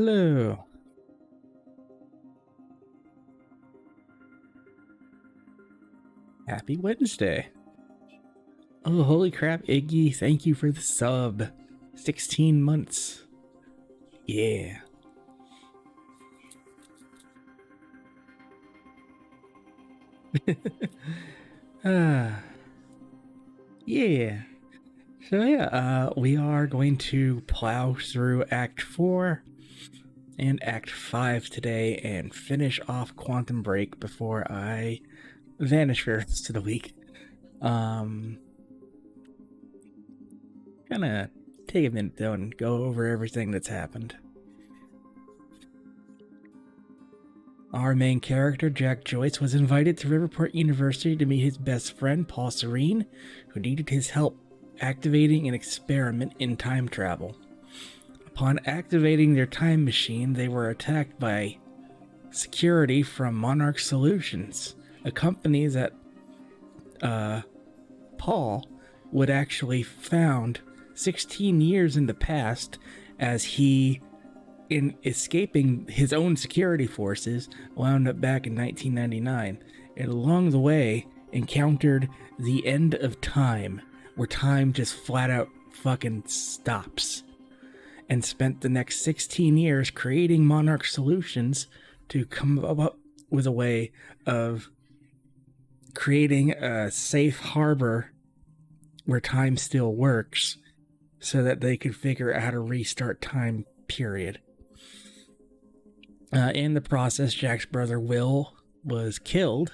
Hello. Happy Wednesday. Oh, holy crap, Iggy. Thank you for the sub. 16 months. Yeah. Yeah. So yeah, we are going to plow through Act 4 and Act 5 today and finish off Quantum Break before I vanish for the rest of the week. Gonna take a minute though and go over everything that's happened. Our main character, Jack Joyce, was invited to Riverport University to meet his best friend, Paul Serene, who needed his help activating an experiment in time travel. Upon activating their time machine, they were attacked by security from Monarch Solutions, a company that Paul would actually found 16 years in the past as he, in escaping his own security forces, wound up back in 1999, and along the way encountered the end of time, where time just flat out fucking stops, and spent the next 16 years creating Monarch Solutions to come up with a way of creating a safe harbor where time still works so that they could figure out how to restart time, period. In the process, Jack's brother Will was killed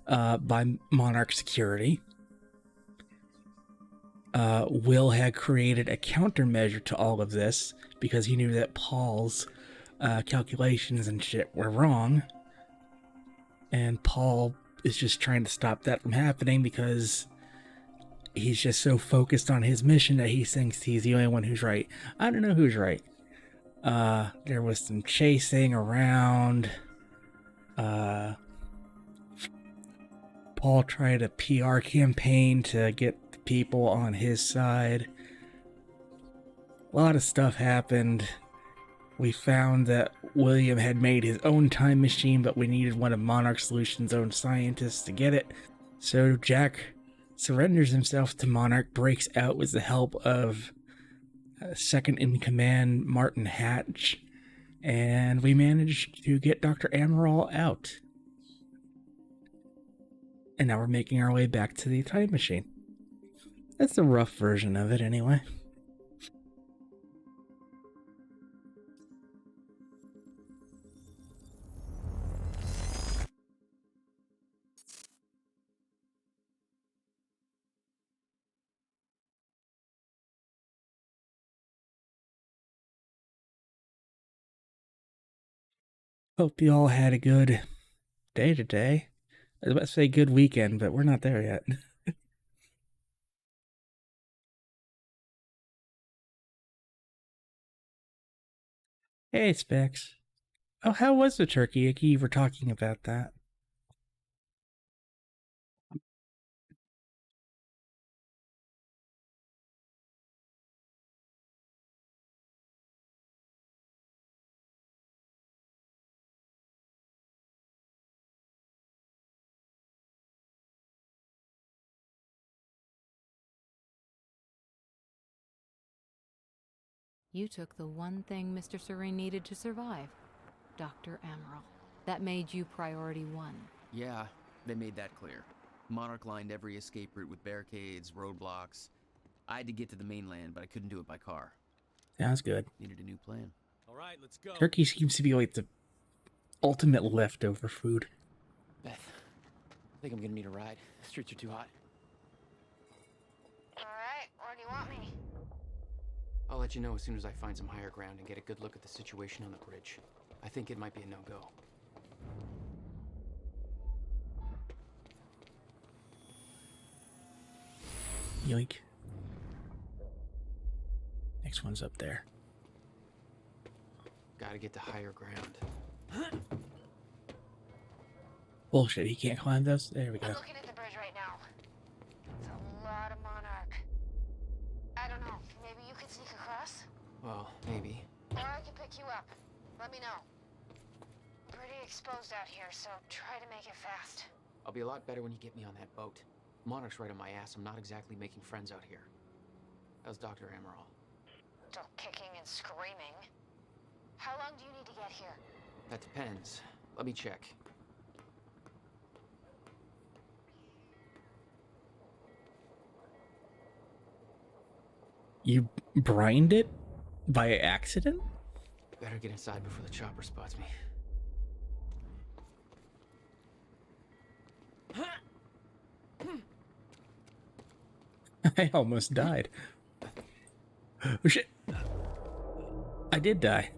by Monarch security. Will had created a countermeasure to all of this because he knew that Paul's calculations and shit were wrong. And Paul is just trying to stop that from happening because he's just so focused on his mission that he thinks he's the only one who's right. I don't know who's right. There was some chasing around. Paul tried a PR campaign to get the people on his side. A lot of stuff happened. We found that William had made his own time machine, but we needed one of Monarch Solutions' own scientists to get it. So Jack surrenders himself to Monarch, breaks out with the help of second in command Martin Hatch, and we managed to get Dr. Amaral out. And now we're making our way back to the time machine. That's the rough version of it, anyway. Hope you all had a good day today. I was about to say good weekend, but we're not there yet. Hey, Specs. Oh, how was the turkey? You were talking about that. You took the one thing Mr. Serene needed to survive, Dr. Amaral. That made you priority one. Yeah, they made that clear. Monarch lined every escape route with barricades, roadblocks. I had to get to the mainland, but I couldn't do it by car. Sounds good. Needed a new plan. All right, let's go. Turkey seems to be like the ultimate leftover food. Beth, I think I'm gonna need a ride. The streets are too hot. Alright, where do you want me? I'll let you know as soon as I find some higher ground and get a good look at the situation on the bridge. I think it might be a no-go. Yoink. Next one's up there. Gotta get to higher ground. Bullshit, he can't climb those? There we go. I'm looking at the bridge right now. It's a lot of Monarch. I don't know, maybe you could sneak across? Well, maybe. Or I could pick you up. let me know. Pretty exposed out here, so try to make it fast. I'll be a lot better when you get me on that boat. Monarch's right on my ass. I'm not exactly making friends out here. How's Dr. Amaral? Still kicking and screaming. How long do you need to get here? That depends. Let me check. You brined it by accident? Better get inside before the chopper spots me. I almost died. Oh shit. I did die.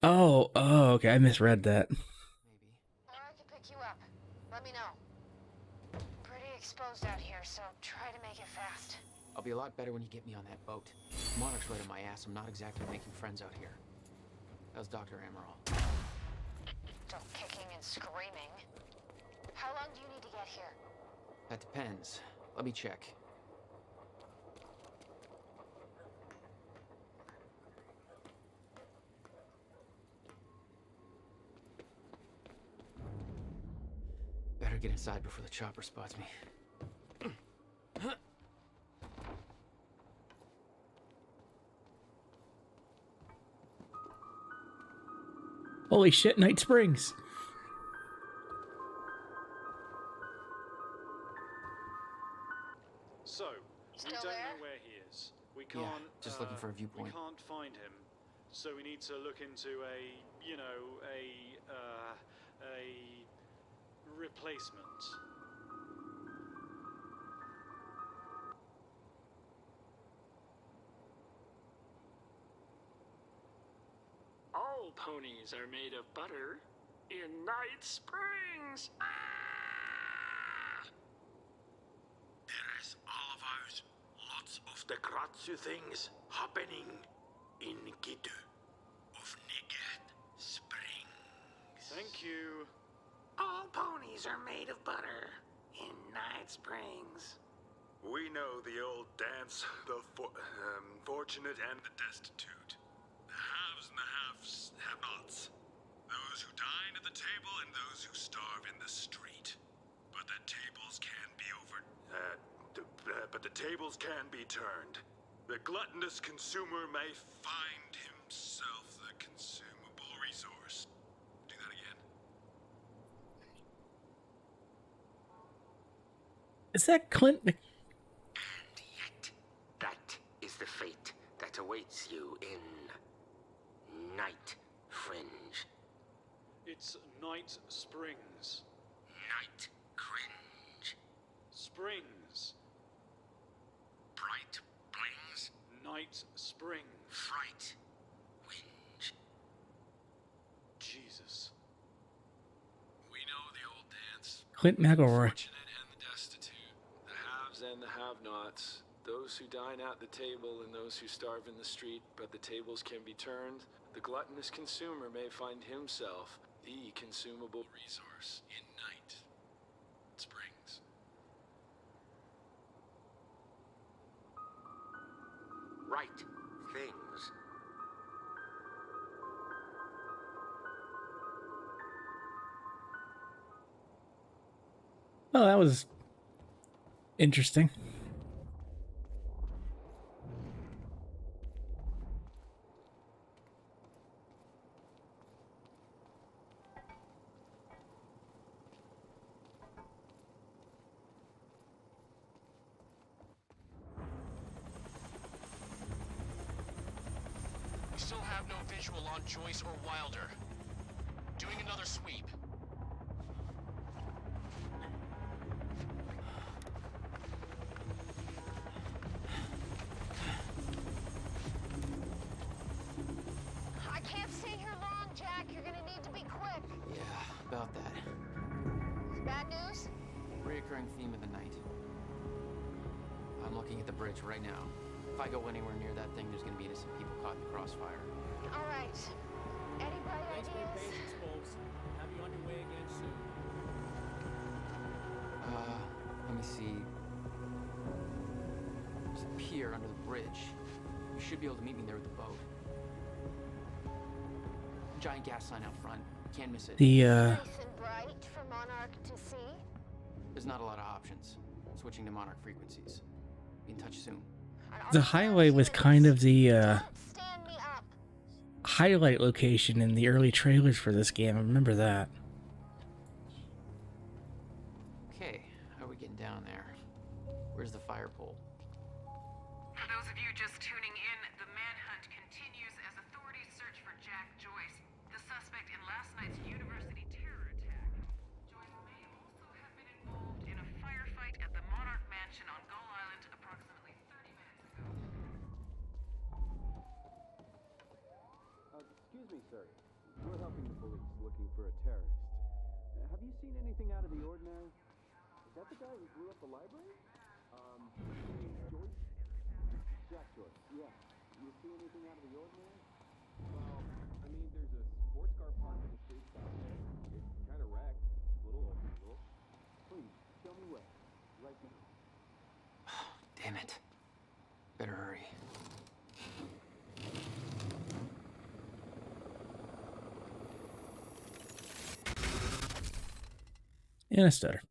Oh, okay. I misread that. Maybe. Or I can pick you up. Let me know. Pretty exposed out here, so try to make it fast. I'll be a lot better when you get me on that boat. Monarch's right on my ass. I'm not exactly making friends out here. How's Dr. Amaral? Still kicking and screaming. How long do you need to get here? That depends. Let me check. Better get inside before the chopper spots me. Holy shit, Night Springs. So, we Still don't there? know where he is. We can't. just looking for a viewpoint. We can't find him, so we need to look into a replacement. All ponies are made of butter in Night Springs. Ah! There is all about lots of the Kratzu things happening in Gitu of Nigat Springs. Thank you. All ponies are made of butter in Night Springs. We know the old dance, the fortunate and the destitute. The haves and the have-nots. Those who dine at the table and those who starve in the street. But the tables can be but the tables can be turned. The gluttonous consumer may find himself the consumable resource. Do that again. Is that Clint? And yet, that is the fate that awaits you in Night Fringe. It's Night Springs. Night Cringe. Springs. Bright Blings. Night Springs. Fright. Whinge. Jesus. We know the old dance. Clint McElroy. Fortunate and the destitute, the haves and the have-nots, those who dine at the table and those who starve in the street, but the tables can be turned. The gluttonous consumer may find himself the consumable resource in Night Springs. Right things. Oh, that was interesting. We still have no visual on Joyce or Wilder. Doing another sweep. I can't stay here long, Jack. You're gonna need to be quick. Yeah, about that. Bad news? Reoccurring theme of the night. I'm looking at the bridge right now. If I go anywhere near that thing, there's gonna be innocent people caught in the crossfire. All right. Any bright Thanks for your ideas? patience, folks. Have you on your way again soon. Let me see. There's a pier under the bridge. You should be able to meet me there with the boat. Giant gas sign out front. Can't miss it. The Nice and bright for Monarch to see. There's not a lot of options. Switching to Monarch frequencies. Be in touch soon. the highway was kind of the Don't stand me up. highlight location in the early trailers for this game. I remember that. Okay, how are we getting down there? Where's the fire pole? For those of you just tuning in, the manhunt continues as authorities search for Jack Joyce, the suspect in last night's university terror attack. Joyce may also have been involved in a firefight at the Monarch Mansion on Gull Island approximately 30 minutes ago. Excuse me, sir. We're helping the police looking for a terrorist. Have you seen anything out of the ordinary? Is that the guy who blew up the library? Joyce? Jack Joyce, yeah. You see anything out of the ordinary? Well, I mean, there's a sports car parked in the street down there. It's kind of wrecked. A little unusual. Please, show me where. Right now. Damn it. Better hurry. And a stutter.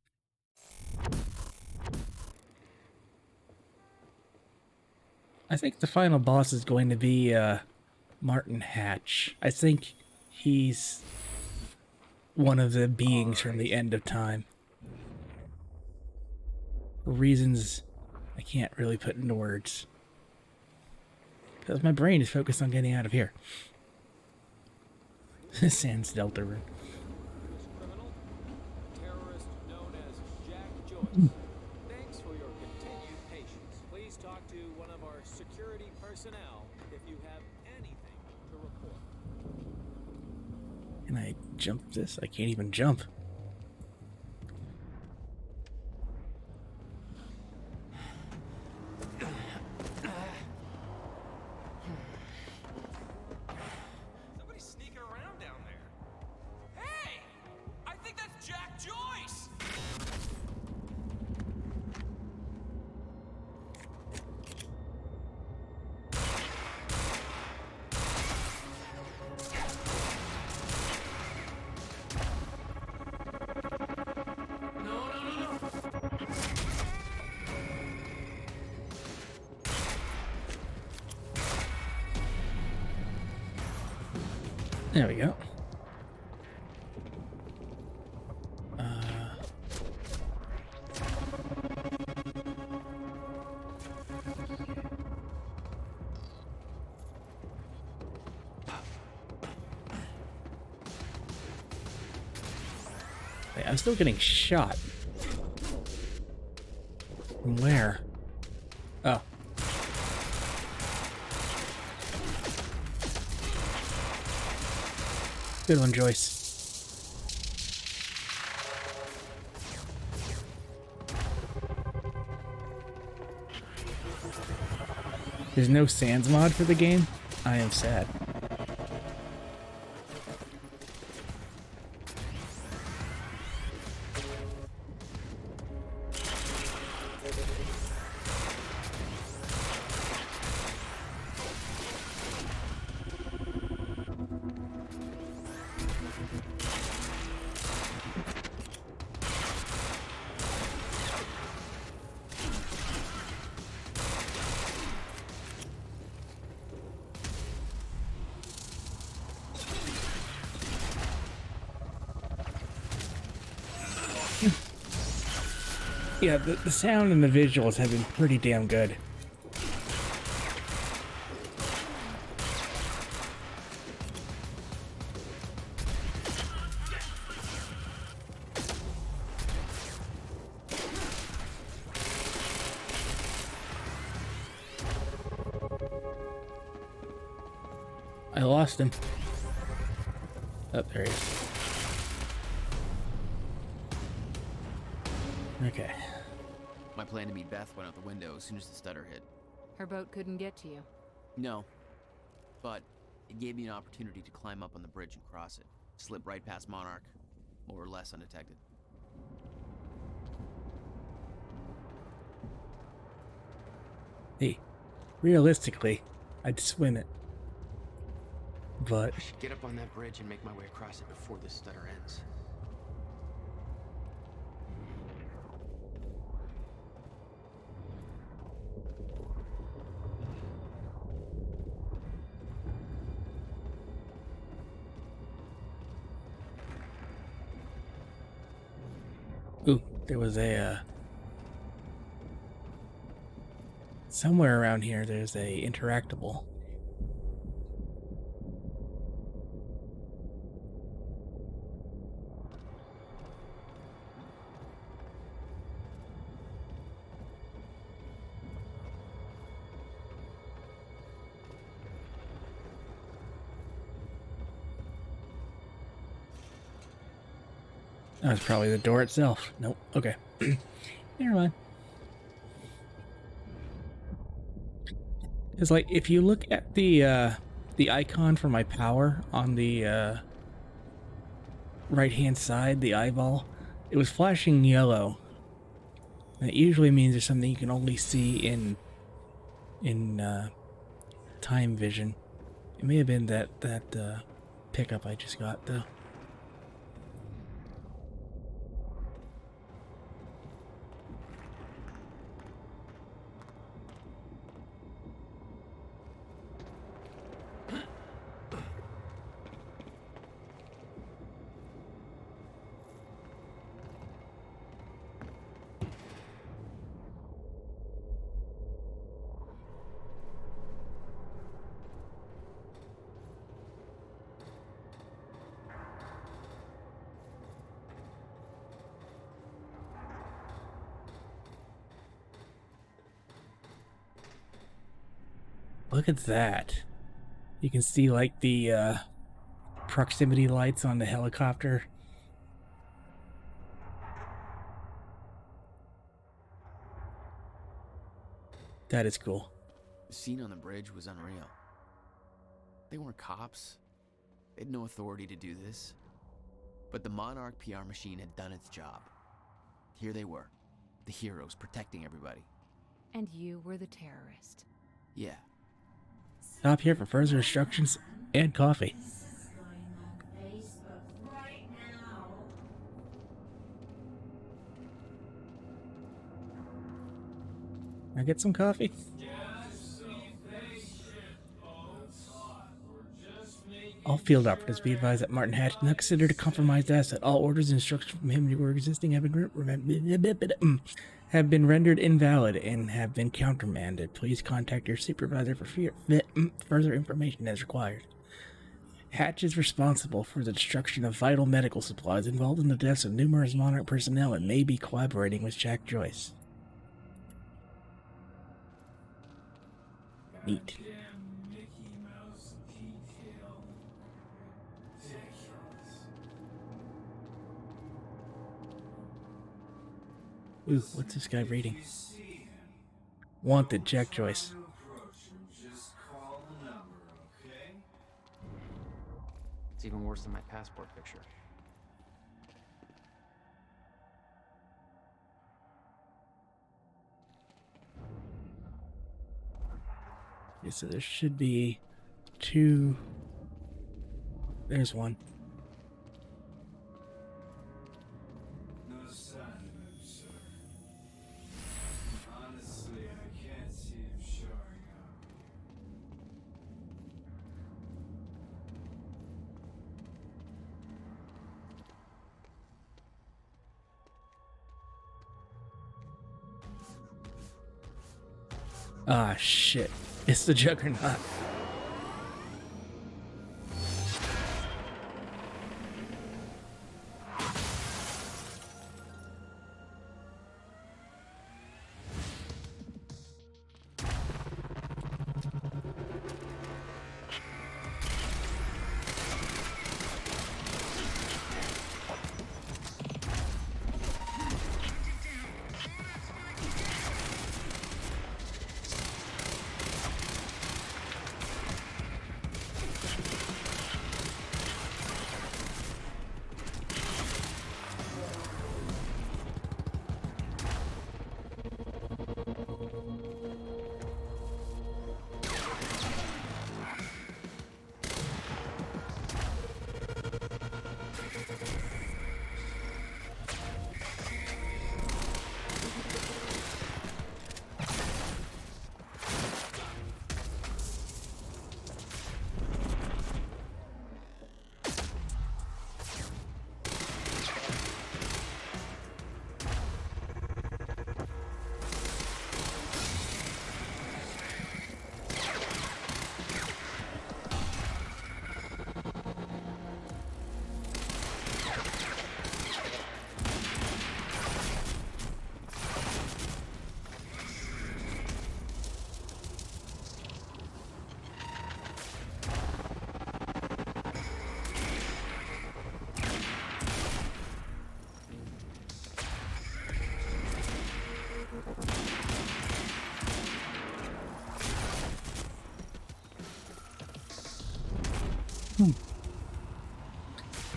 I think the final boss is going to be Martin Hatch. I think he's one of the beings from the end of time. For reasons I can't really put into words. Because my brain is focused on getting out of here. Sans Delta Room. This criminal, a terrorist known as Jack Joyce. Thanks for your continued patience. Please talk to one of our security personnel if you have anything to report. Can I jump this? I can't even jump. Somebody's sneaking around down there. Hey! I think that's Jack Joyce! There we go. Wait, I'm still getting shot. From where? Oh. Good one, Joyce. There's no Sans mod for the game? I am sad. Yeah, the sound and the visuals have been pretty damn good. I lost him. Oh, there he is. Okay. My plan to meet Beth went out the window as soon as the stutter hit. Her boat couldn't get to you. No. But it gave me an opportunity to climb up on the bridge and cross it. Slip right past Monarch, more or less undetected. Hey, realistically, I'd swim it. but I should get up on that bridge and make my way across it before this stutter ends. ooh, there was a somewhere around here. There's a interactable. That was probably the door itself. Nope. Okay. Never mind. It's like if you look at the icon for my power on the right hand side, the eyeball, it was flashing yellow. And it usually means there's something you can only see in time vision. It may have been that pickup I just got though. Look at that. You can see like the proximity lights on the helicopter. That is cool. The scene on the bridge was unreal. They weren't cops. They had no authority to do this. But the Monarch PR machine had done its job. Here they were, the heroes protecting everybody. And you were the terrorist. Yeah. Stop here for further instructions and coffee. Can I get some coffee? All field operatives be advised that Martin Hatch, not considered a compromised asset. All orders and instructions from him who were existing have been rendered invalid and have been countermanded. Please contact your supervisor for further information as required. Hatch is responsible for the destruction of vital medical supplies, involved in the deaths of numerous Monarch personnel, and may be collaborating with Jack Joyce. Neat. Ooh, what's this guy reading? Wanted, Jack Joyce. It's even worse than my passport picture. Okay, so there should be two. There's one. No sign of him, sir. Honestly, I can't see him showing up. Ah, shit. It's the Juggernaut.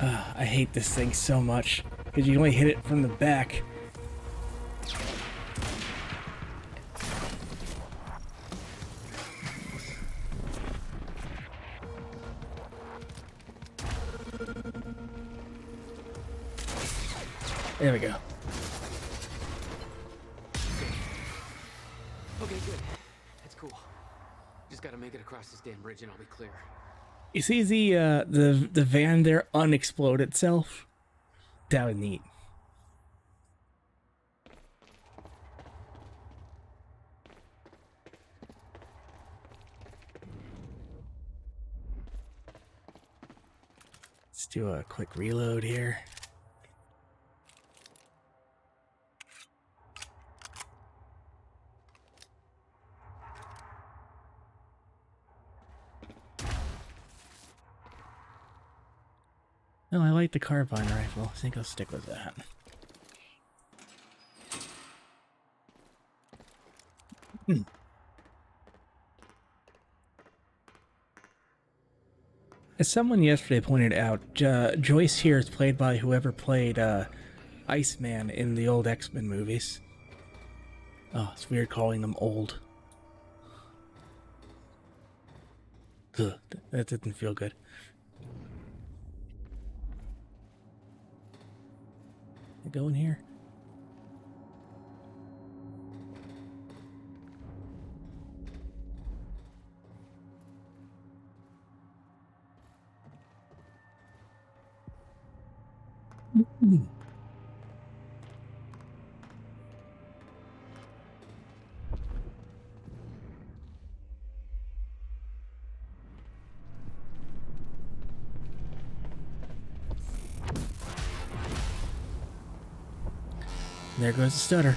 I hate this thing so much because you only hit it from the back. There we go. Okay, good. That's cool. Just gotta make it across this damn bridge and I'll be clear. You see the van there unexplode itself? That was neat. Let's do a quick reload here. No, I like the carbine rifle. I think I'll stick with that. As someone yesterday pointed out, Joyce here is played by whoever played Iceman in the old X-Men movies. Oh, it's weird calling them old. Ugh, that didn't feel good. Go in here. There goes the stutter.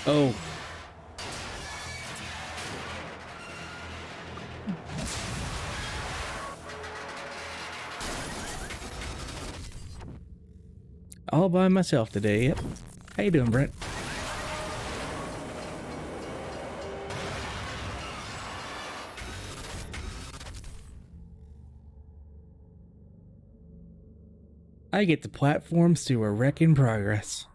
Oh. All by myself today, yep. How you doing, Brent? I get the platforms through a wreck in progress.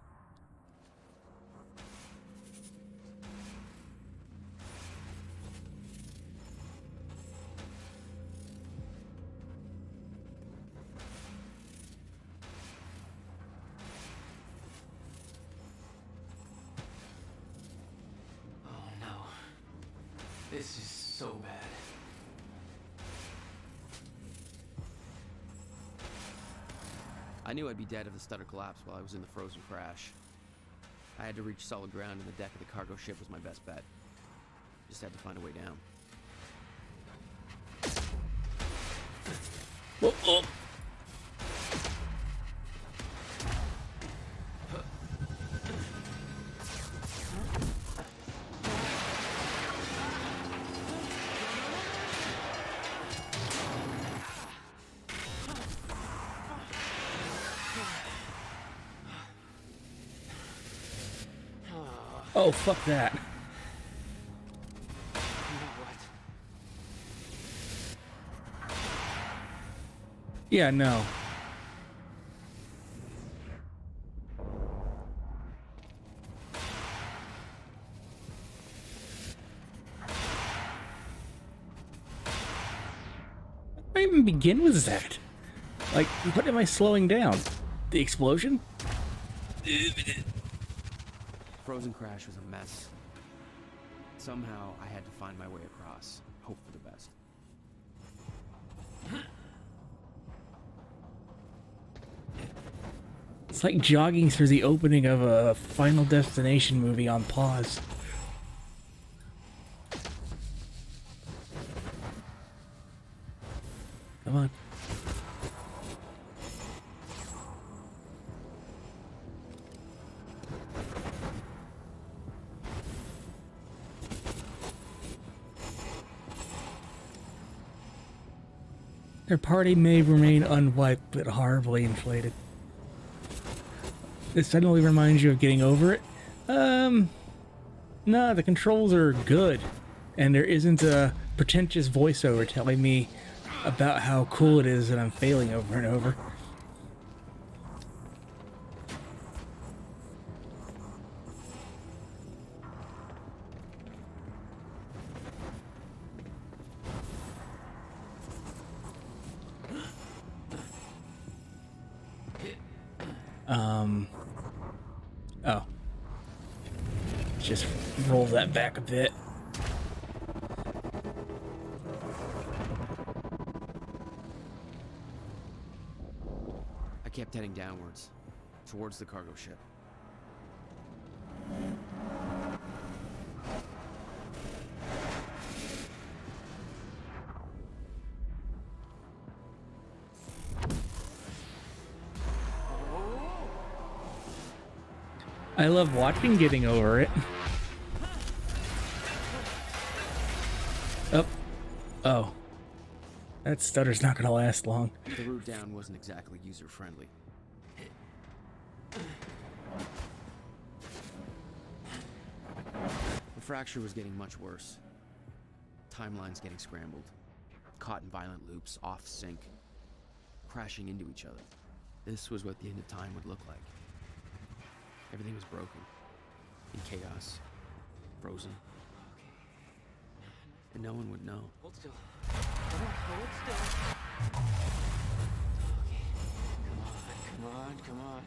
Oh no. This is so bad. I knew I'd be dead if the stutter collapsed while I was in the frozen crash. I had to reach solid ground, and the deck of the cargo ship was my best bet. Just had to find a way down. Whoa, oh. Oh, fuck that. You know what? Yeah, no. How do I even begin with that? Like, what am I slowing down? The explosion? Frozen crash was a mess. Somehow, I had to find my way across. Hope for the best. It's like jogging through the opening of a Final Destination movie on pause. Come on. Their party may remain unwiped, but horribly inflated. This suddenly reminds you of Getting Over It? No, the controls are good. And there isn't a pretentious voiceover telling me about how cool it is that I'm failing over and over. Oh. Just roll that back a bit. I kept heading downwards, towards the cargo ship. I love watching getting over it. Oh. Oh. That stutter's not gonna last long. The route down wasn't exactly user-friendly. The fracture was getting much worse. Timelines getting scrambled. Caught in violent loops, off sync. Crashing into each other. This was what the end of time would look like. Everything was broken. In chaos. Frozen. And no one would know. Hold still. Hold still. Okay. Come on.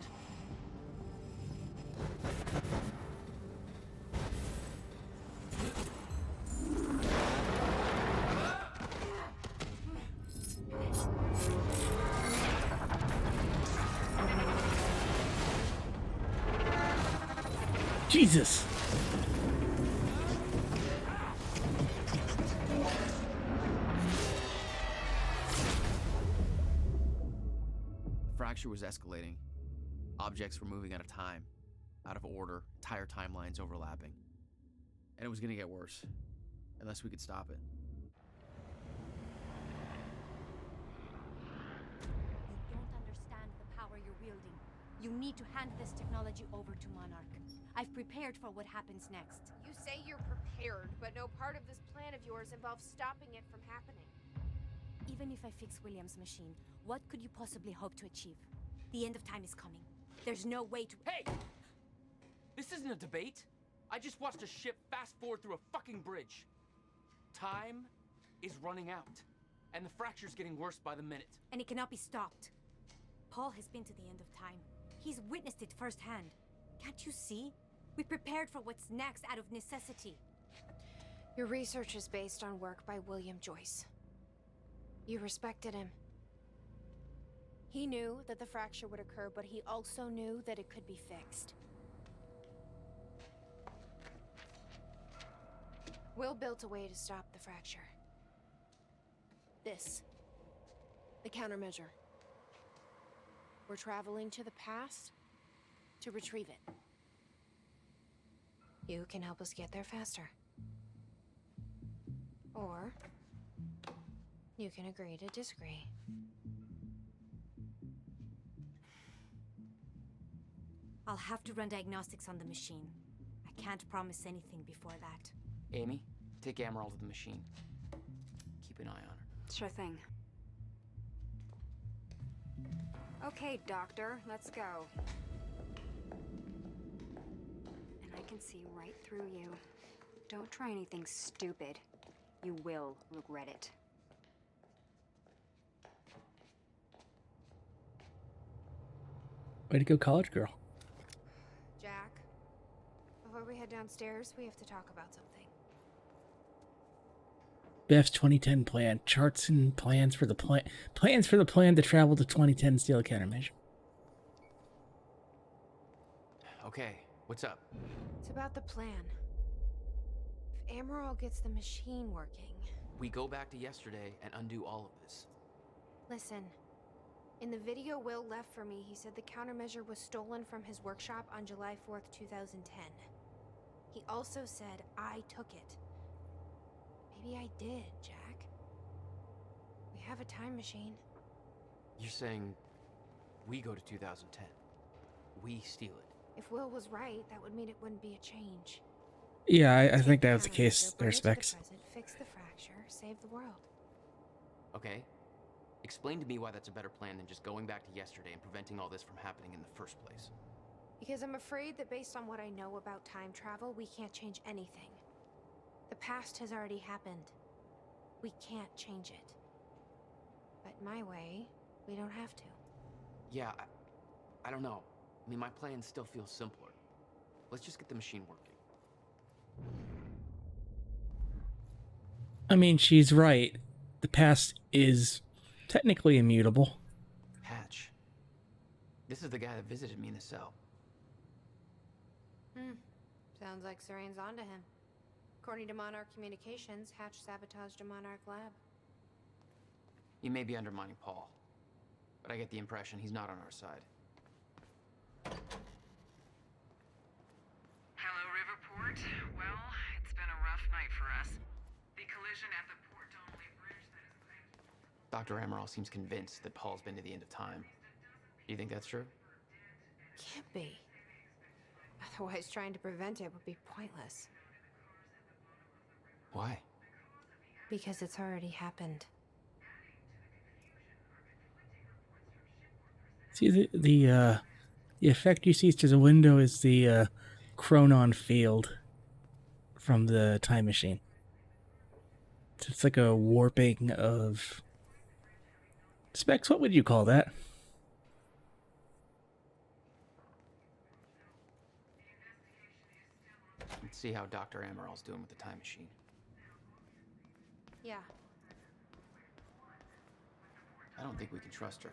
Jesus. The fracture was escalating. Objects were moving out of time, out of order, entire timelines overlapping. And it was gonna get worse, unless we could stop it. You don't understand the power you're wielding. You need to hand this technology over to Monarch. I've prepared for what happens next. You say you're prepared, but no part of this plan of yours involves stopping it from happening. Even if I fix William's machine, what could you possibly hope to achieve? The end of time is coming. There's no way to— Hey! This isn't a debate. I just watched a ship fast forward through a fucking bridge. Time is running out, and the fracture's getting worse by the minute. And it cannot be stopped. Paul has been to the end of time. He's witnessed it firsthand. Can't you see? We prepared for what's next out of necessity. Your research is based on work by William Joyce. You respected him. He knew that the fracture would occur, but he also knew that it could be fixed. Will built a way to stop the fracture. This. The countermeasure. We're traveling to the past to retrieve it. You can help us get there faster. Or you can agree to disagree. I'll have to run diagnostics on the machine. I can't promise anything before that. Amy, take Emerald to the machine. Keep an eye on her. Sure thing. Okay, Doctor, let's go. And I can see right through you. Don't try anything stupid. You will regret it. Way to go, college girl. Jack, before we head downstairs, we have to talk about something. Beth's 2010 plan. Charts and plans for the plan. Plans for the plan to travel to 2010 steel countermeasure. Okay, what's up? It's about the plan. If Amaral gets the machine working... We go back to yesterday and undo all of this. Listen. In the video Will left for me, he said the countermeasure was stolen from his workshop on July 4th, 2010. He also said I took it. Maybe I did, Jack. We have a time machine. You're saying we go to 2010. We steal it. If Will was right, that would mean it wouldn't be a change. Yeah, I think that was the case. Their Bring it to the specs. present, fix the fracture, save the world. Okay, Explain to me why that's a better plan than just going back to yesterday and preventing all this from happening in the first place. Because I'm afraid that based on what I know about time travel, we can't change anything. The past has already happened. We can't change it. But my way, we don't have to. Yeah, I don't know. I mean, my plan still feels simpler. Let's just get the machine working. I mean, she's right. The past is technically immutable. Hatch. This is the guy that visited me in the cell. Sounds like Serene's onto him. According to Monarch Communications, Hatch sabotaged a Monarch lab. He may be undermining Paul, but I get the impression he's not on our side. Hello, Riverport. Well, it's been a rough night for us. The collision at the Port-Donnelly Bridge that is claimed... Dr. Amaral seems convinced that Paul's been to the end of time. Do you think that's true? Can't be. Otherwise, trying to prevent it would be pointless. Why? Because it's already happened. See, the effect you see through the window is the chronon field from the time machine. It's like a warping of... Specs, what would you call that? Let's see how Dr. Amaral's doing with the time machine. Yeah. I don't think we can trust her.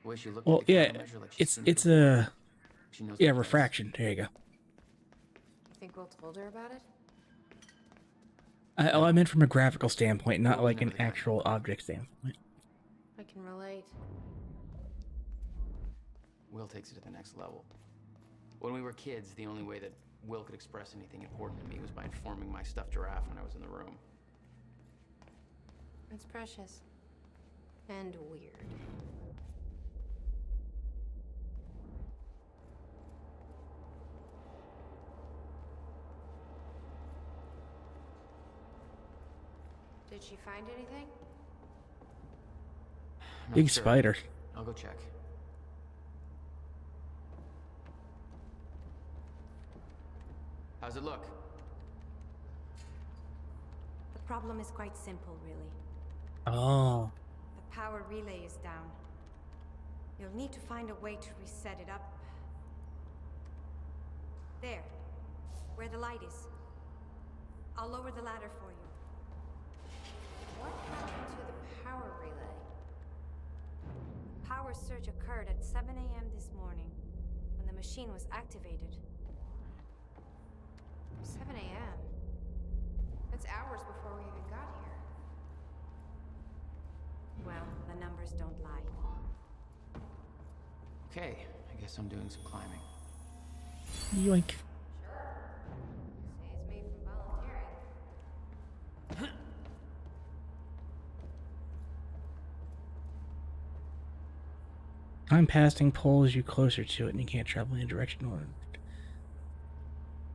The way she looked Well, at the yeah, countermeasure like she's it's seen it it's before. a She knows yeah what it does. refraction. There you go. Think Will told her about it? I meant from a graphical standpoint, not Well, like an never the kind. actual object standpoint. I can relate. Will takes it to the next level. When we were kids, the only way that Will could express anything important to me was by informing my stuffed giraffe when I was in the room. It's precious. And weird. Did she find anything? I'm not Big sure. spider. I'll go check. How's it look? The problem is quite simple, really. Oh, The power relay is down. You'll need to find a way to reset it up. There, where the light is. I'll lower the ladder for you. What happened to the power relay? Power surge occurred at 7 a.m. this morning, when the machine was activated. 7 a.m. That's hours before we even got here. Well, the numbers don't lie. Okay, I guess I'm doing some climbing. yoink. Saves me from volunteering. Time passing pulls you closer to it, and you can't travel in a direction or.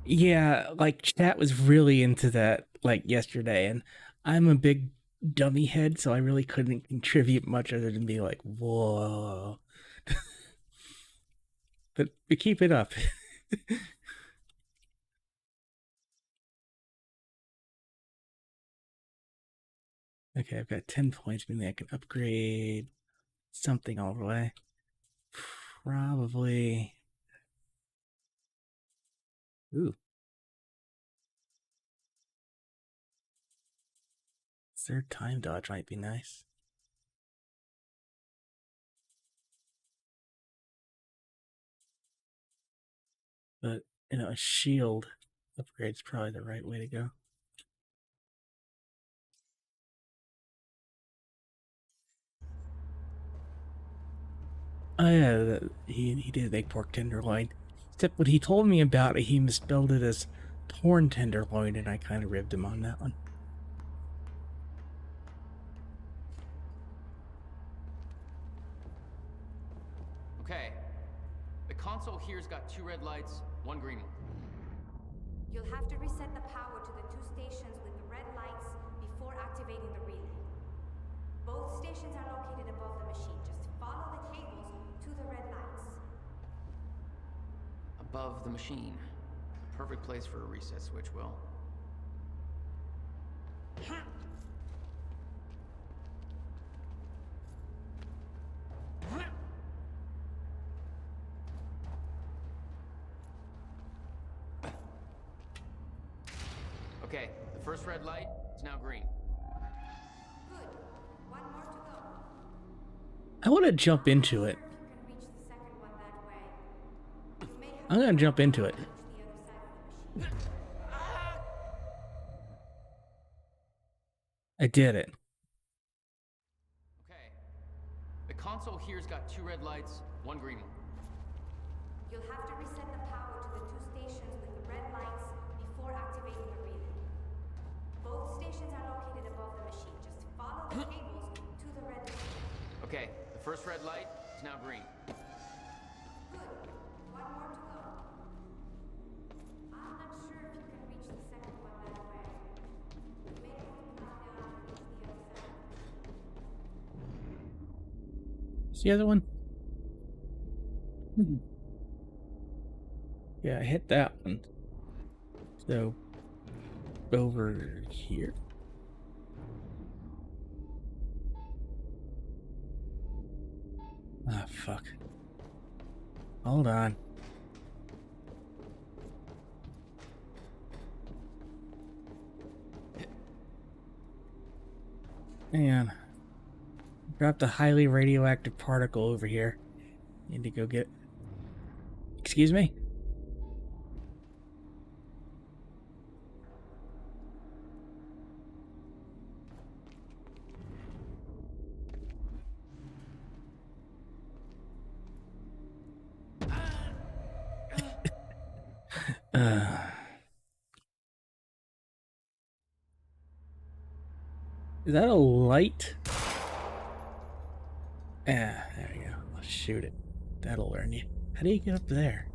Yeah, like chat was really into that like yesterday, and I'm a big dummy head, so I really couldn't contribute much other than be like, whoa. But we keep it up. Okay, I've got 10 points, meaning I can upgrade something all the way. Probably. Ooh. Third time dodge might be nice. But, you know, a shield upgrade's probably the right way to go. Oh yeah, he did make pork tenderloin. Except what he told me about it, he misspelled it as porn tenderloin, and I kind of ribbed him on that one. Okay. The console here's got 2 red lights, 1 green one. You'll have to reset the power to the 2 stations with the red lights before activating the relay. Both stations are located above the machine. Just follow the cables to the red lights. Above the machine. The perfect place for a reset switch, Will. Okay, the first red light is now green. Good. One more to go. I want to jump into it. If you can reach the second one that way. You may have I'm gonna jump into it. to reach the other side of the machine. I did it. Okay. The console here's got 2 red lights, 1 green one. You'll have to reset the power to the 2 stations with the red lights before activating the relay. Both stations are located above the machine. Just follow the cables to the red light. Okay, the first red light is now green. Good. One more to go. I'm not sure if you can reach the second one that way. You may have to climb down and reach the other side. Is the other one? Yeah, I hit that one. So, over here. Ah, fuck. Hold on. Man. Dropped a highly radioactive particle over here. Need to go get... Excuse me? Is that a light? Ah, there we go. Let's shoot it. That'll learn you. How do you get up there?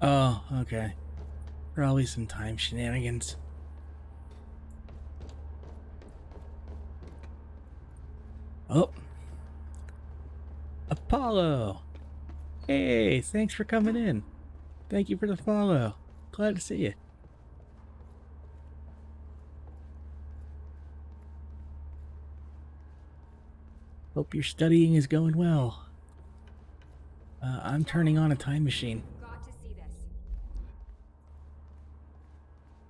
Oh, okay. Probably some time shenanigans. Oh. Apollo! Hey, thanks for coming in. Thank you for the follow. Glad to see you. Hope your studying is going well. I'm turning on a time machine. Got to see this.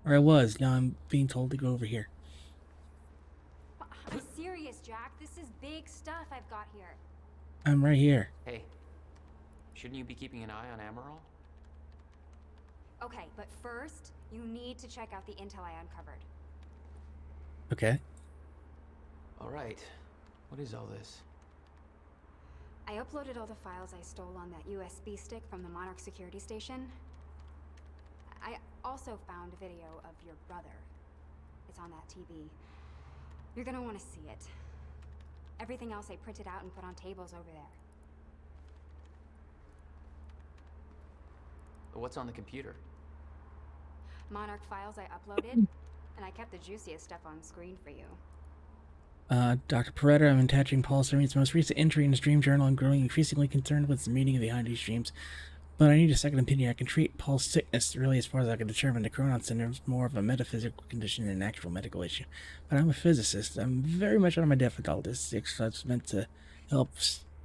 Or I was. Now I'm being told to go over here. I'm serious, Jack. This is big stuff I've got here. I'm right here. Hey, shouldn't you be keeping an eye on Amaral? Okay, but first, you need to check out the intel I uncovered. Okay. Alright. What is all this? I uploaded all the files I stole on that USB stick from the Monarch security station. I also found a video of your brother. It's on that TV. You're gonna want to see it. Everything else I printed out and put on tables over there. What's on the computer? Monarch files I uploaded, and I kept the juiciest stuff on screen for you. Dr. Peretta, I'm attaching Paul Sereni's most recent entry in his dream journal and growing increasingly concerned with the meaning behind these dreams. But I need a second opinion. I can treat Paul's sickness, really, as far as I can determine. The Chronon Syndrome is more of a metaphysical condition than an actual medical issue. But I'm a physicist. I'm very much on my difficulties. It's meant to help...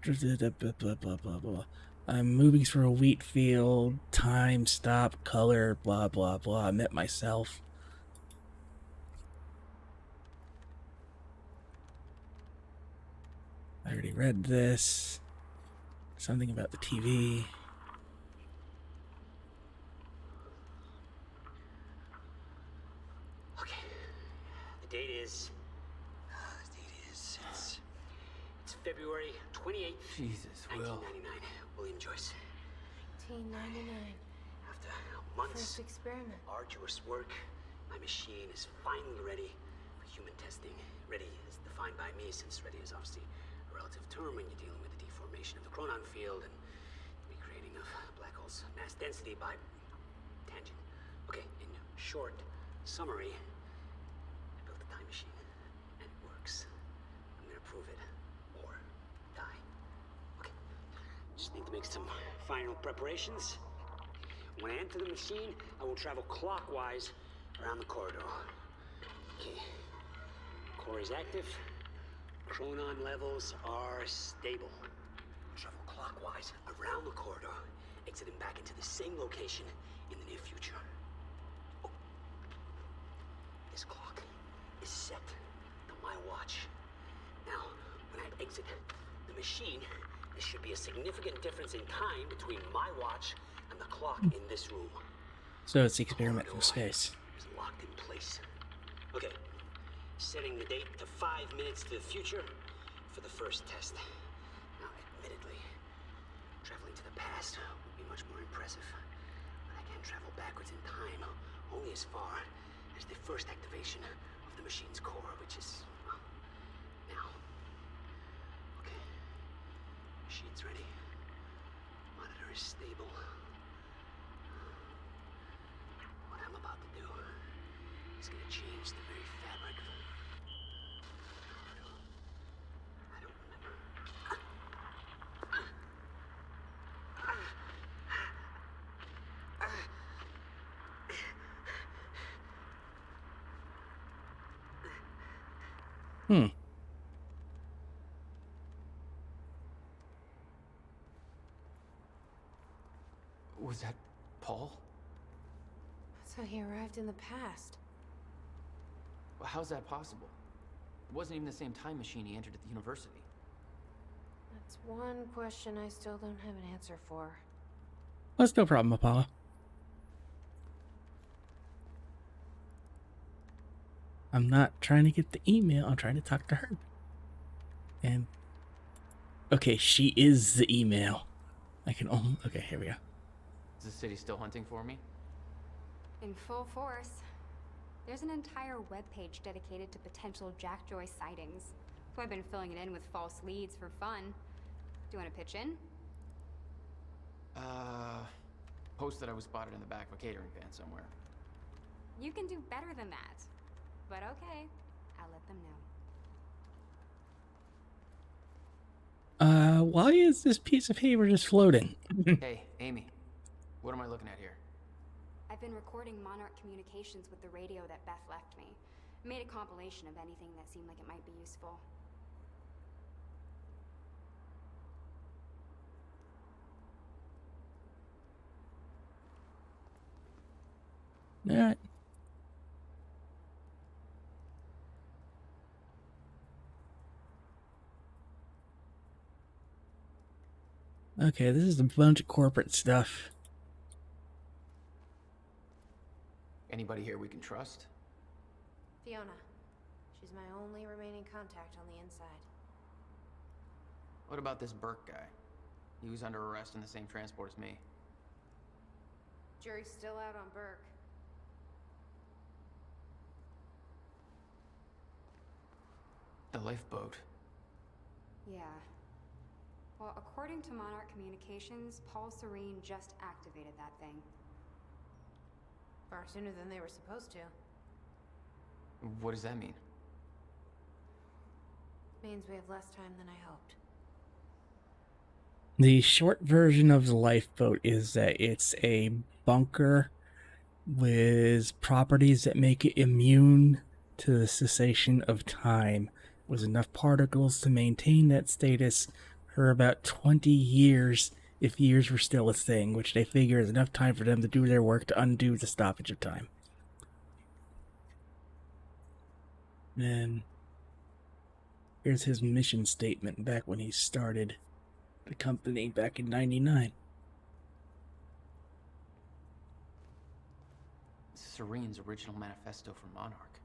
Blah, blah, blah, blah. I'm moving through a wheat field. Time, stop, color, blah, blah, blah. I met myself. I already read this. Something about the TV. Okay. The date is... It's February 28th, Jesus, Will. 1999. William Joyce. 1999. After months First experiment. arduous work, my machine is finally ready for human testing. Ready is defined by me, since ready is obviously a relative term when you're dealing with the deformation of the chronon field and recreating of black holes' mass density by tangent. Okay, in short summary, I built a time machine, and it works. I'm gonna prove it, or die. Okay, just need to make some final preparations. When I enter the machine, I will travel clockwise around the corridor. Okay, core is active. Chronon levels are stable. Travel clockwise around the corridor, exiting back into the same location in the near future. Oh. This clock is set to my watch. Now, when I exit the machine, there should be a significant difference in time between my watch and the clock in this room. So it's the experiment from space. Is locked in place. Okay, setting the date to 5 minutes to the future for the first test. Now, admittedly, traveling to the past would be much more impressive, but I can travel backwards in time only as far as the first activation of the machine's core, which is, well, now. Okay, machine's ready. Monitor is stable. What I'm about to do is gonna change the very fabric of... I don't remember. Was that Paul? So he arrived in the past. Well, how's that possible? It wasn't even the same time machine he entered at the university. That's one question I still don't have an answer for. That's no problem, Apollo. I'm not trying to get the email. I'm trying to talk to her. And okay, she is the email. I can only... Okay, here we go. Is the city still hunting for me? In full force. There's an entire webpage dedicated to potential Jack Joyce sightings. So I've been filling it in with false leads for fun. Do you want to pitch in? Post that I was spotted in the back of a catering van somewhere. You can do better than that. But okay, I'll let them know. Why is this piece of paper just floating? Hey, Amy. What am I looking at here? I've been recording Monarch communications with the radio that Beth left me. Made a compilation of anything that seemed like it might be useful. Alright. Okay, this is a bunch of corporate stuff. Anybody here we can trust? Fiona. She's my only remaining contact on the inside. What about this Burke guy? He was under arrest in the same transport as me. Jury's still out on Burke. The lifeboat. Yeah. Well, according to Monarch Communications, Paul Serene just activated that thing. Far sooner than they were supposed to. What does that mean? Means we have less time than I hoped. The short version of the lifeboat is that it's a bunker with properties that make it immune to the cessation of time, with enough particles to maintain that status for about 20 years, if years were still a thing, which they figure is enough time for them to do their work to undo the stoppage of time. And here's his mission statement back when he started the company back in '99. Serene's original manifesto for Monarch.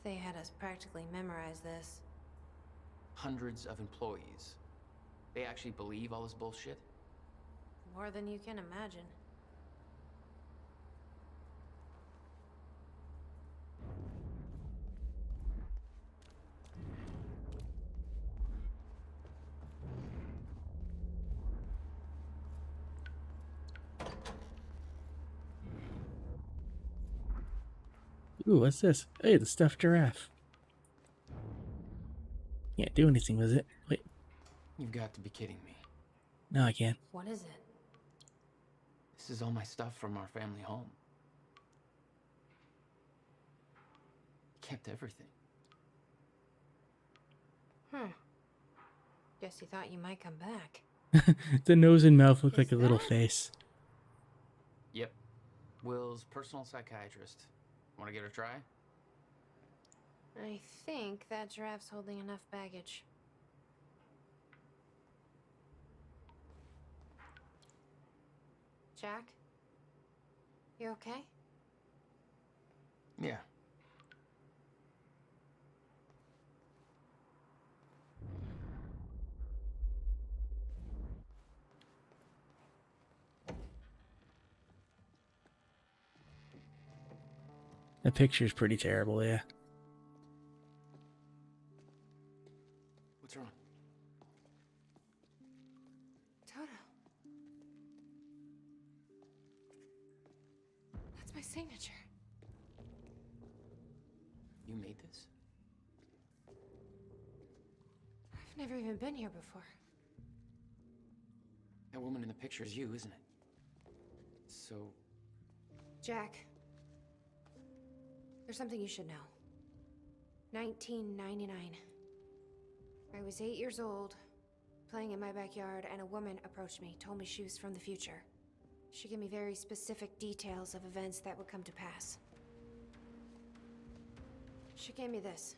They had us practically memorize this. Hundreds of employees. They actually believe all this bullshit? More than you can imagine. Ooh, what's this? Hey, the stuffed giraffe. Can't do anything with it. Wait, You've got to be kidding me. no, I can't. What is it? This is all my stuff from our family home. Kept everything. Guess you thought you might come back. The nose and mouth look like a little face. Yep. Will's personal psychiatrist. Want to give it a try? I think that giraffe's holding enough baggage. Jack? You okay? Yeah. The picture's pretty terrible, yeah. What's wrong? Toto. That's my signature. You made this? I've never even been here before. That woman in the picture is you, isn't it? So, Jack. There's something you should know. 1999. I was 8 years old, playing in my backyard, and a woman approached me, told me she was from the future. She gave me very specific details of events that would come to pass. She gave me this.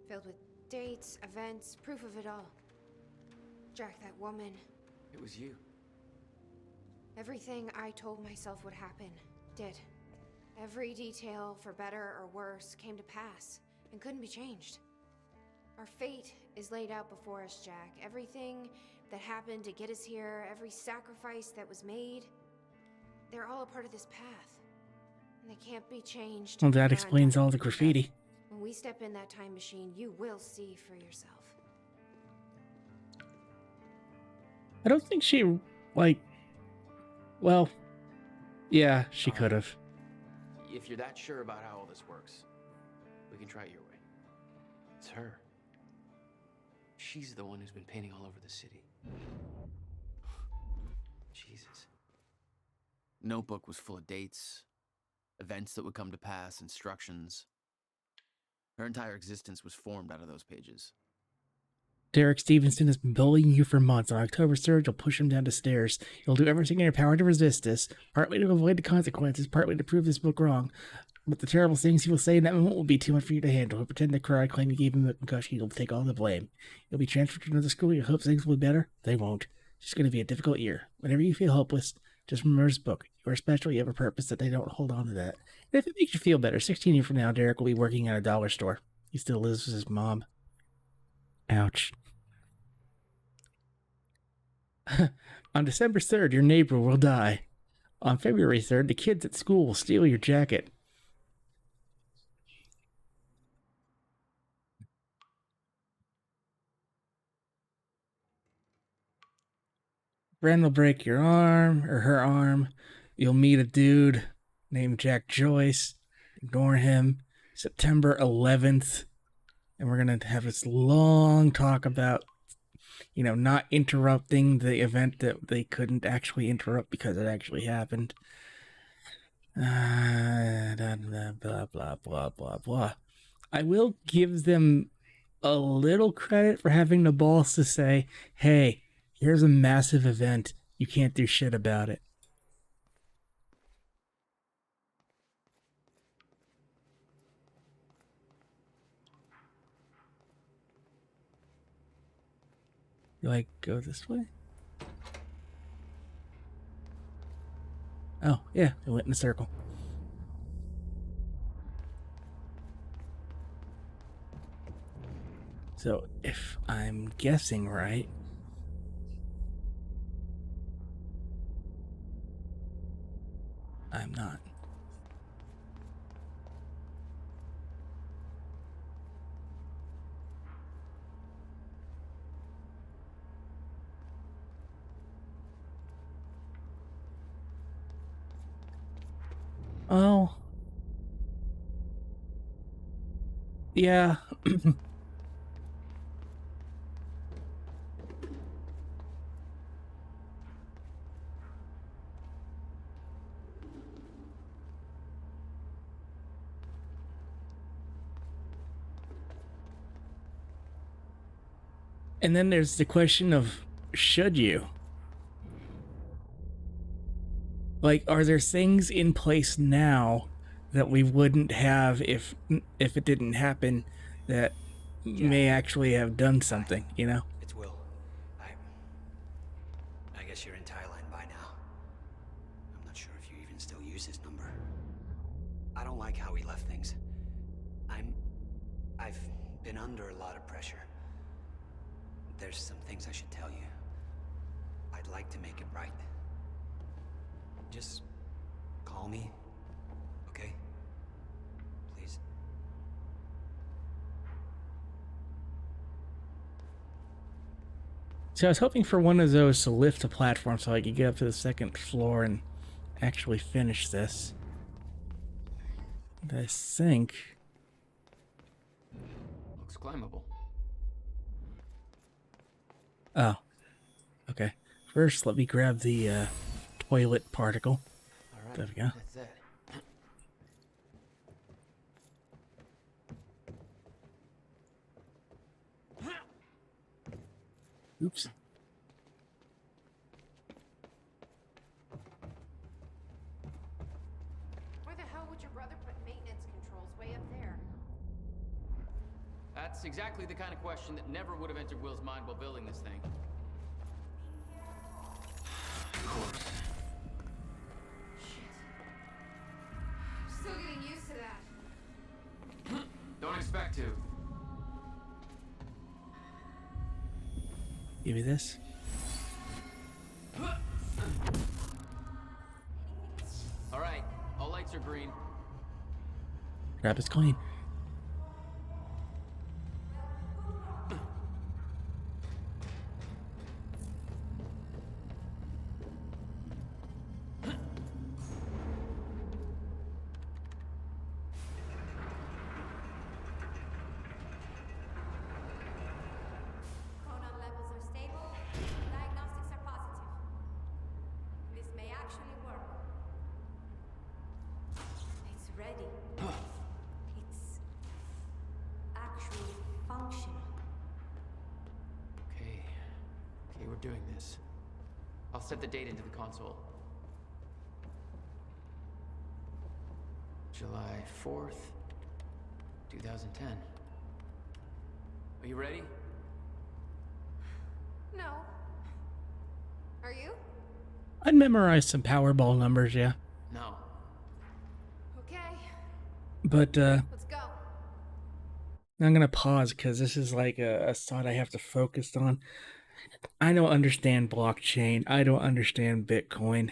Filled with dates, events, proof of it all. Jack, that woman, it was you. everything I told myself would happen, did. Every detail, for better or worse, came to pass and couldn't be changed. Our fate is laid out before us, Jack. Everything that happened to get us here, every sacrifice that was made, they're all a part of this path. And they can't be changed. Well, that or explains undone. all the graffiti. When we step in that time machine, you will see for yourself. I don't think she, like... Well, yeah, she could have. If you're that sure about how all this works, we can try it your way. It's her. She's the one who's been painting all over the city. Jesus. Notebook was full of dates, events that would come to pass, instructions. Her entire existence was formed out of those pages. Derek Stevenson has been bullying you for months. On October 3rd, you'll push him down the stairs. You'll do everything in your power to resist this, partly to avoid the consequences, partly to prove this book wrong. But the terrible things he will say in that moment will be too much for you to handle. He'll pretend to cry, claim you gave him a concussion. He'll take all the blame. You'll be transferred to another school. Your hopes things will be better. They won't. It's just going to be a difficult year. Whenever you feel hopeless, just remember this book. You are special. You have a purpose that they don't hold on to that. And if it makes you feel better, 16 years from now, Derek will be working at a dollar store. He still lives with his mom. Ouch. On December 3rd, your neighbor will die. On February 3rd, the kids at school will steal your jacket. Bren will break your arm, or her arm. You'll meet a dude named Jack Joyce. Ignore him. September 11th. And we're going to have this long talk about, not interrupting the event that they couldn't actually interrupt because it actually happened. Blah, blah, blah, blah, blah. I will give them a little credit for having the balls to say, hey, here's a massive event. You can't do shit about it. Do I go this way? Oh, yeah, I went in a circle. So, if I'm guessing right, I'm not. Oh. Yeah. And then there's the question of, should you? Like, are there things in place now that we wouldn't have if it didn't happen, that may actually have done something, you know? It's Will. I guess you're in Thailand by now. I'm not sure if you even still use his number. I don't like how he left things. I've been under a lot of pressure. There's some things I should tell you. I'd like to make it right. Just call me, okay? Please. So I was hoping for one of those to lift the platform so I could get up to the second floor and actually finish this. But I think... Looks climbable. Oh. Okay. First, let me grab the toilet particle. All right, There we go. that's it. Oops. Where the hell would your brother put maintenance controls way up there? That's exactly the kind of question that never would have entered Will's mind while building this thing. Of course. Still getting used to that. Don't expect to. Give me this. All right, all lights are green. Grab his coin. Chronon levels are stable. Diagnostics are positive. This may actually work. It's ready. It's actually functional. Okay, we're doing this. I'll set the date into the console. July 4th, 2010. Are you ready? No. Are you? I'd memorize some Powerball numbers, yeah. No. Okay. But, Let's go. I'm gonna pause because this is like a thought I have to focus on. I don't understand blockchain. I don't understand Bitcoin.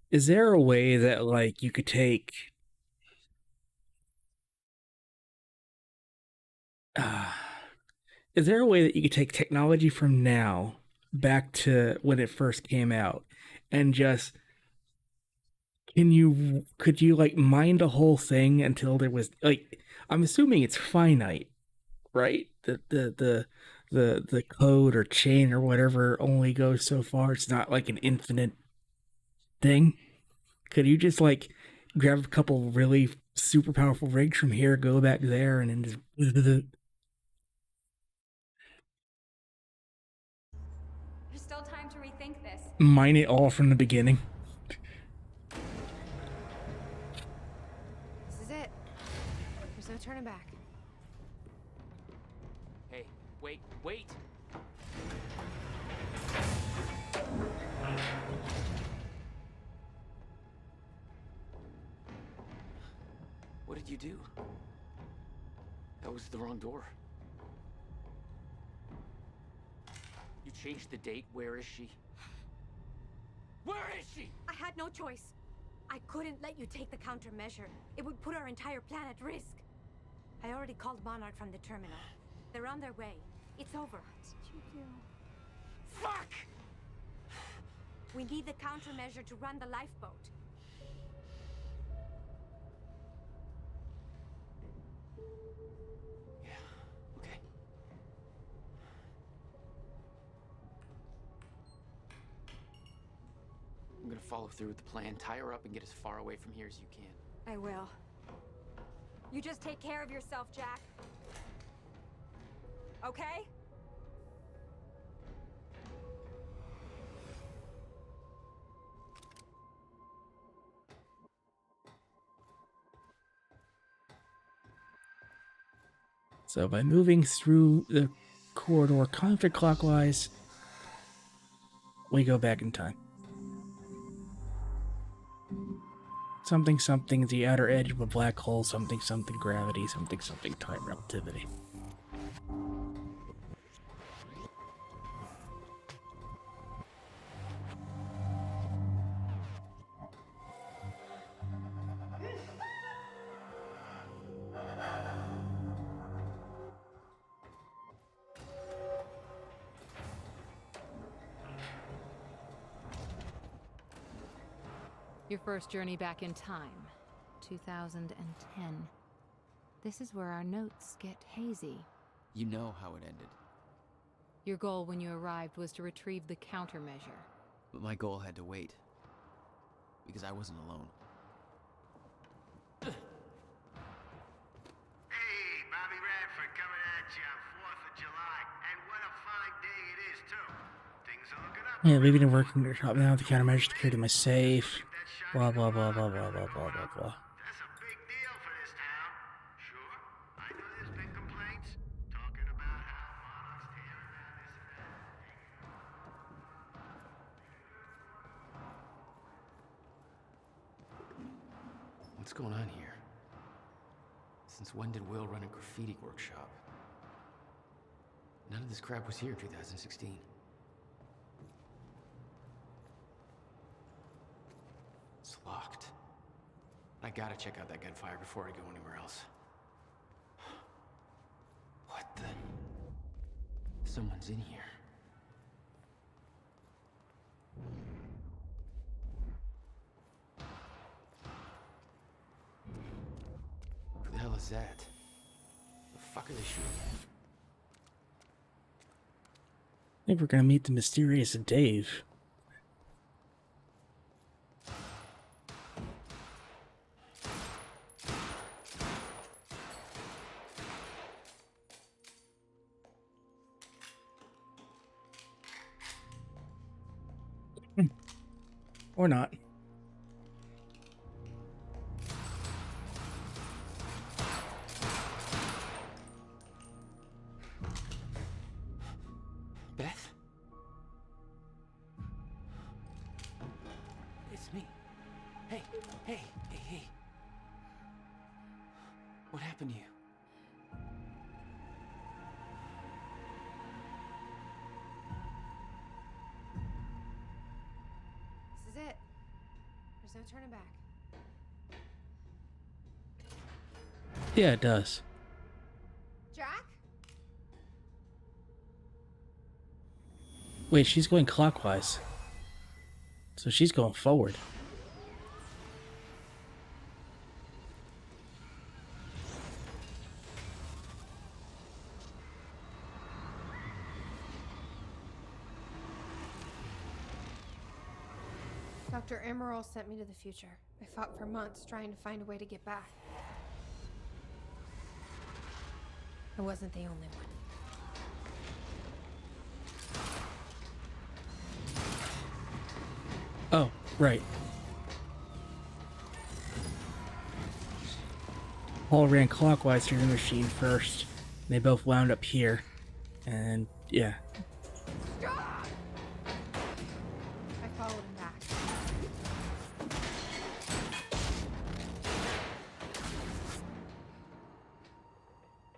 Is there a way that, like, you could take... is there a way that you could take technology from now back to when it first came out and just... could you like mine the whole thing until there was, like, I'm assuming it's finite, right? The code or chain or whatever only goes so far. It's not like an infinite thing. Could you just like grab a couple really super powerful rigs from here, go back there, and then just There's still time to rethink this. mine it all from the beginning? This is it. There's no turning back. Hey, wait! What did you do? That was the wrong door. You changed the date. Where is she? Where is she? I had no choice. I couldn't let you take the countermeasure. It would put our entire plan at risk. I already called Monarch from the terminal. They're on their way. It's over. What did you do? Fuck! We need the countermeasure to run the lifeboat. Yeah, okay. I'm gonna follow through with the plan. Tie her up and get as far away from here as you can. I will. You just take care of yourself, Jack. Okay? So by moving through the corridor counterclockwise, we go back in time. Something something the outer edge of a black hole, something something gravity, something something time relativity. Your first journey back in time, 2010. This is where our notes get hazy. You know how it ended. Your goal when you arrived was to retrieve the countermeasure. But my goal had to wait. Because I wasn't alone. Hey, Bobby Radford coming at you on 4th of July. And what a fine day it is, too. Things are looking up. Yeah, leaving and working to shop now. The countermeasure security my safe. Blah blah blah blah blah blah blah blah blah. That's a big deal for this town. Sure, I know there's been complaints. Talking about how Monarch's tearing down this and that. What's going on here? Since when did Will run a graffiti workshop? None of this crap was here in 2016. It's locked. I gotta check out that gunfire before I go anywhere else. What the? Someone's in here. Who the hell is that? The fuck are they shooting at? I think we're gonna meet the mysterious Dave. Or not. Beth? It's me. Hey, hey, hey, hey. What happened to you? This is it. There's no turning back. Yeah, it does. Jack? Wait, she's going clockwise. So she's going forward. Dr. Emerald sent me to the future. I fought for months trying to find a way to get back. I wasn't the only one. Oh, right. Paul ran clockwise through the machine first. They both wound up here. And yeah. I followed him back.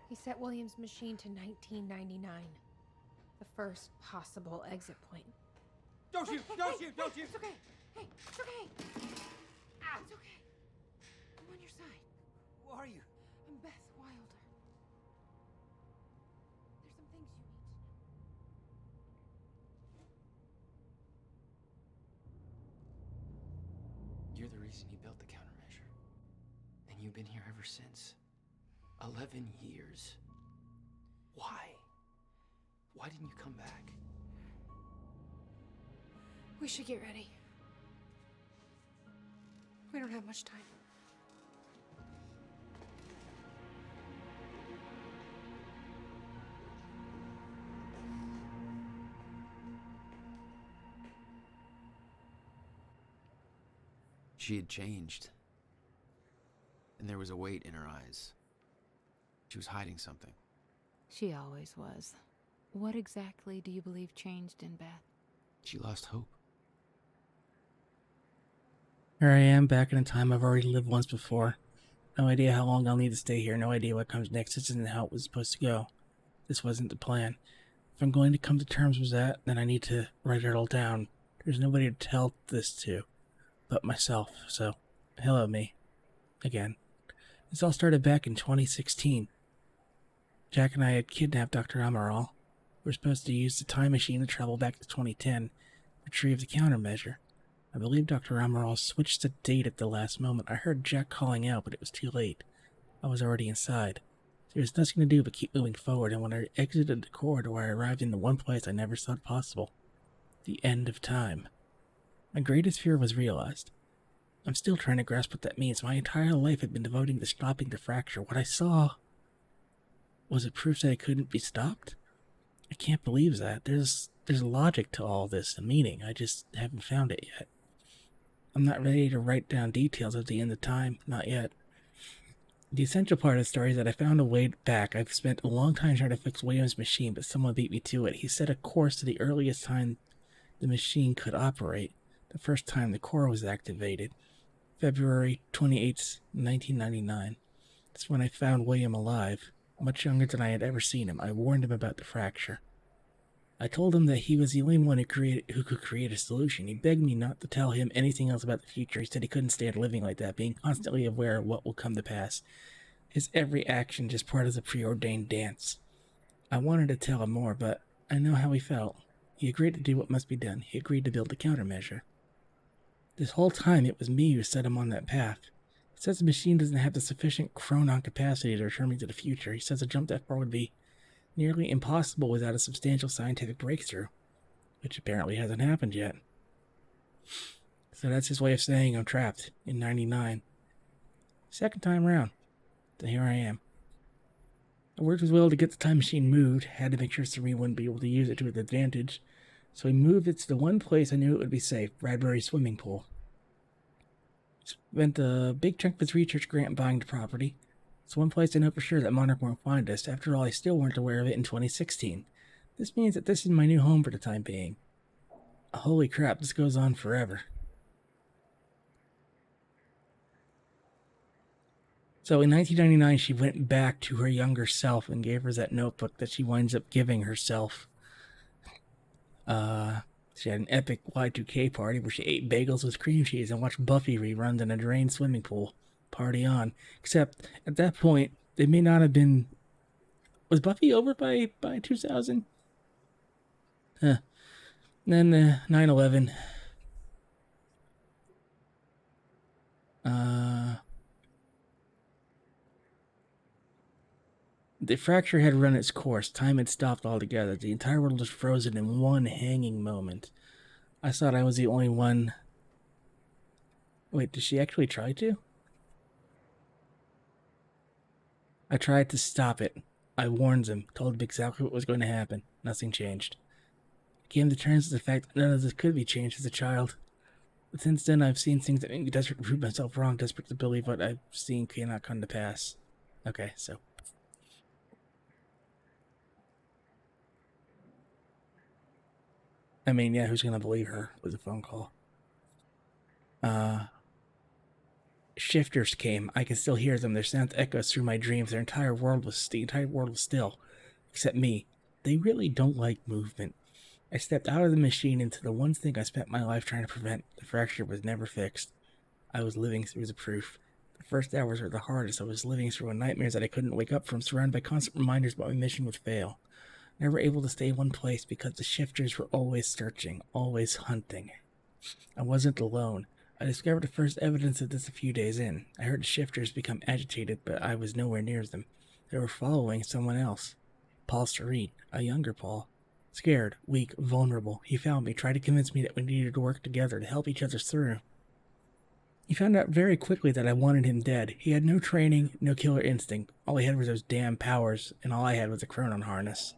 He set William's machine to 1999. The first possible exit point. Don't shoot! Don't shoot! Don't shoot! It's okay. Hey, it's okay. Ah, it's okay. I'm on your side. Who are you? I'm Beth Wilder. There's some things you need to know. You're the reason he built the countermeasure. And you've been here ever since. 11 years. Why? Why didn't you come back? We should get ready. We don't have much time. She had changed. And there was a weight in her eyes. She was hiding something. She always was. What exactly do you believe changed in Beth? She lost hope. Here I am, back in a time I've already lived once before. No idea how long I'll need to stay here, no idea what comes next. This isn't how it was supposed to go. This wasn't the plan. If I'm going to come to terms with that, then I need to write it all down. There's nobody to tell this to but myself, so hello me. Again. This all started back in 2016. Jack and I had kidnapped Dr. Amaral. We were supposed to use the time machine to travel back to 2010, retrieve the countermeasure. I believe Dr. Amaral switched the date at the last moment. I heard Jack calling out, but it was too late. I was already inside. There was nothing to do but keep moving forward, and when I exited the corridor, I arrived in the one place I never thought possible. The end of time. My greatest fear was realized. I'm still trying to grasp what that means. My entire life had been devoting to stopping the fracture. What I saw... was it proof that it couldn't be stopped? I can't believe that. There's logic to all this, a meaning. I just haven't found it yet. I'm not ready to write down details of the end of time. Not yet. The essential part of the story is that I found a way back. I've spent a long time trying to fix William's machine, but someone beat me to it. He set a course to the earliest time the machine could operate. The first time the core was activated. February 28th, 1999. That's when I found William alive. Much younger than I had ever seen him. I warned him about the fracture. I told him that he was the only one who could create a solution. He begged me not to tell him anything else about the future. He said he couldn't stand living like that, being constantly aware of what will come to pass. His every action just part of the preordained dance. I wanted to tell him more, but I know how he felt. He agreed to do what must be done. He agreed to build the countermeasure. This whole time, it was me who set him on that path. He says the machine doesn't have the sufficient chronon capacity to return me to the future. He says a jump that far would be nearly impossible without a substantial scientific breakthrough, which apparently hasn't happened yet. So that's his way of saying I'm trapped in 99. Second time round. So here I am. I worked with Will to get the time machine moved. Had to make sure Serene wouldn't be able to use it to its advantage. So we moved it to the one place I knew it would be safe, Bradbury's swimming pool. Spent a big chunk of his research grant buying the property. It's one place I know for sure that Monarch won't find us. After all, I still weren't aware of it in 2016. This means that this is my new home for the time being. Holy crap, this goes on forever. So in 1999, she went back to her younger self and gave her that notebook that she winds up giving herself. She had an epic Y2K party where she ate bagels with cream cheese and watched Buffy reruns in a drained swimming pool. Party on. Except, at that point, it may not have been... Was Buffy over by 2000? Huh. And then 9/11. The fracture had run its course. Time had stopped altogether. The entire world was frozen in one hanging moment. I thought I was the only one... Wait, did she actually try to? I tried to stop it. I warned them, told them exactly what was going to happen. Nothing changed. I came to terms with the fact that none of this could be changed as a child. But since then, I've seen things that make me desperate to prove myself wrong, desperate to believe what I've seen cannot come to pass. Okay, so... I mean, yeah, who's gonna believe her with a phone call? Shifters came. I can still hear them. Their sound echoes through my dreams. The entire world was still. Except me. They really don't like movement. I stepped out of the machine into the one thing I spent my life trying to prevent. The fracture was never fixed. I was living through the proof. The first hours were the hardest. I was living through nightmares that I couldn't wake up from, surrounded by constant reminders that my mission would fail. Never able to stay in one place because the shifters were always searching, always hunting. I wasn't alone. I discovered the first evidence of this a few days in. I heard the shifters become agitated, but I was nowhere near them. They were following someone else. Paul Serene, a younger Paul. Scared, weak, vulnerable, he found me, tried to convince me that we needed to work together to help each other through. He found out very quickly that I wanted him dead. He had no training, no killer instinct. All he had was those damn powers, and all I had was a chronon harness.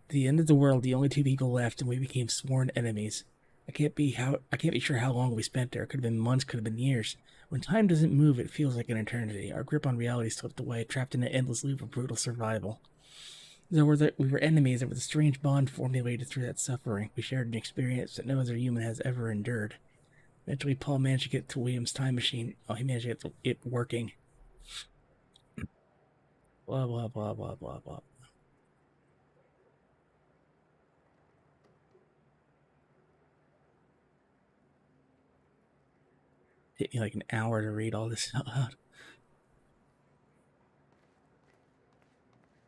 At the end of the world, the only two people left, and we became sworn enemies. I can't be sure how long we spent there. It could have been months, could have been years. When time doesn't move, it feels like an eternity. Our grip on reality slipped away, trapped in an endless loop of brutal survival. Though we were enemies, there was a strange bond formulated through that suffering. We shared an experience that no other human has ever endured. Eventually, Paul managed to get to William's time machine. Oh, he managed to get it working. Blah, blah, blah, blah, blah, blah. It took me like an hour to read all this out.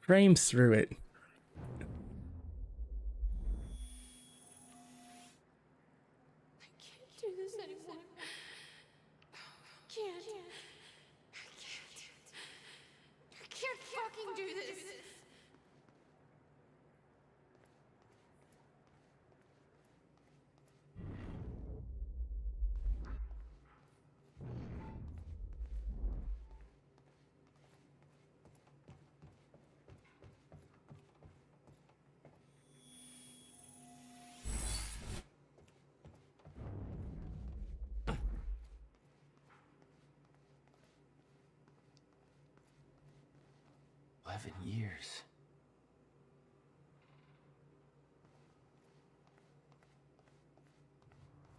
Frames through it. Do this anymore. I can't. I can't fucking do this. Years.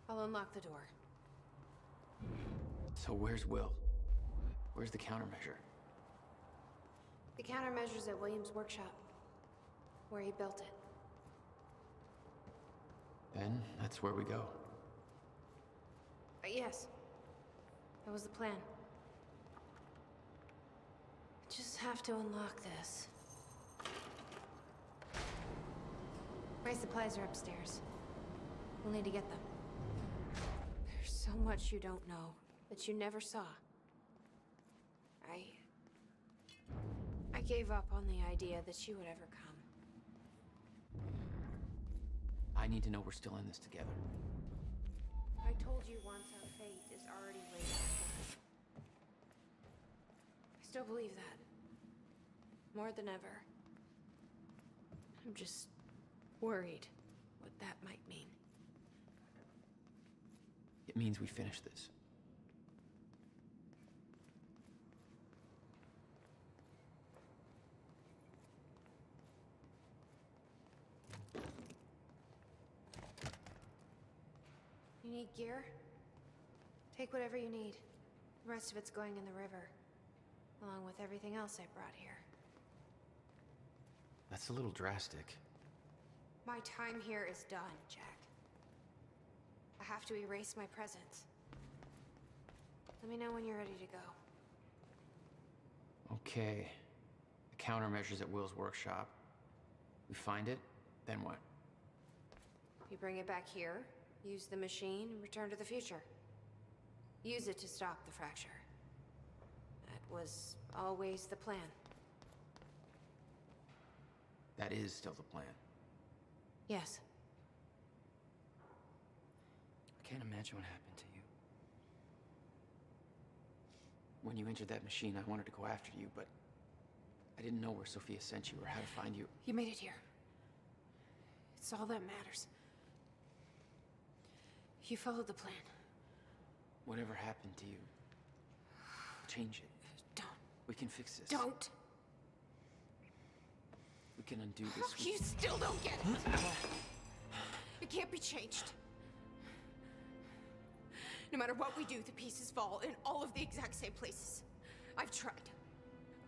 I'll unlock the door. So where's Will? Where's the countermeasure? The countermeasure's at William's workshop, where he built it. Then that's where we go. Yes. That was the plan. Just have to unlock this. My supplies are upstairs. We'll need to get them. There's so much you don't know that you never saw. I gave up on the idea that she would ever come. I need to know we're still in this together. I told you once our fate is already laid out. I still believe that. More than ever. I'm just worried what that might mean. It means we finish this. You need gear? Take whatever you need. The rest of it's going in the river, along with everything else I brought here. That's a little drastic. My time here is done, Jack. I have to erase my presence. Let me know when you're ready to go. Okay. The countermeasure's at Will's workshop. We find it, then what? You bring it back here, use the machine, and return to the future. Use it to stop the fracture. That was always the plan. That is still the plan. Yes. I can't imagine what happened to you. When you entered that machine, I wanted to go after you, but I didn't know where Sophia sent you or how to find you. You made it here. It's all that matters. You followed the plan. Whatever happened to you, change it. Don't. We can fix this. Don't. We can undo this. You still don't get it. It can't be changed. No matter what we do, the pieces fall in all of the exact same places. I've tried.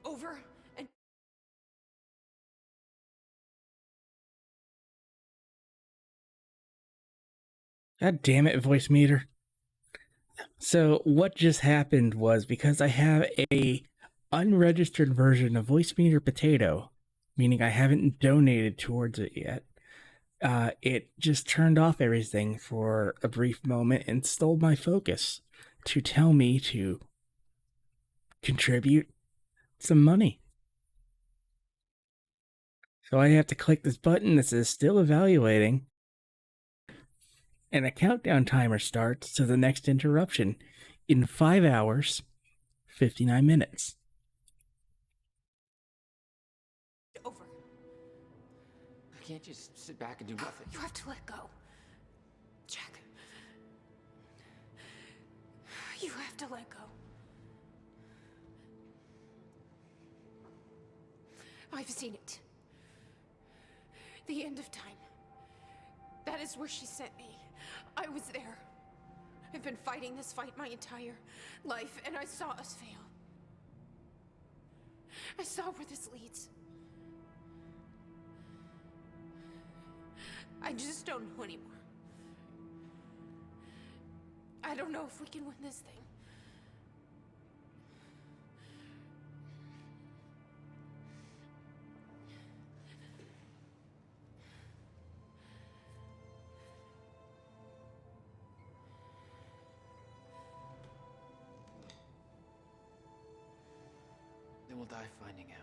Over and... God damn it, voice meter. So what just happened was, because I have a unregistered version of voice meter potato, meaning I haven't donated towards it yet, it just turned off everything for a brief moment and stole my focus to tell me to contribute some money. So I have to click this button that says still evaluating. And a countdown timer starts to the next interruption in 5 hours, 59 minutes. Over. I can't just sit back and do nothing. You have to let go. Jack. You have to let go. I've seen it. The end of time. That is where she sent me. I was there. I've been fighting this fight my entire life, and I saw us fail. I saw where this leads. I just don't know anymore. I don't know if we can win this thing. Then we'll die finding out.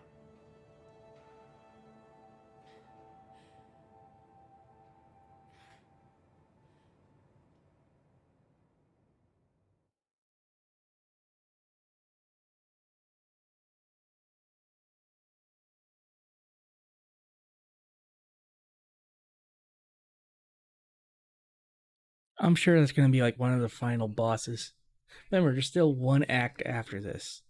I'm sure that's going to be like one of the final bosses. Remember, there's still one act after this.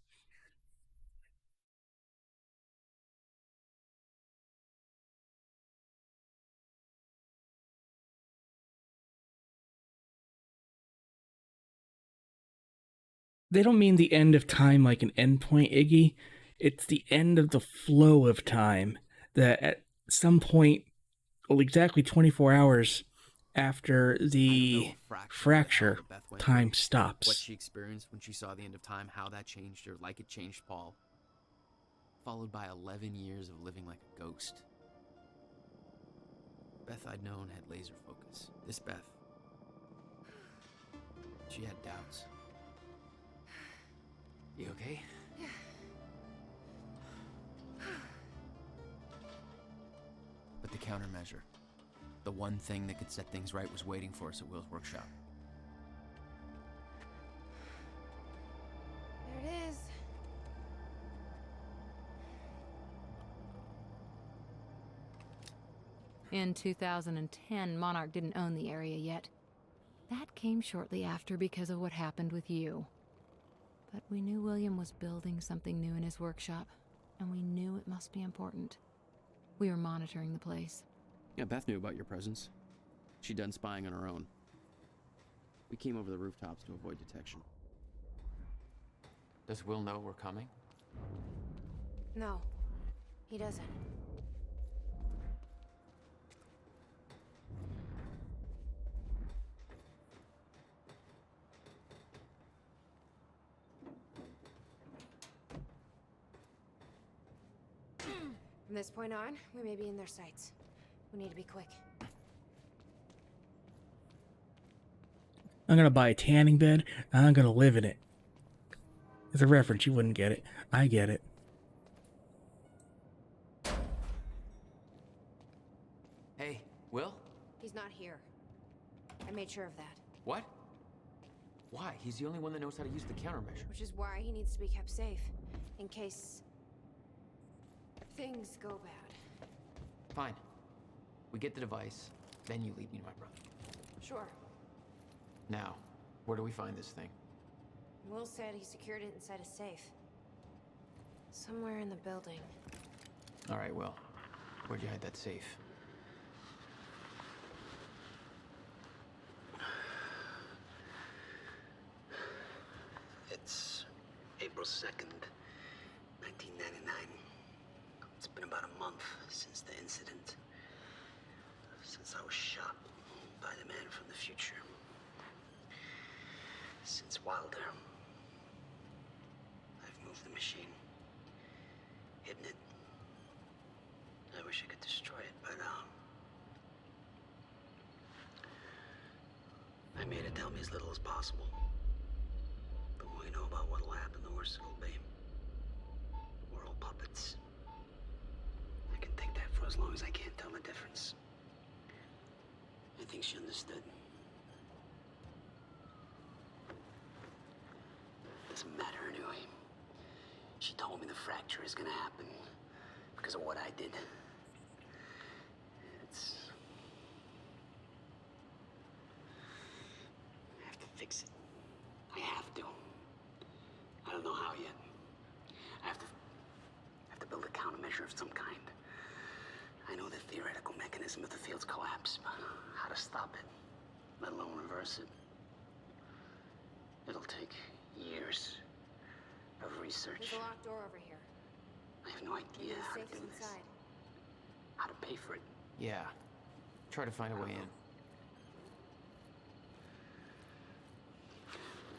They don't mean the end of time like an endpoint, Iggy. It's the end of the flow of time. That at some point, well, exactly 24 hours after the fracture, time What stops. she experienced when she saw the end of time, how that changed her, like it changed Paul. Followed by 11 years of living like a ghost. Beth I'd known had laser focus. This Beth, she had doubts. You okay? Yeah. But the countermeasure, the one thing that could set things right, was waiting for us at Will's workshop. There it is. In 2010, Monarch didn't own the area yet. That came shortly after because of what happened with you. But we knew William was building something new in his workshop, and we knew it must be important. We were monitoring the place. Yeah, Beth knew about your presence. She'd done spying on her own. We came over the rooftops to avoid detection. Does Will know we're coming? No, he doesn't. From this point on, we may be in their sights. We need to be quick. I'm going to buy a tanning bed, and I'm going to live in it. As a reference, you wouldn't get it. I get it. Hey, Will? He's not here. I made sure of that. What? Why? He's the only one that knows how to use the countermeasure. Which is why he needs to be kept safe. In case things go bad. Fine. We get the device, then you lead me to my brother. Sure. Now, where do we find this thing? Will said he secured it inside a safe. Somewhere in the building. All right, Will. Where'd you hide that safe? It's April 2nd, 1999. It's been about a month since the incident. Since I was shot by the man from the future. Since Wilder. I've moved the machine. Hidden it. I wish I could destroy it, but, I made it tell me as little as possible. The more you know about what'll happen, the worse it'll be. We're all puppets. I can take that for as long as I can't tell the difference. I think she understood. Doesn't matter anyway. She told me the fracture is gonna happen because of what I did. I have to fix it. I have to. I don't know how yet. I have to build a countermeasure of some kind. I know the theoretical mechanism of the field's collapse, but how to stop it, let alone reverse it. It'll take years of research. There's a locked door over here. I have no idea how to do this. Inside. How to pay for it. Yeah. Try to find a way in.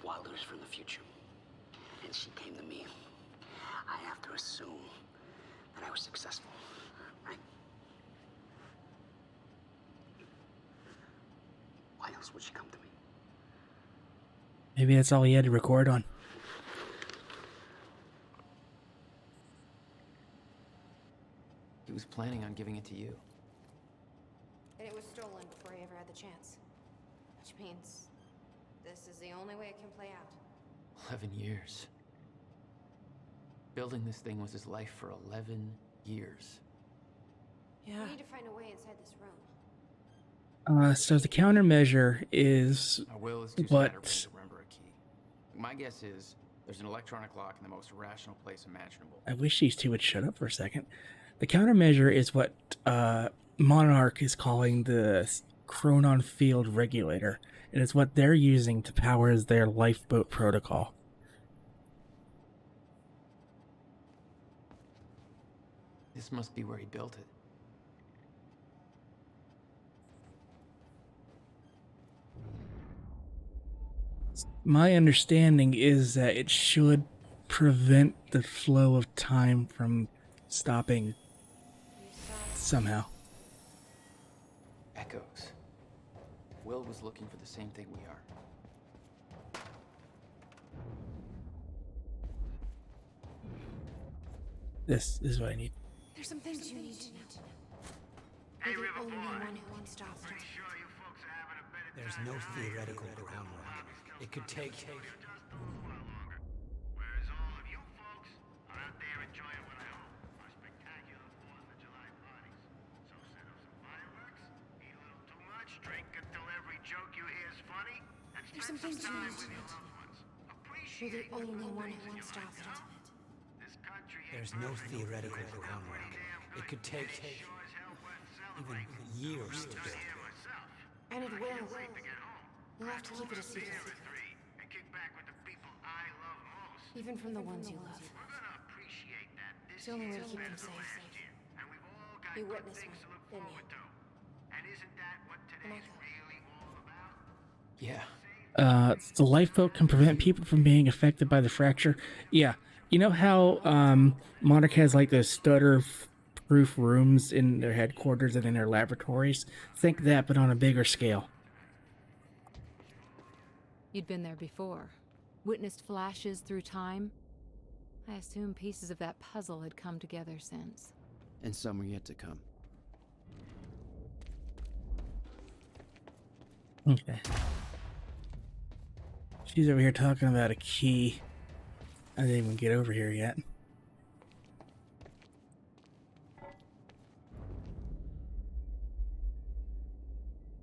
Wilder's from the future. And she came to me. I have to assume that I was successful, right? Why else would she come to me? Maybe that's all he had to record on. He was planning on giving it to you. And it was stolen before he ever had the chance. Which means this is the only way it can play out. 11 years. Building this thing was his life for 11 years. Yeah. We need to find a way inside this room. So the countermeasure is Our will is too what... scatterbrained to remember a key. My guess is there's an electronic lock in the most irrational place imaginable. I wish these two would shut up for a second. The countermeasure is what Monarch is calling the Chronon Field Regulator, and it's what they're using to power their lifeboat protocol. This must be where he built it. My understanding is that it should prevent the flow of time from stopping somehow. Echoes. Will was looking for the same thing we are. This is what I need. There's some things you need to know. You're the only one who can stop it. There's no theoretical groundwork. It could take... Whereas all of you folks are out there enjoying what I hope are spectacular 4th of July parties. So set up some fireworks, eat a little too much, drink until every joke you hear is funny, and There's some spend things some you time need to with your know. loved ones. You're the Appreciate only little one things who in can your stop life, you it. know? This country ain't There's no perfect. theoretical It's not groundwork. pretty damn It good. could take And it sure as hell worth even celebrating. years to I'm build. here myself. And it I will. can't wait to get home. You'll have to keep it a secret. And kick back with the people I love most. Even from the ones you love. We're gonna appreciate that It's the only way to keep them safe. and we've all got You good witnessed things one, to look didn't forward you? to. And isn't that what today's really all about? Yeah. The lifeboat can prevent people from being affected by the fracture. Yeah. You know how Monarch has like those stutter-proof rooms in their headquarters and in their laboratories? Think that, but on a bigger scale. You'd been there before. Witnessed flashes through time. I assume pieces of that puzzle had come together since. And some are yet to come. Okay. She's over here talking about a key. I didn't even get over here yet.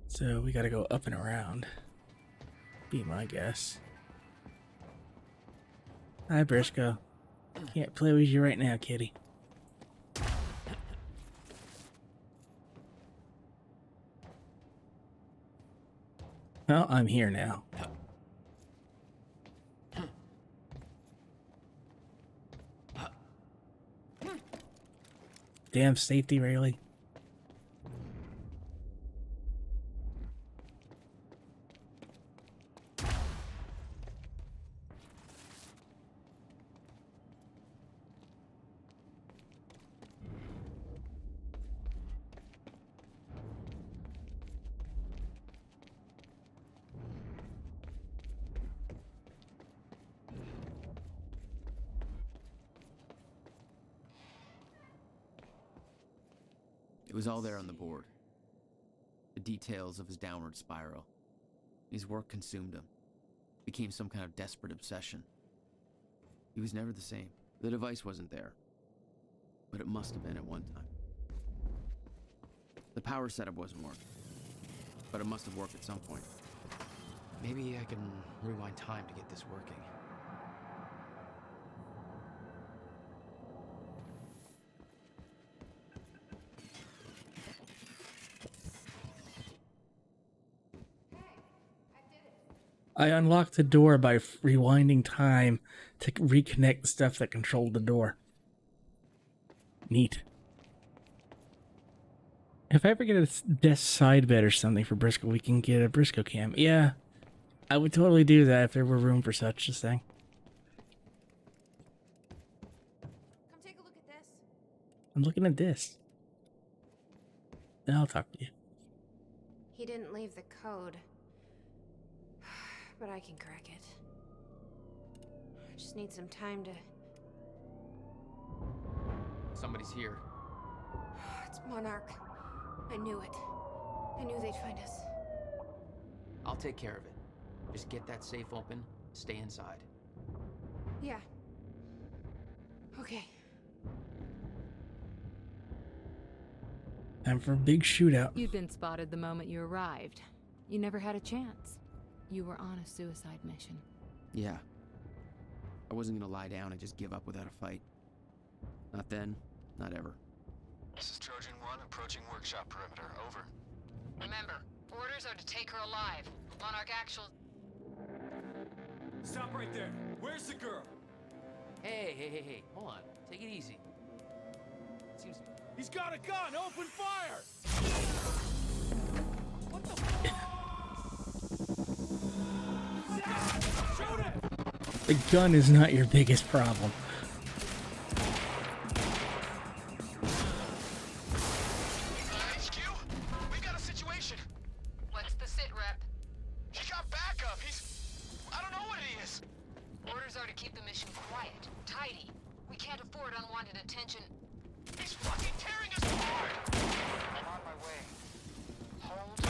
So we gotta go up and around. Be my guess. Hi, Briscoe. Can't play with you right now, kitty. Well, I'm here now. Damn safety, really? It was all there on the board. The details of his downward spiral. His work consumed him. Became some kind of desperate obsession. He was never the same. The device wasn't there. But it must have been at one time. The power setup wasn't working. But it must have worked at some point. Maybe I can rewind time to get this working. I unlocked the door by rewinding time to reconnect the stuff that controlled the door. Neat. If I ever get a desk side bed or something for Briscoe, we can get a Briscoe cam. Yeah, I would totally do that if there were room for such a thing. Come take a look at this. I'm looking at this. And I'll talk to you. He didn't leave the code. But I can crack it. I just need some time to... Somebody's here. It's Monarch. I knew it. I knew they'd find us. I'll take care of it. Just get that safe open, stay inside. Yeah. Okay. Time for a big shootout. You'd been spotted the moment you arrived. You never had a chance. You were on a suicide mission. Yeah. I wasn't gonna lie down and just give up without a fight. Not then, not ever. This is Trojan 1, approaching workshop perimeter. Over. Remember, orders are to take her alive. Monarch Actual... Stop right there. Where's the girl? Hey. Hold on. Take it easy. Seems... He's got a gun! Open fire! What the fuck? Shoot it! The gun is not your biggest problem. HQ, we got a situation. What's the sit rep? He got backup. I don't know what he is. Orders are to keep the mission quiet, tidy. We can't afford unwanted attention. He's fucking tearing us apart. I'm on my way. Hold.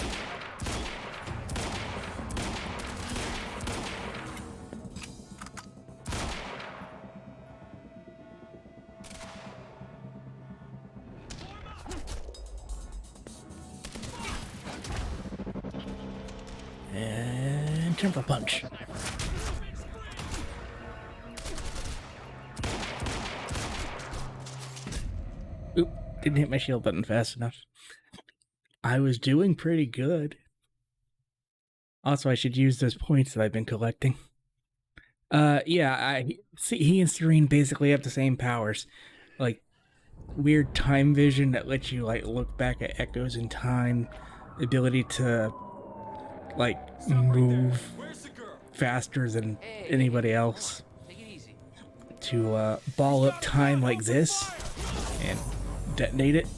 And temper punch. Oop, didn't hit my shield button fast enough. I was doing pretty good. Also, I should use those points that I've been collecting. Yeah, I see he and Serene basically have the same powers. Like, weird time vision that lets you, like, look back at echoes in time. The ability to, like, move faster than anybody else. To, ball up time like this and detonate it.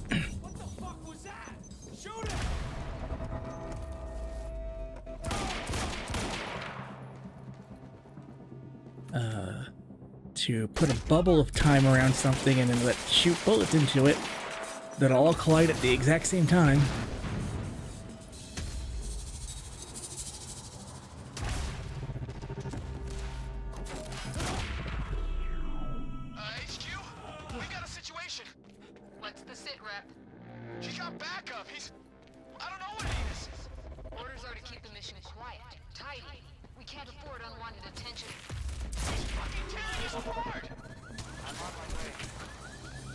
To put a bubble of time around something and then shoot bullets into it that all collide at the exact same time. HQ, we got a situation. What's the sit rep? He got backup. I don't know what he is. Orders are to keep the mission quiet, tidy. We can't afford unwanted attention. He's fucking tearing us apart. I'm on my way.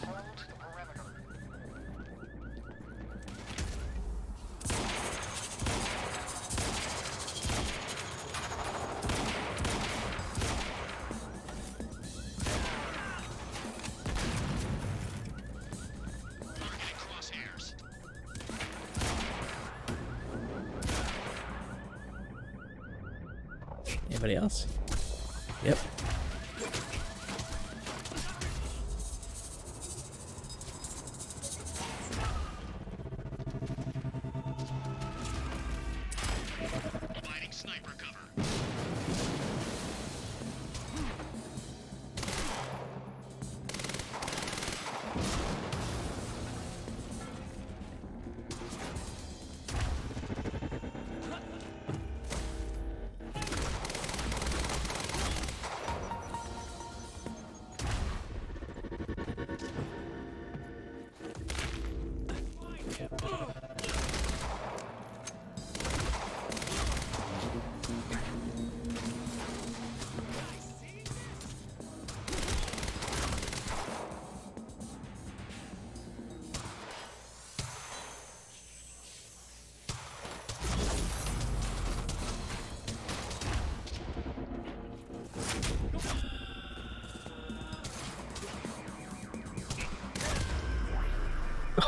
Hold the perimeter. Anybody else? Yep. Providing sniper cover.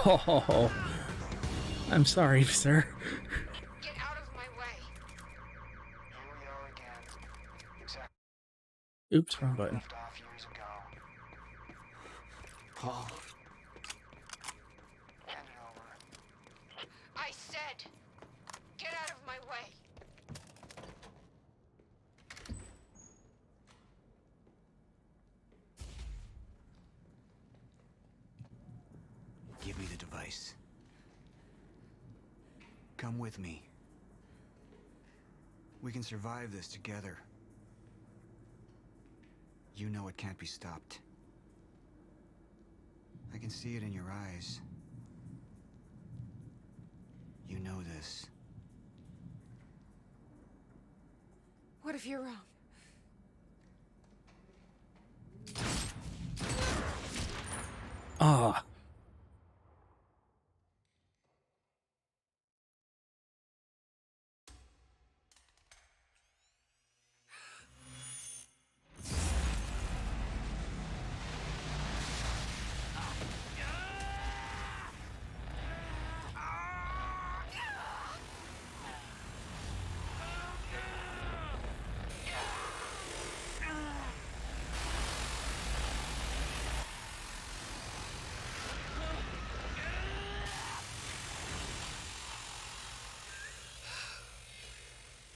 Oh, I'm sorry, sir. Get out of my way. Here we are again. Exactly. Oops, wrong button. Left off years ago. Paul. Hand it over. I said, get out of my way. Give me the device. Come with me. We can survive this together. You know it can't be stopped. I can see it in your eyes. You know this. What if you're wrong? Ah.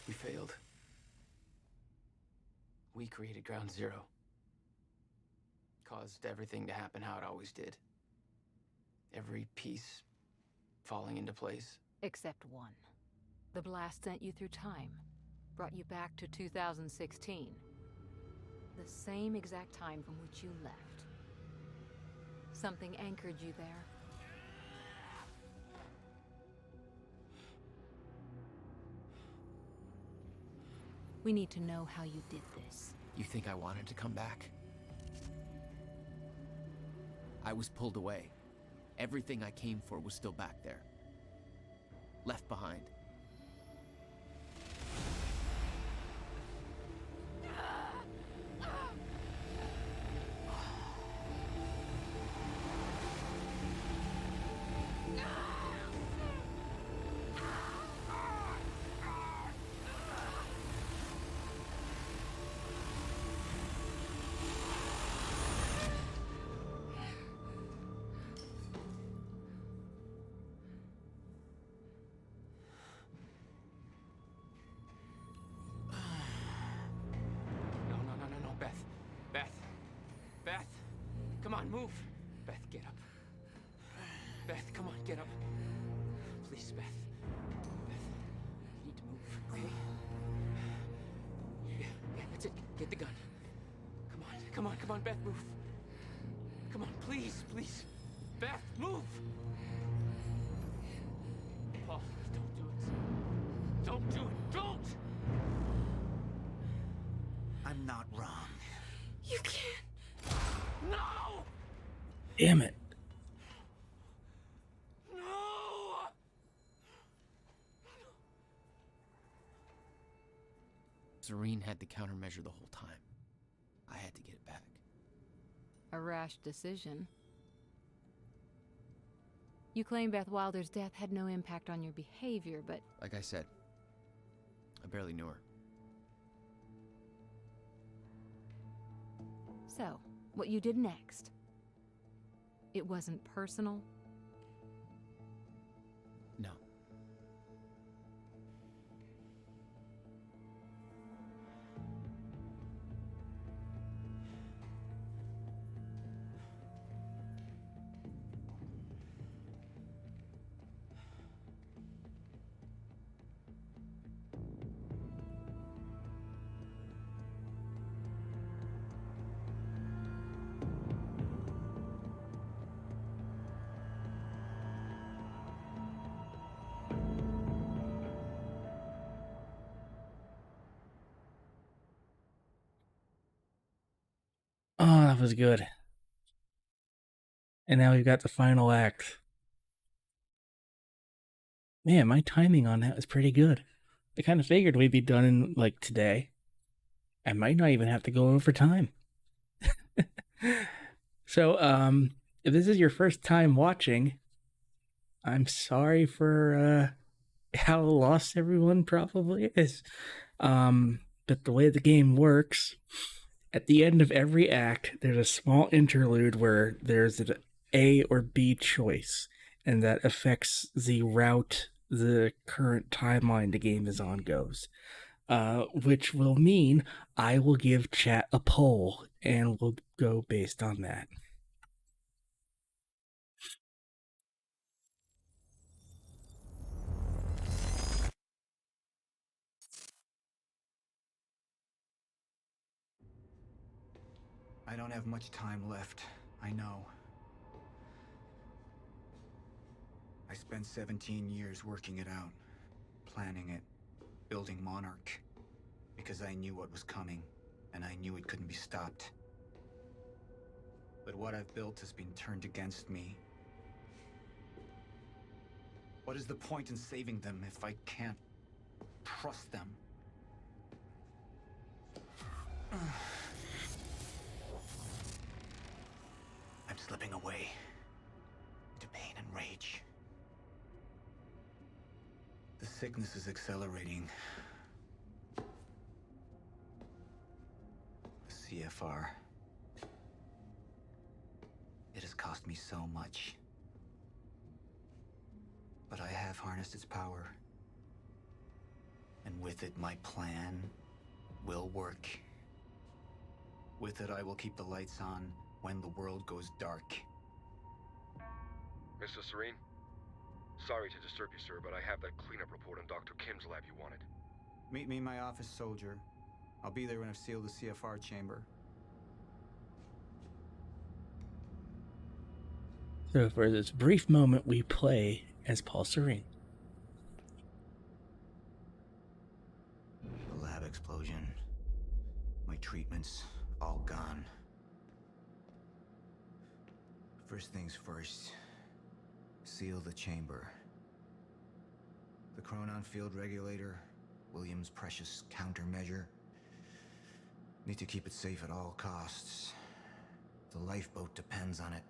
We failed. We created Ground Zero. Caused everything to happen how it always did. Every piece falling into place. Except one. The blast sent you through time. Brought you back to 2016. The same exact time from which you left. Something anchored you there. We need to know how you did this. You think I wanted to come back? I was pulled away. Everything I came for was still back there. Left behind. Come on, move. Beth, get up. Beth, come on, get up. Please, Beth. Beth, you need to move, okay? Yeah, that's it. Get the gun. Come on, Beth, move. Come on, please, please. Beth, move! Paul, don't do it. Don't do it, don't! I'm not wrong. You can't. No! Damn it. No! Serene had the countermeasure the whole time. I had to get it back. A rash decision. You claim Beth Wilder's death had no impact on your behavior, but... Like I said, I barely knew her. So, what you did next? It wasn't personal? No. Oh, that was good. And now we've got the final act. Man, my timing on that was pretty good. I kind of figured we'd be done in, like, today. I might not even have to go over time. So, if this is your first time watching, I'm sorry for how lost everyone probably is. But the way the game works, at the end of every act, there's a small interlude where there's an A or B choice, and that affects the route the current timeline the game is on goes. Which will mean I will give chat a poll, and we'll go based on that. I don't have much time left, I know. I spent 17 years working it out, planning it, building Monarch, because I knew what was coming, and I knew it couldn't be stopped. But what I've built has been turned against me. What is the point in saving them if I can't trust them? I'm slipping away into pain and rage. The sickness is accelerating. The CFR. It has cost me so much. But I have harnessed its power. And with it, my plan will work. With it, I will keep the lights on when the world goes dark. Mr. Serene? Sorry to disturb you, sir, but I have that cleanup report on Dr. Kim's lab you wanted. Meet me in my office, soldier. I'll be there when I've sealed the CFR chamber. So for this brief moment, we play as Paul Serene. The lab explosion. My treatments, all gone. First things first. Seal the chamber. The chronon field regulator, William's precious countermeasure. Need to keep it safe at all costs. The lifeboat depends on it.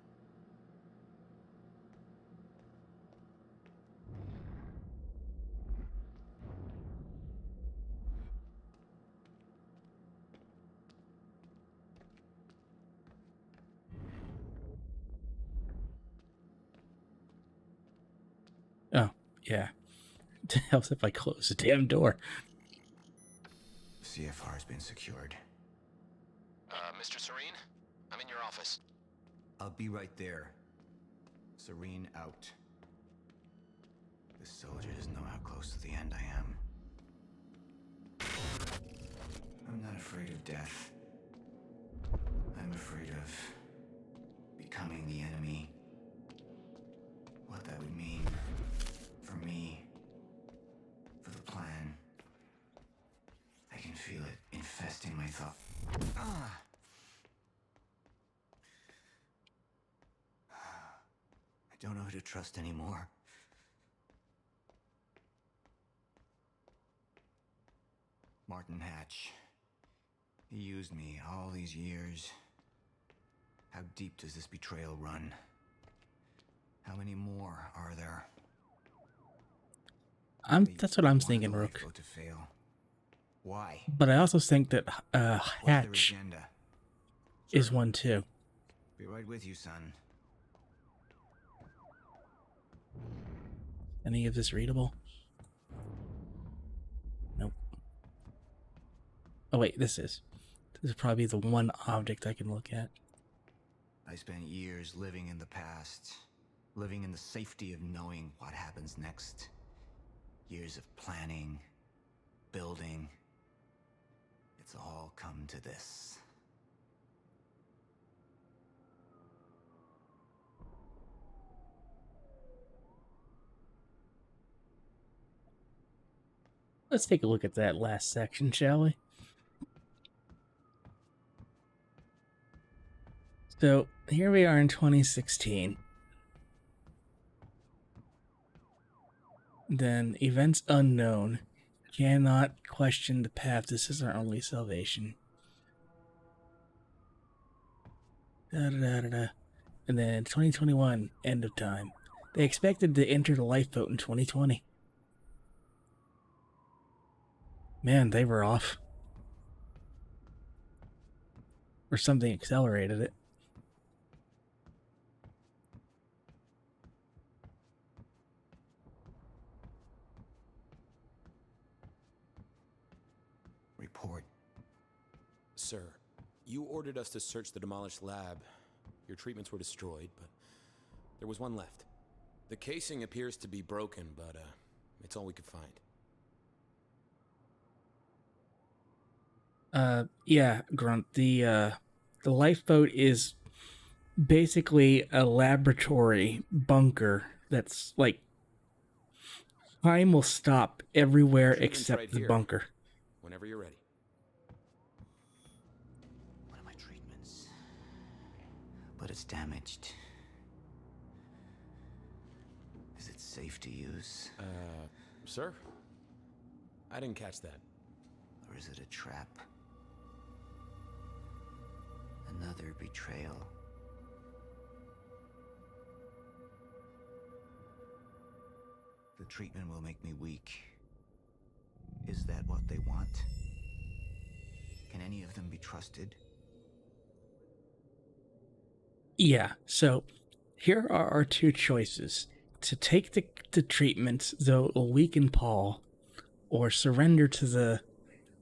Oh, yeah. It helps if I close the damn door. CFR has been secured. Mr. Serene? I'm in your office. I'll be right there. Serene out. This soldier doesn't know how close to the end I am. I'm not afraid of death. I'm afraid of becoming the enemy. What that would mean for me, for the plan. I can feel it infesting my thought. I don't know who to trust anymore. Martin Hatch. He used me all these years. How deep does this betrayal run? How many more are there? That's what I'm thinking, Rook. To fail. Why? But I also think that Hatch is one too. Be right with you, son. Any of this readable? Nope. Oh wait, this is probably the one object I can look at. I spent years living in the past, living in the safety of knowing what happens next. Years of planning, building. It's all come to this. Let's take a look at that last section, shall we? So here we are in 2016. Then events unknown. Cannot question the path. This is our only salvation. Da, da, da, da, da. And then 2021, end of time. They expected to enter the lifeboat in 2020. Man, they were off. Or something accelerated it. Report. Sir, you ordered us to search the demolished lab. Your treatments were destroyed, but there was one left. The casing appears to be broken, but it's all we could find. Yeah, Grunt. The lifeboat is basically a laboratory bunker that's like time will stop everywhere Treatment's except right the here. bunker. Whenever you're ready. One of my treatments. But it's damaged. Is it safe to use? Sir? I didn't catch that. Or is it a trap? Another betrayal. The treatment will make me weak. Is that what they want? Can any of them be trusted? Yeah, so here are our two choices. To take the treatment, though it'll weaken Paul, or surrender to the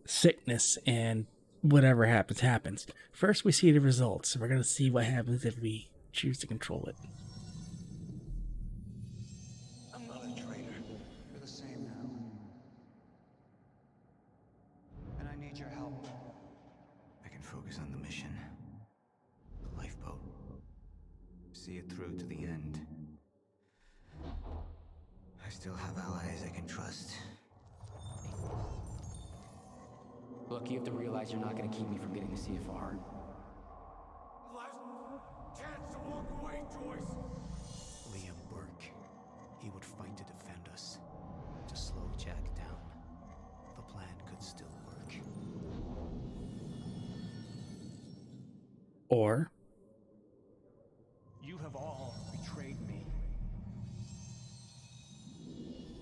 sickness and whatever happens, happens. First, we see the results. We're going to see what happens if we choose to control it. I'm not a traitor. You're the same now. And I need your help. I can focus on the mission. The lifeboat. See it through to the end. I still have allies I can trust. Look, you have to realize you're not gonna keep me from getting the CFR. Last chance to walk away, Joyce. Liam Burke. He would fight to defend us. To slow Jack down. The plan could still work. Or You have all betrayed me.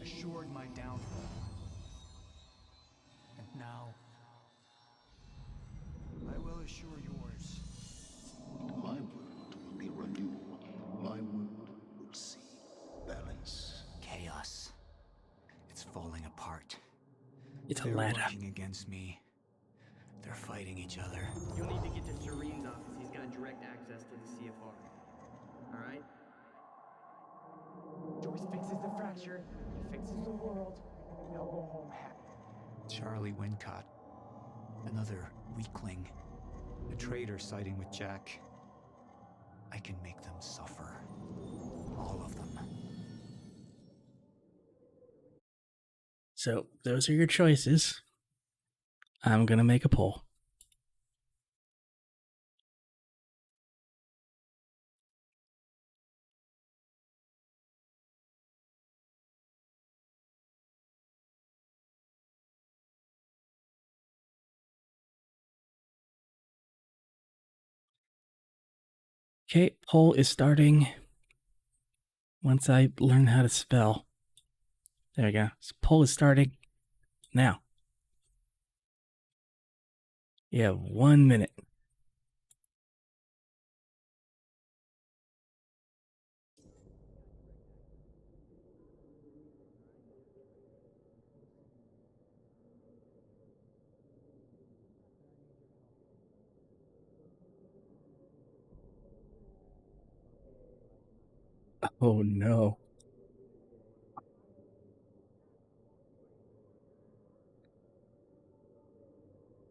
Assured my downfall. And now, I will assure yours. My world will be renewal. My world will see balance. Chaos. It's falling apart. it's a They're ladder. working against me. They're fighting each other. You'll need to get to Serene's office. He's got direct access to the CFR. Alright? Joyce fixes the fracture. He fixes the world. They'll go home happy. Charlie Wincott. Another weakling. A traitor siding with Jack. I can make them suffer. All of them. So those are your choices. I'm going to make a poll. Okay, poll is starting once I learn how to spell. There we go. So poll is starting now. You have 1 minute. Oh no.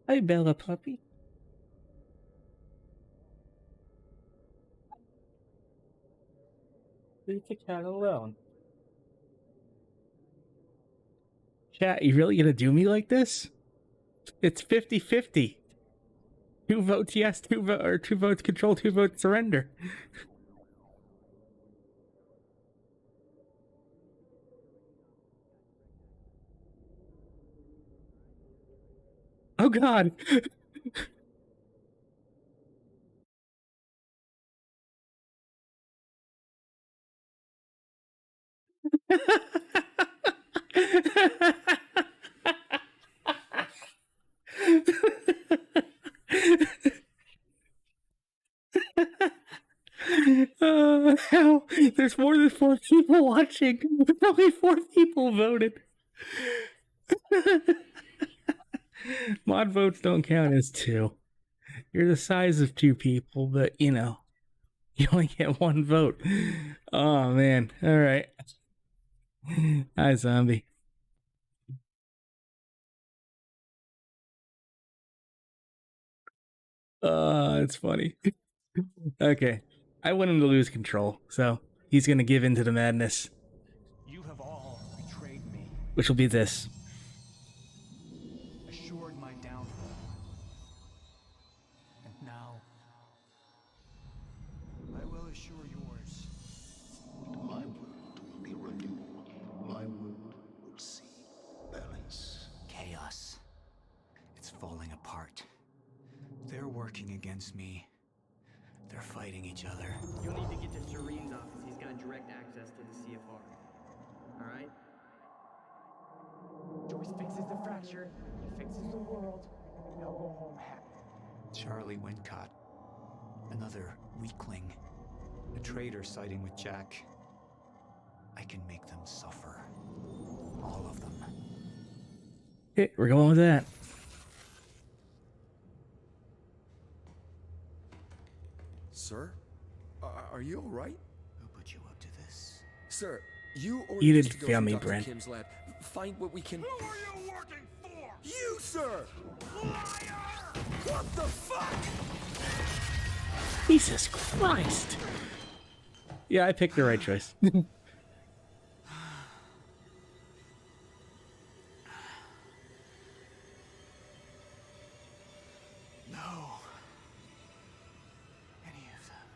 Hi, Bella puppy. Leave the cat alone. Chat, you really gonna do me like this? It's 50-50. 2 votes yes, 2 votes control, 2 votes surrender. Oh god. There's more than 4 people watching. Only 4 people voted. Mod votes don't count as 2. You're the size of 2 people, but you know, you only get 1 vote. Oh man. All right. Hi, zombie. It's funny. Okay. I want him to lose control, so he's gonna give in to the madness. You have all betrayed me, Which will be this. assured my downfall. And now, I will assure yours. My world will be renewed. My world will see balance. Chaos. It's falling apart. They're working against me. They're fighting each other. You'll need to get to Serene's office. He's got direct access to the CFR. Alright? Joyce fixes the fracture. He fixes the world. They'll go home happy. Charlie Wincott. Another weakling. A traitor siding with Jack. I can make them suffer. All of them. Okay, we're going with that. Sir? Are you alright? Who put you up to this? Sir, you ordered You us didn't to go fail to me, Dr. Brent. Kim's lab. Find what we can... Who are you working for? You, sir! Liar! What the fuck? Jesus Christ. Yeah, I picked the right choice. No. Any of them.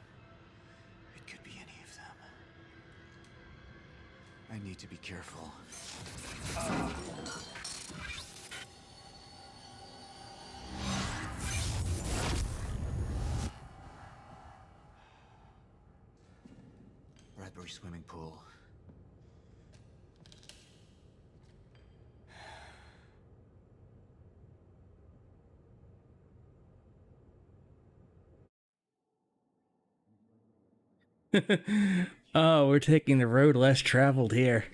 It could be any of them. I need to be careful. Bradbury swimming pool. Oh, we're taking the road less traveled here.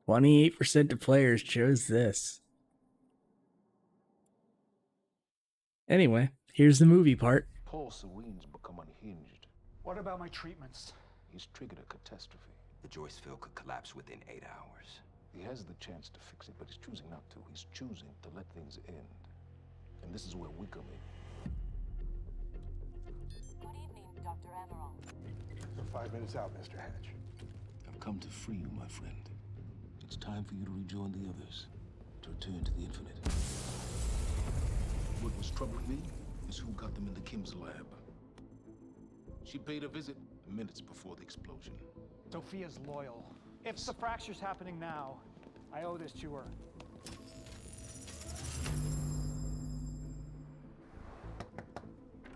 28% of players chose this. Anyway, here's the movie part. Paul Serene's become unhinged. What about my treatments? He's triggered a catastrophe. The Joyce field could collapse within 8 hours. He has the chance to fix it, but he's choosing not to. He's choosing to let things end. And this is where we come in. Good evening, Dr. Amaral. You're 5 minutes out, Mr. Hatch. I've come to free you, my friend. It's time for you to rejoin the others, to return to the infinite. What was troubling me is who got them into Kim's lab. She paid a visit minutes before the explosion. Sophia's loyal. If the fracture's happening now, I owe this to her.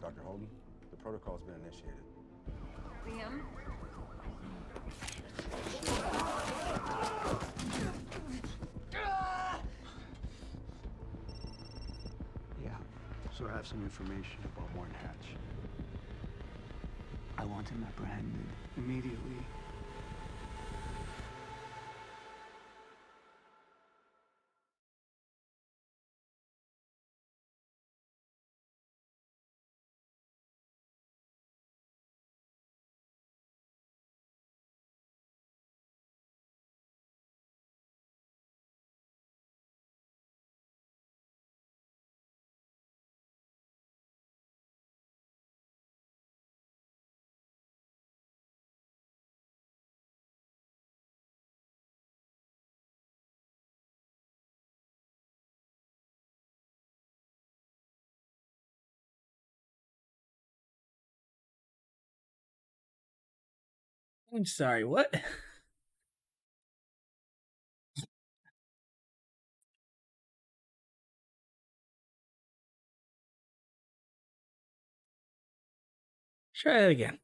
Dr. Holden, the protocol's been initiated. Liam? Yeah, so I have some information about Warren Hatch. I want him apprehended immediately. I'm sorry, what? Try that again.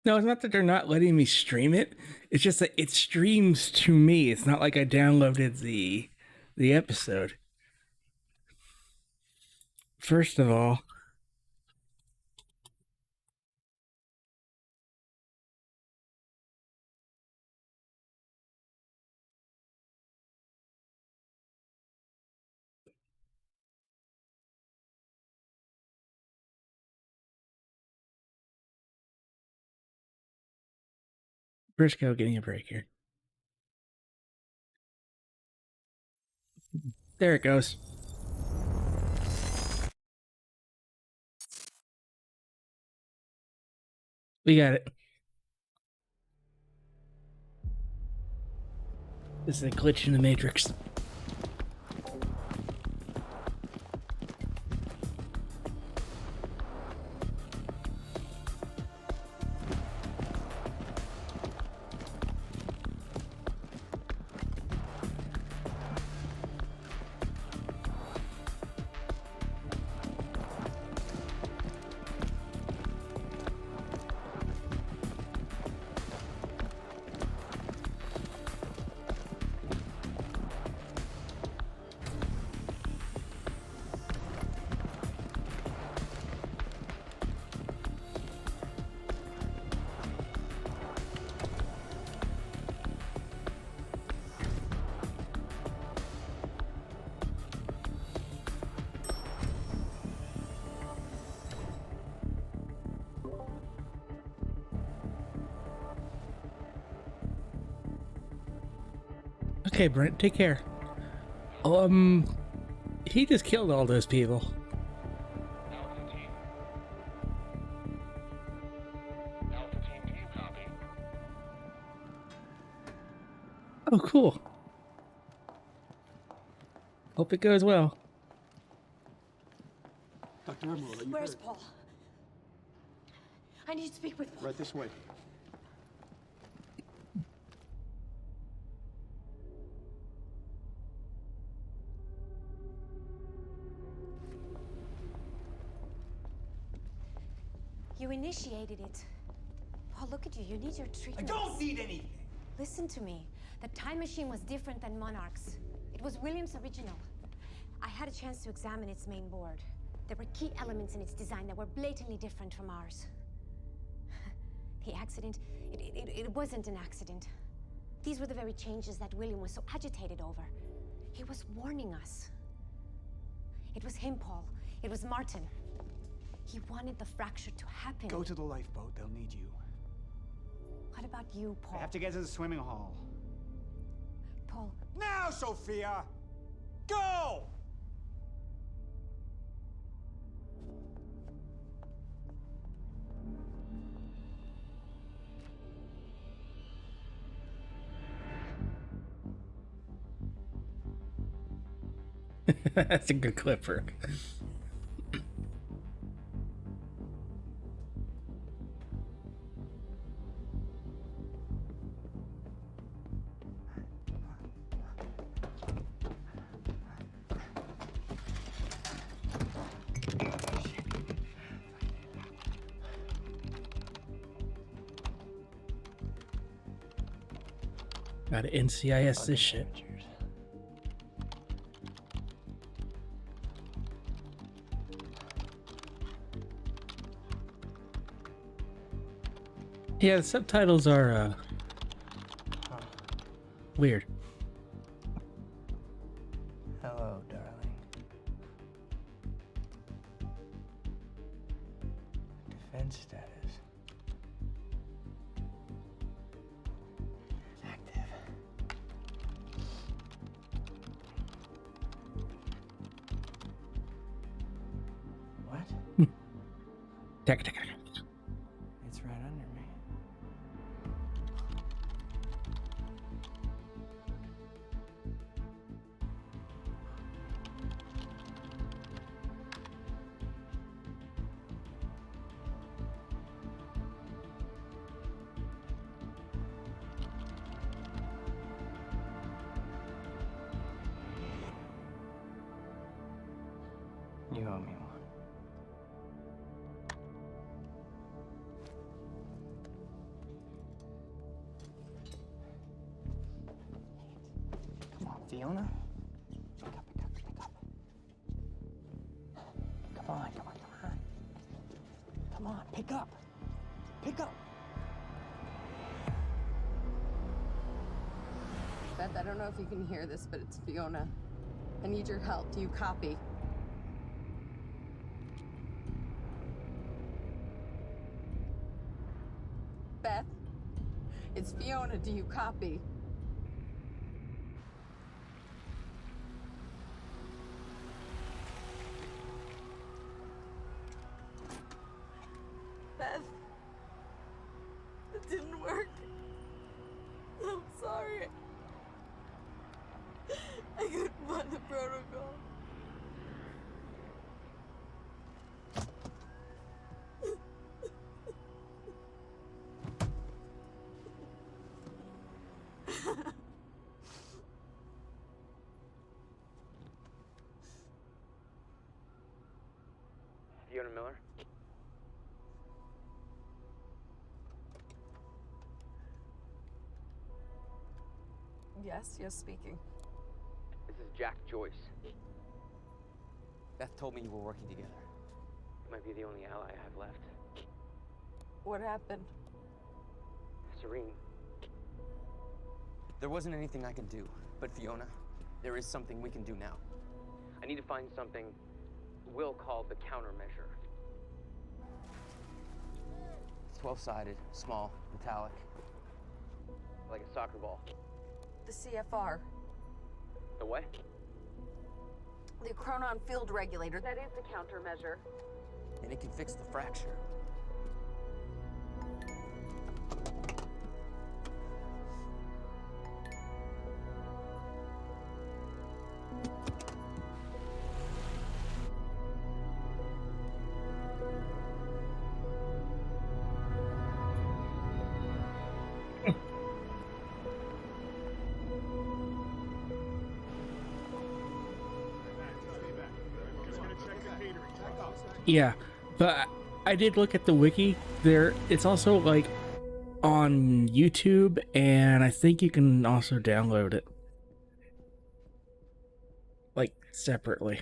No, it's not that they're not letting me stream it. It's just that it streams to me. It's not like I downloaded the episode. First of all, Briscoe getting a break here. There it goes. We got it. This is a glitch in the Matrix. Okay, Brent, take care. He just killed all those people. Oh, cool. Hope it goes well. Dr. Emerald, are you Where's hurt? Paul? I need to speak with Paul. Right this way. You initiated it. Paul, look at you. You need your treatment. I don't need anything. Listen to me. The time machine was different than Monarch's. It was William's original. I had a chance to examine its main board. There were key elements in its design that were blatantly different from ours. The accident, it wasn't an accident. These were the very changes that William was so agitated over. He was warning us. It was him, Paul. It was Martin. He wanted the fracture to happen. Go to the lifeboat. They'll need you. What about you, Paul? I have to get to the swimming hall. Paul. Now, Sophia! Go! That's a good clipper. Gotta NCIS this shit. Yeah, the subtitles are weird. Hello, darling. Defense status. Active. What? It's right under me. Fiona? Pick up, pick up, pick up. Come on, come on, come on. Come on, pick up. Pick up. Beth, I don't know if you can hear this, but it's Fiona. I need your help. Do you copy? Beth, it's Fiona. Do you copy? Beth, it didn't work. I'm sorry. I couldn't find the protocol. Fiona Miller? Yes, speaking. This is Jack Joyce. Beth told me you were working together. You might be the only ally I have left. What happened? Serene. There wasn't anything I could do, but Fiona, there is something we can do now. I need to find something Will called the countermeasure. It's 12-sided, small, metallic, like a soccer ball. The CFR. The what? The chronon field regulator. That is the countermeasure. And it can fix the fracture. Yeah, but I did look at the wiki. There, it's also like on YouTube, and I think you can also download it like separately.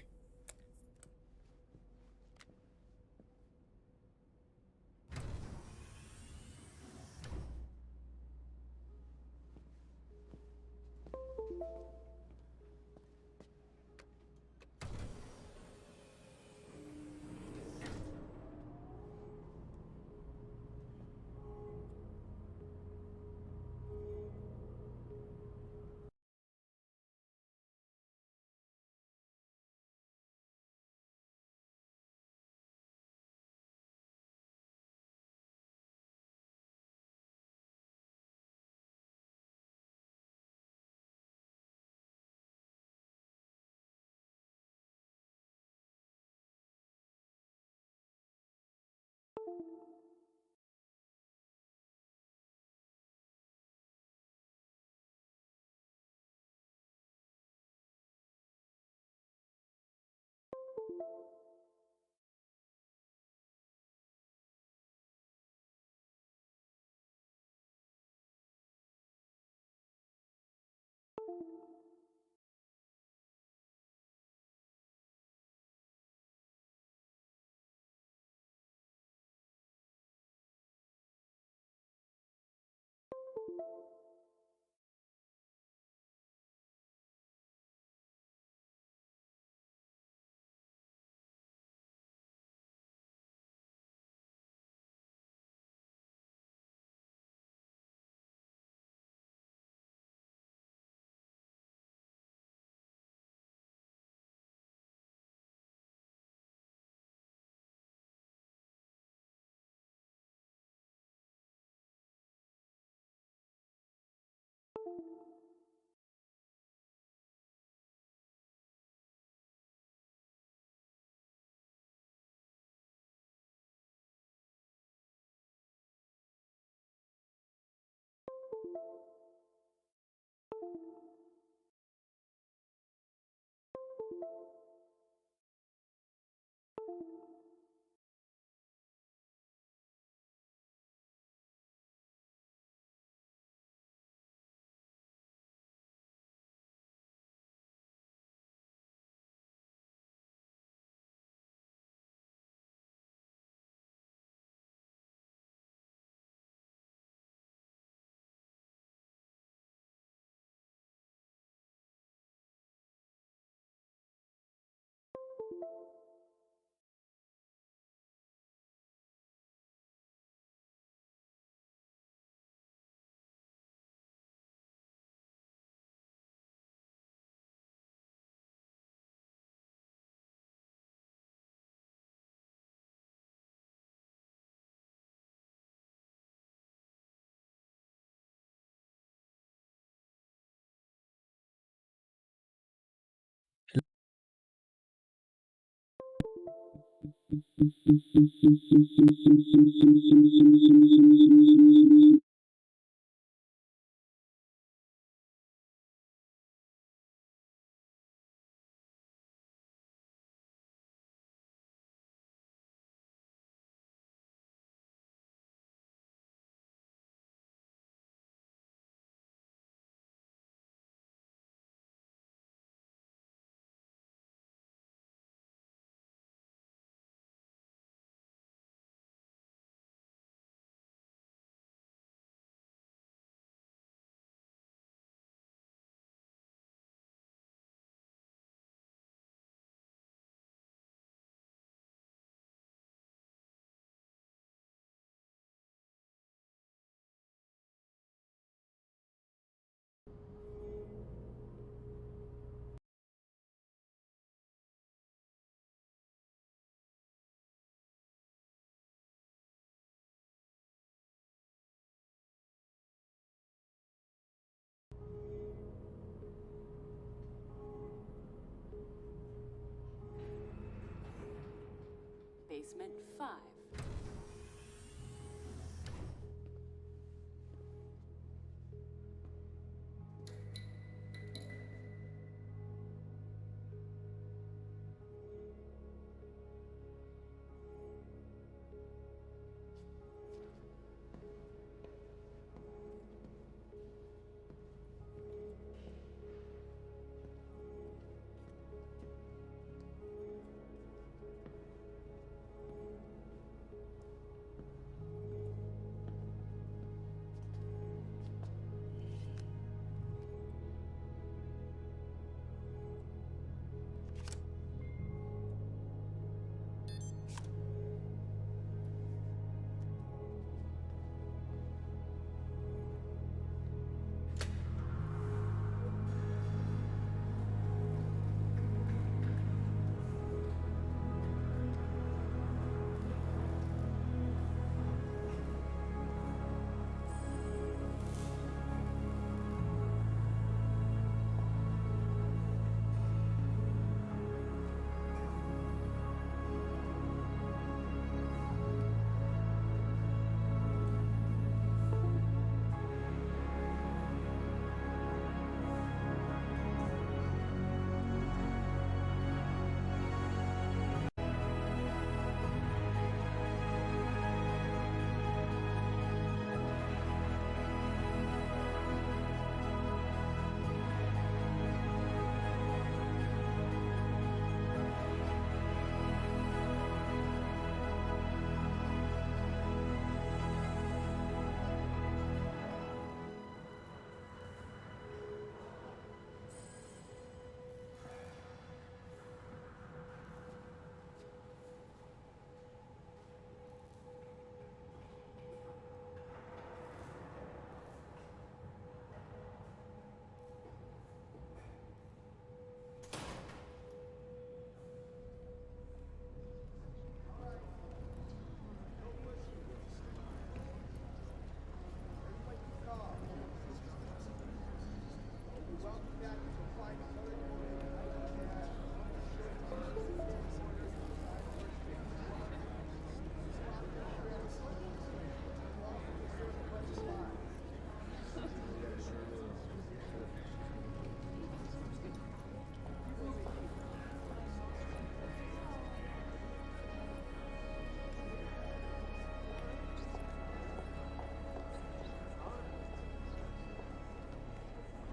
Basement 5.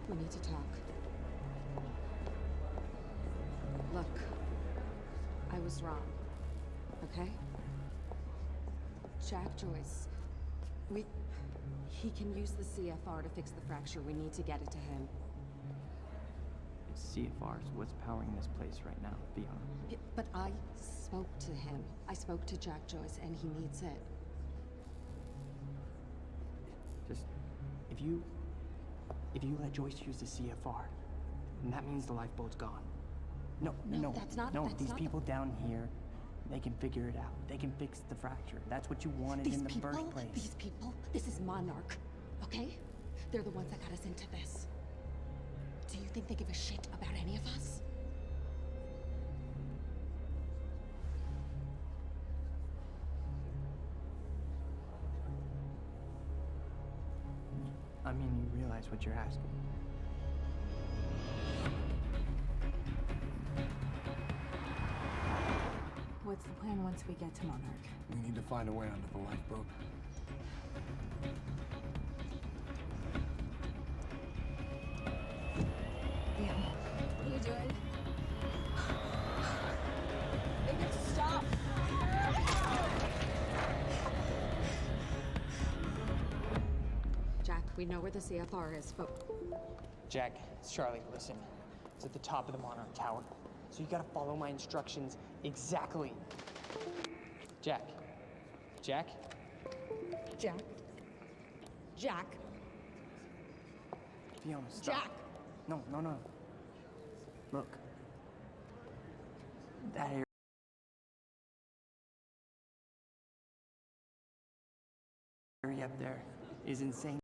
We need to talk. Look, I was wrong, okay? Jack Joyce, he can use the CFR to fix the fracture. We need to get it to him. CFR is what's powering this place right now, Fiona. But I spoke to him. I spoke to Jack Joyce, and he needs it. Just, if you let Joyce use the CFR, then that means the lifeboat's gone. No, that's not these the- people down here, they can figure it out. They can fix the fracture. That's what you wanted in the first place. These people, this is Monarch, okay? They're the ones that got us into this. Do you think they give a shit about any of us? I mean, you realize what you're asking. What's the plan once we get to Monarch? We need to find a way onto the lifeboat. Damn. What are you doing? Make it stop! Jack, we know where the CFR is, but... Jack, it's Charlie, listen. It's at the top of the Monarch Tower. So you gotta follow my instructions exactly. Jack. Jack? Jack? Jack? Fiona, stop. Jack! No. Look. That area up there is insane.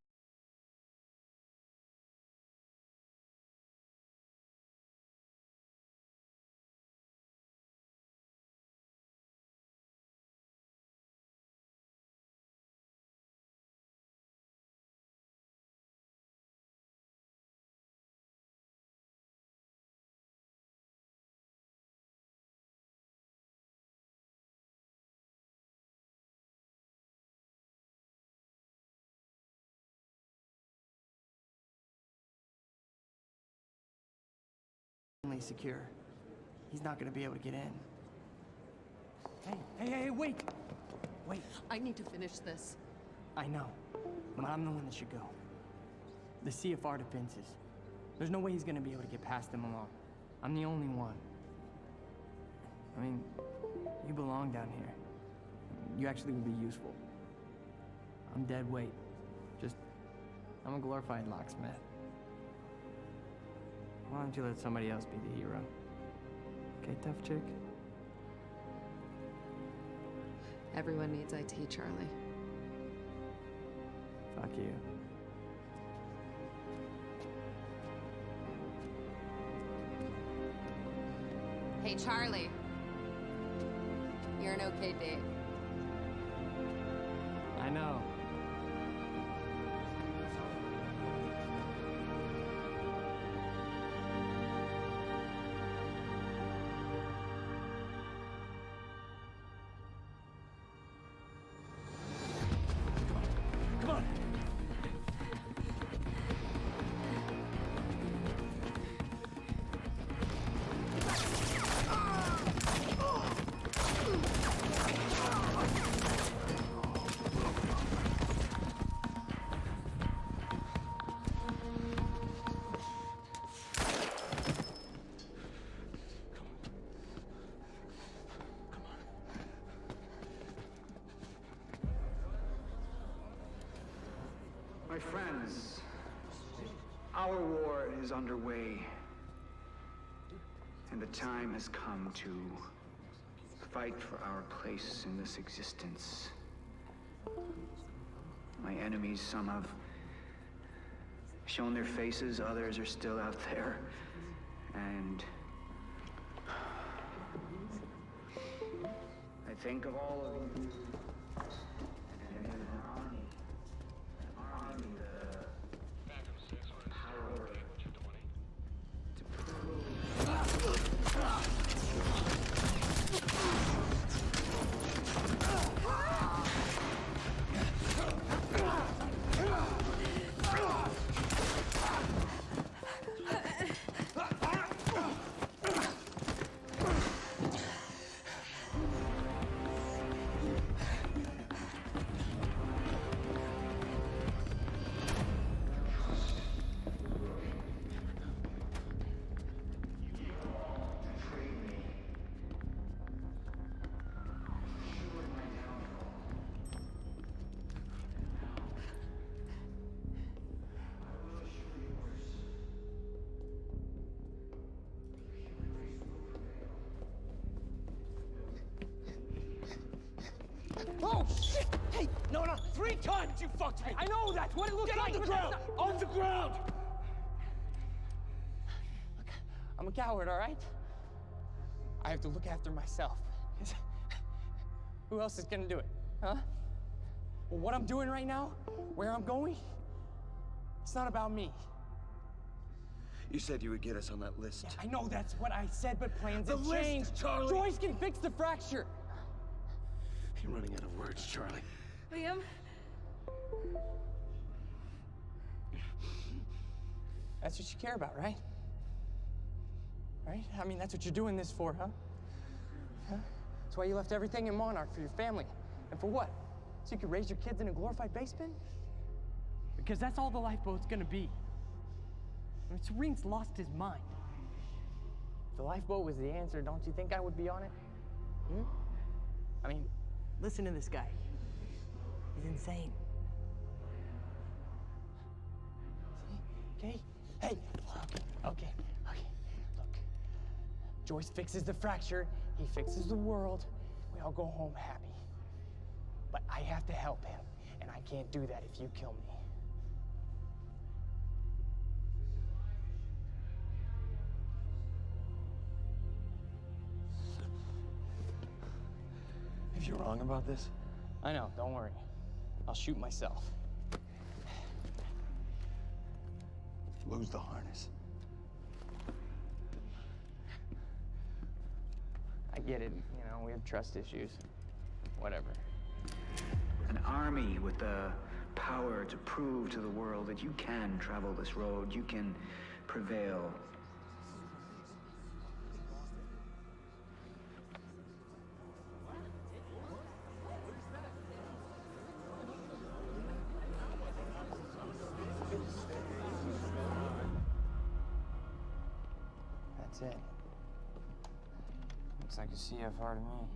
Secure. He's not gonna be able to get in. Hey, wait! Wait. I need to finish this. I know, but I'm the one that should go. The CFR defenses. There's no way he's gonna be able to get past them alone. I'm the only one. I mean, you belong down here. You actually would be useful. I'm dead weight. I'm a glorified locksmith. Why don't you let somebody else be the hero? Okay, tough chick? Everyone needs IT, Charlie. Fuck you. Hey, Charlie. You're an okay date. I know. My friends, our war is underway, and the time has come to fight for our place in this existence. My enemies, some have shown their faces, others are still out there, and I think of all of you and an army. shit! Hey, no, 3 times you fucked me! I know that's what it looks like! Get on the ground! On the ground! Look, I'm a coward, all right? I have to look after myself. Who else is gonna do it, huh? Well, what I'm doing right now, where I'm going, it's not about me. You said you would get us on that list. Yeah, I know that's what I said, but plans The have list, changed. Charlie! Joyce can fix the fracture. You're running out of words, Charlie. Liam? That's what you care about, right? Right? I mean, that's what you're doing this for, huh? Huh? That's why you left everything in Monarch for your family. And for what? So you could raise your kids in a glorified basement? Because that's all the lifeboat's gonna be. I mean, Serene's lost his mind. If the lifeboat was the answer, don't you think I would be on it? Hmm? I mean, listen to this guy. He's insane. See? Okay? Hey, okay. Look, Joyce fixes the fracture, he fixes the world, we all go home happy. But I have to help him, and I can't do that if you kill me. If you're wrong about this, I know, don't worry. I'll shoot myself. lose the harness. I get it, you know, we have trust issues. Whatever. An army with the power to prove to the world that you can travel this road, you can prevail. That's it. Looks like a CFR to me.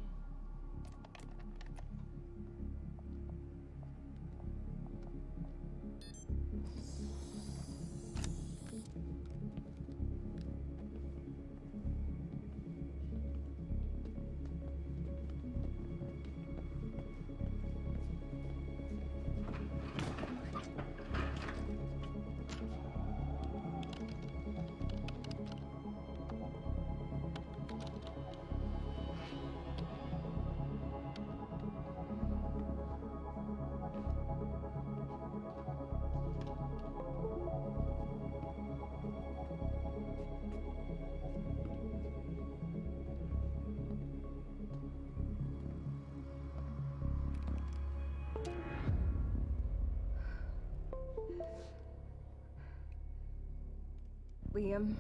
Liam.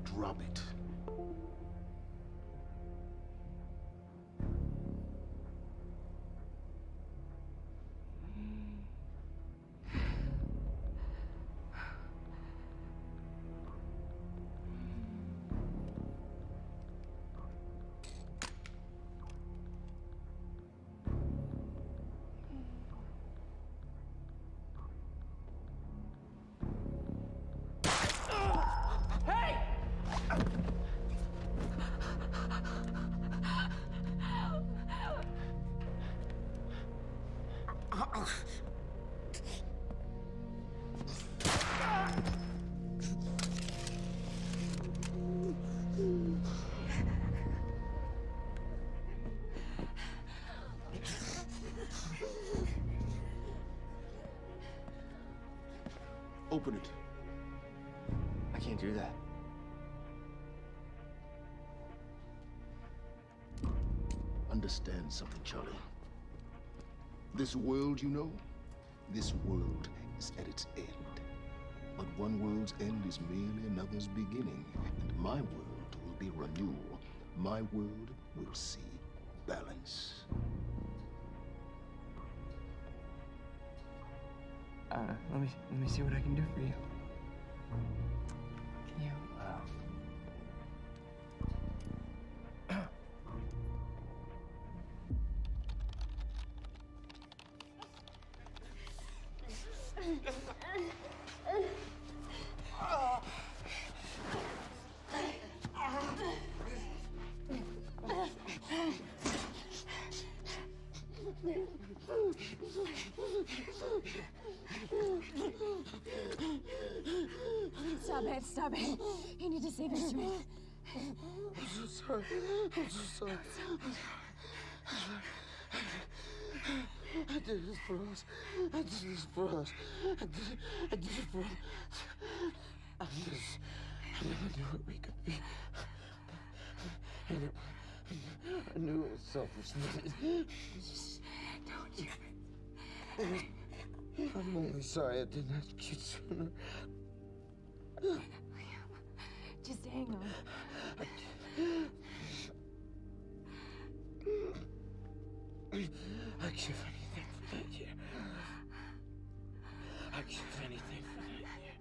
Drop it. Open it. I can't do that. Understand something, Charlie. This world, you know, this world is at its end. But one world's end is merely another's beginning, and my world will be renewal. My world will see balance. Let me see what I can do for you. Can you, can't stop it. You need to save your strength. I'm so sorry. I'm so sorry. I did this for us. I did this for us. I did it for us. I never knew what we could be. I knew it was selfishness. Don't you? I'm only sorry I didn't ask you sooner. Just hang on. I'd give anything for that year. I'd give anything for that year.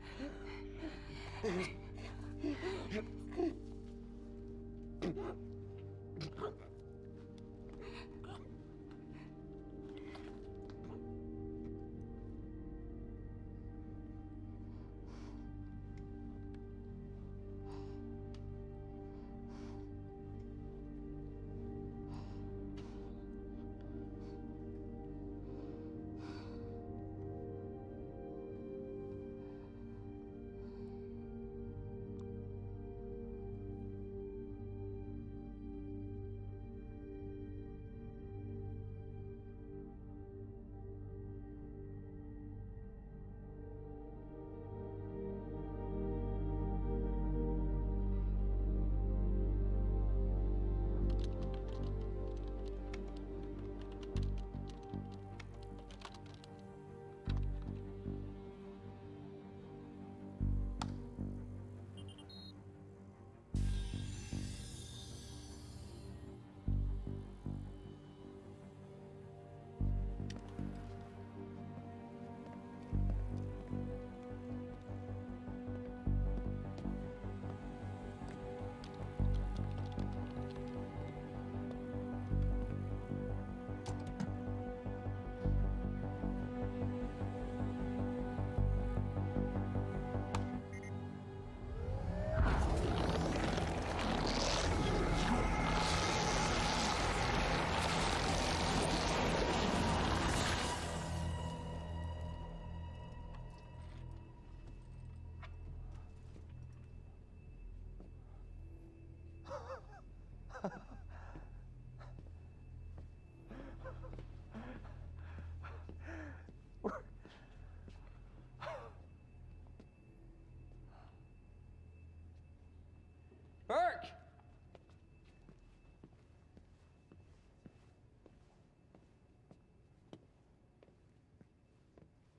Burke!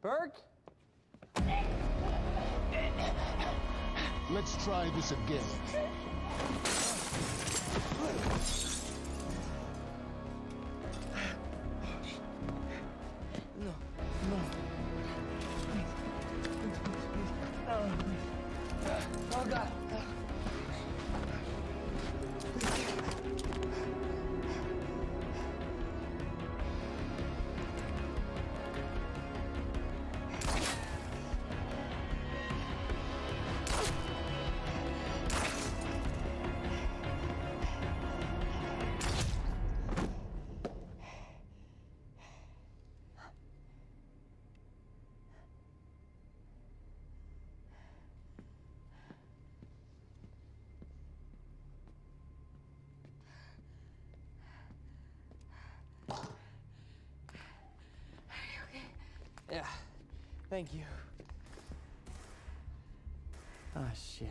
Burke? Let's try this again. No, no. No. Oh, God. Yeah, thank you. Oh, shit.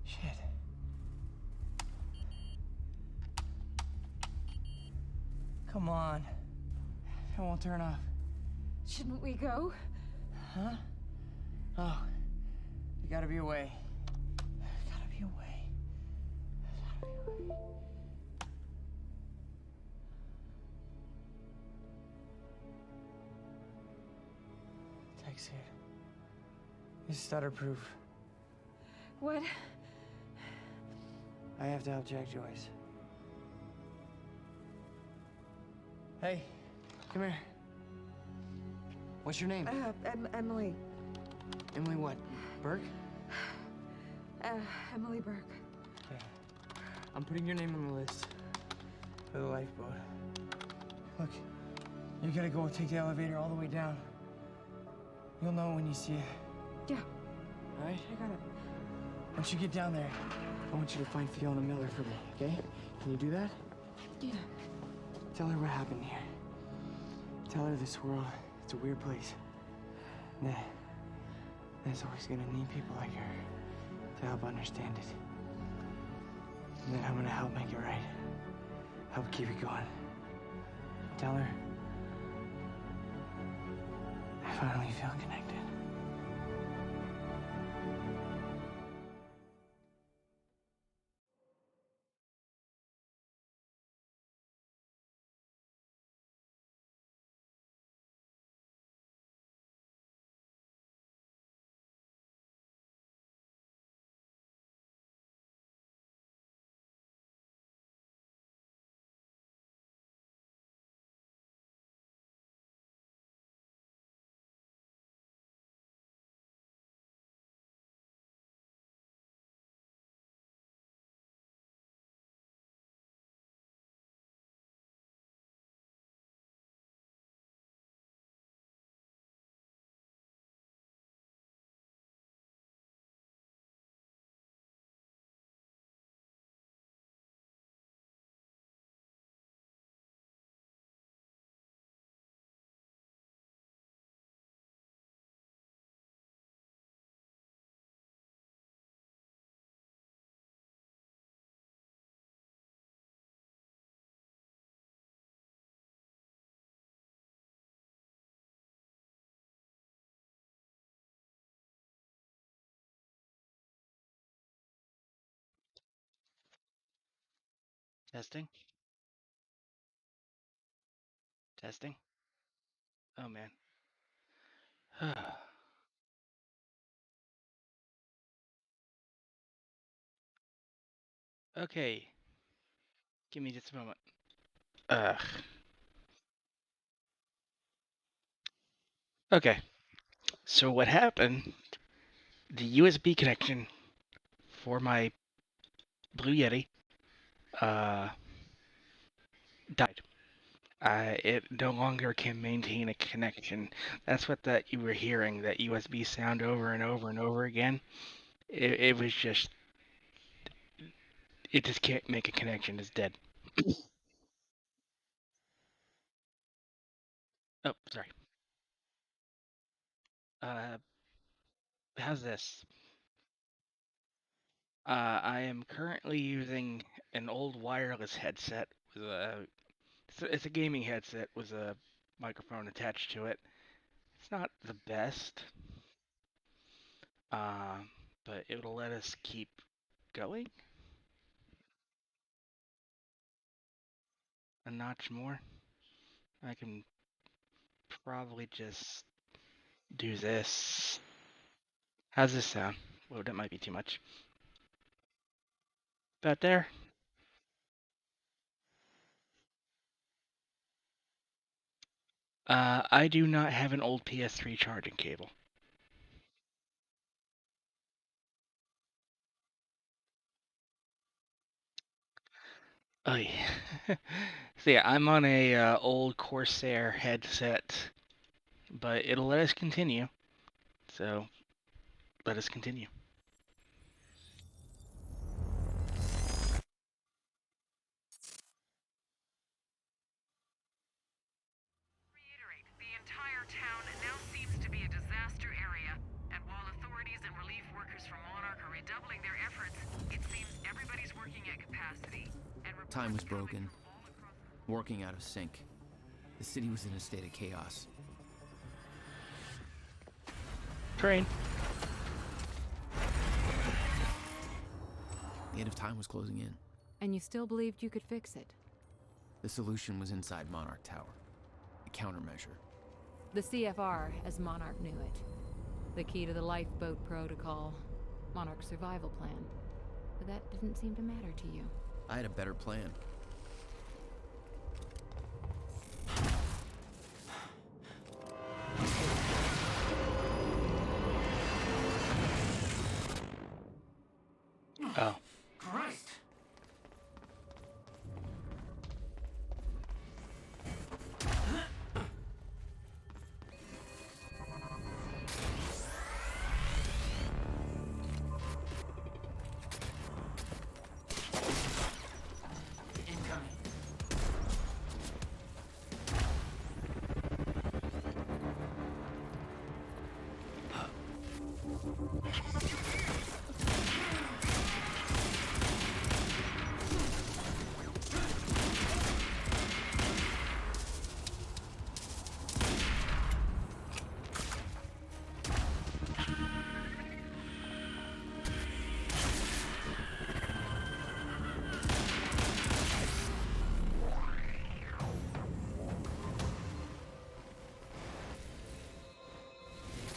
Shit. Come on. It won't turn off. Shouldn't we go? Huh? Oh, there gotta be a way. Gotta be a way. Gotta be a way. Tech suit. It's stutter-proof. What? I have to help Jack Joyce. Hey, come here. What's your name? Emily. Emily what? Burke? Emily Burke. Okay. I'm putting your name on the list. for the lifeboat. Look, you gotta go take the elevator all the way down. You'll know when you see it. Yeah. All right? I got it. Once you get down there, I want you to find Fiona Miller for me, okay? Can you do that? Yeah. Tell her what happened here. Tell her this world, it's a weird place. And that there's always gonna need people like her to help understand it. And then I'm gonna help make it right. Help keep it going. Tell her I finally feel connected. Testing. Testing. Oh man. Okay. Give me just a moment. Ugh. Okay. So what happened? The USB connection for my Blue Yeti died. It no longer can maintain a connection. That's what that you were hearing, that USB sound over and over and over again. It was just, it just can't make a connection. It's dead. Oh, sorry. How's this? I am currently using an old wireless headset with it's a gaming headset with a microphone attached to it. It's not the best, uh, but it'll let us keep going a notch more. I can probably just do this. How's this sound? Whoa, that might be too much. About there? I do not have an old PS3 charging cable. Oh yeah. So yeah, I'm on a old Corsair headset, but it'll let us continue. So let us continue. Reiterate, the entire town now seems to be a disaster area, and while authorities and relief workers from Monarch are redoubling their efforts, it seems everybody's working at capacity. And Time was broken, working out of sync. The city was in a state of chaos. Train. The end of time was closing in. And you still believed you could fix it? The solution was inside Monarch Tower. A countermeasure. The CFR, as Monarch knew it. The key to the lifeboat protocol. Monarch's survival plan. But that didn't seem to matter to you. I had a better plan. Oh. Christ!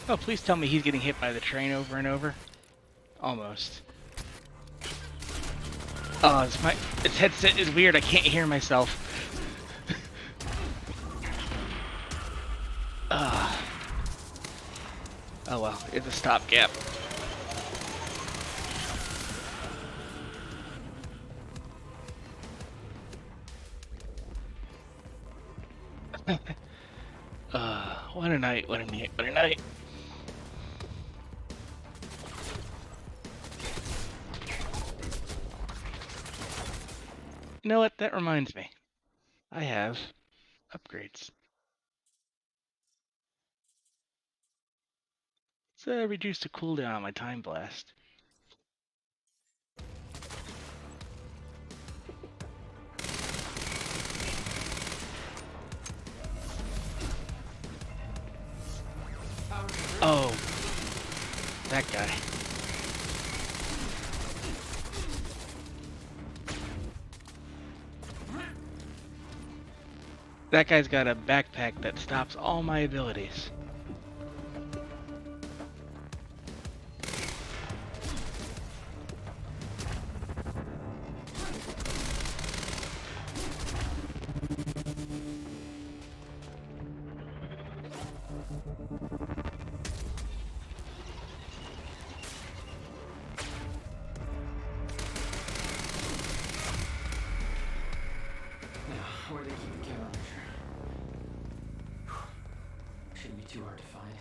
Oh, please tell me he's getting hit by the train over and over. Almost. Oh, this headset is weird. I can't hear myself. Oh well, it's a stopgap. What a night, what a night, what a night. You know what? That reminds me. I have upgrades. So reduce the cooldown on my time blast. Oh, that guy. That guy's got a backpack that stops all my abilities. Where do they keep the countermeasure? Shouldn't be too hard to find.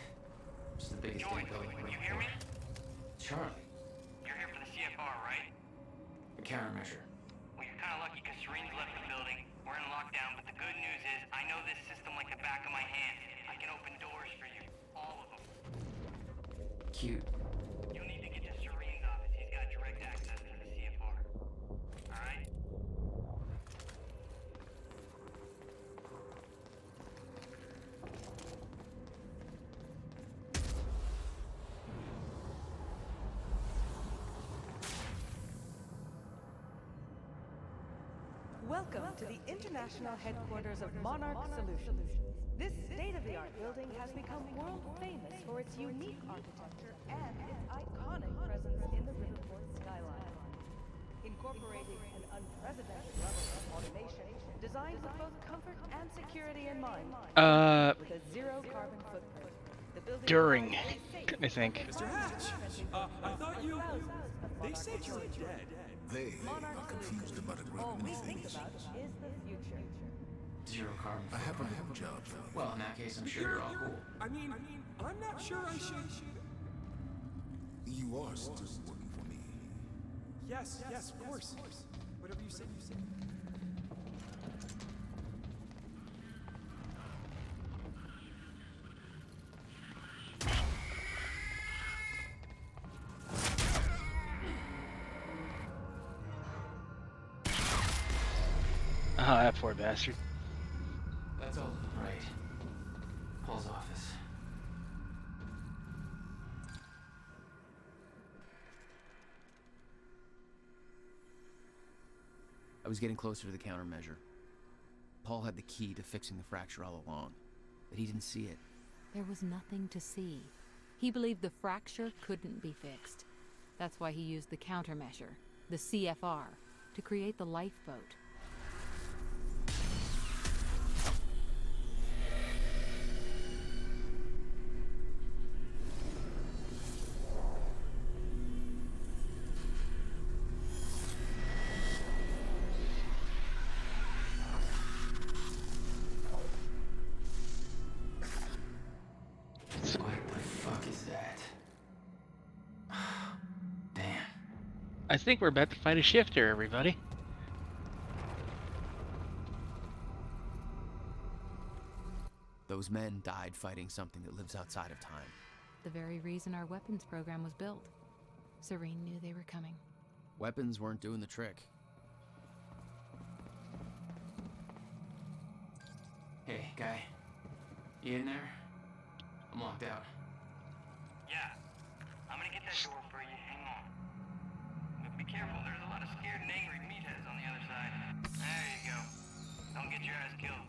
It's the biggest damn building we're in for. Charlie. You're here for the CFR, right? The countermeasure. Well, you're kind of lucky because Serene's left the building. We're in lockdown, but the good news is I know this system like the back of my hand. I can open doors for you. All of them. Cute. You'll need to get to Serene's office. He's got direct access to the CFR. All right? Welcome to the international headquarters of Monarch Solutions. This state-of-the-art building has become world famous for its unique architecture and its iconic presence in the Riverport skyline. Incorporating an unprecedented level of automation designed with both comfort and security in mind, with a zero-carbon footprint. The building During, I think. Mr. Hatch, I thought you... They said you were dead. They are confused about a great many things. Is the future. Zero carbon. I happen to have a job for you. Well, in that case, I'm sure you're all cool. I mean, I'm not sure I should... You are still working for me. Yes, of course. Whatever you say, you say. Oh, that poor bastard. That's all right. Paul's office. I was getting closer to the countermeasure. Paul had the key to fixing the fracture all along, but he didn't see it. There was nothing to see. He believed the fracture couldn't be fixed. That's why he used the countermeasure, the CFR, to create the lifeboat. What the fuck is that? Damn. I think we're about to fight a shifter, everybody. Those men died fighting something that lives outside of time. The very reason our weapons program was built. Serene knew they were coming. Weapons weren't doing the trick. Hey, guy. You in there? I'm locked out. Yeah. I'm gonna get that door for you. Hang on. But be careful. There's a lot of scared and angry meatheads on the other side. There you go. Don't get your ass killed.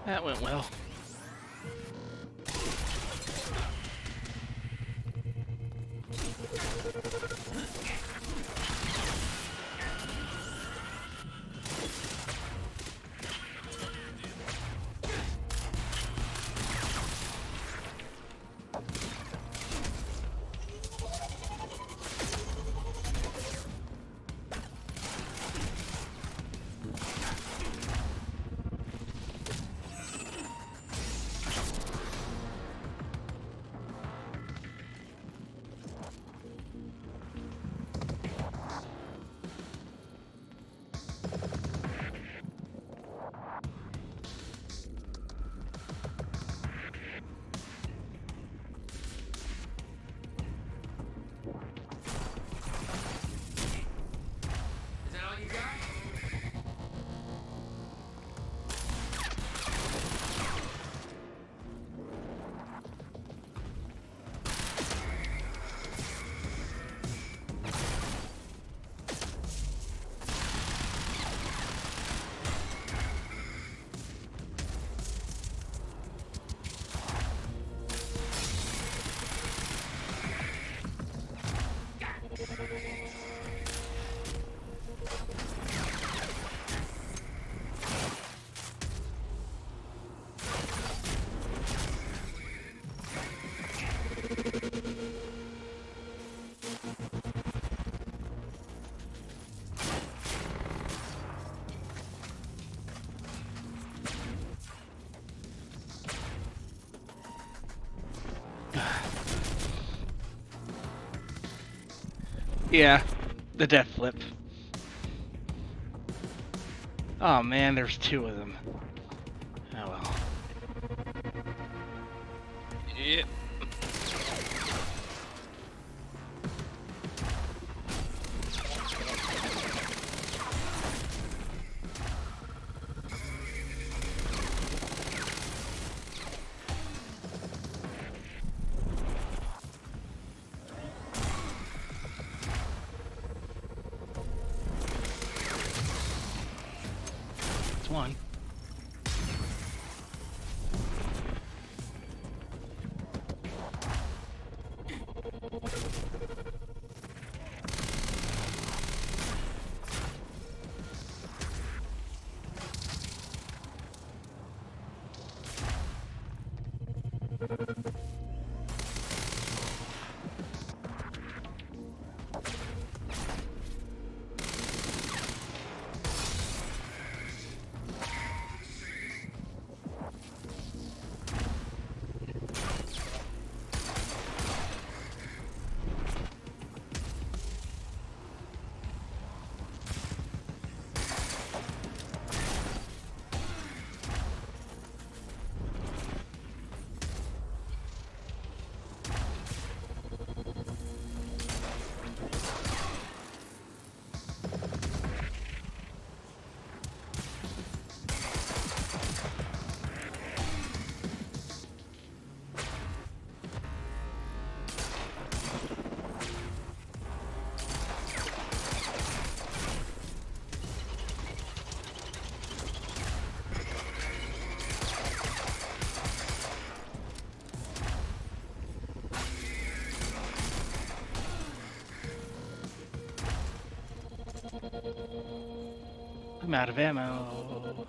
That went well. Is that all you got? Yeah, the death flip. Oh man, there's two of them. Oh well. Yep. It's one. I'm out of ammo.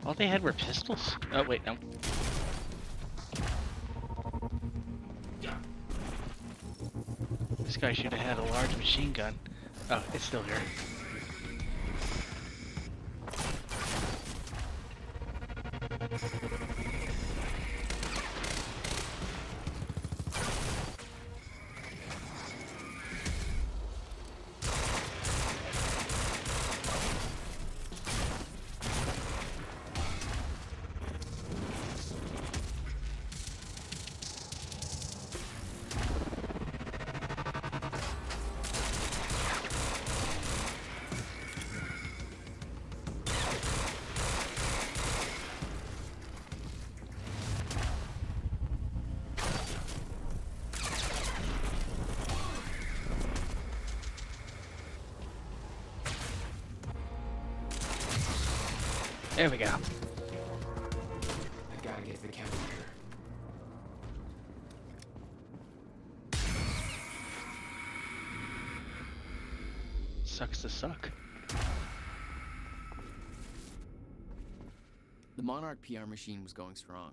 All they had were pistols? Oh, wait, no. This guy should have had a large machine gun. Oh, it's still here. There we go. I gotta get to the countermeasure. Sucks to suck. The Monarch PR machine was going strong.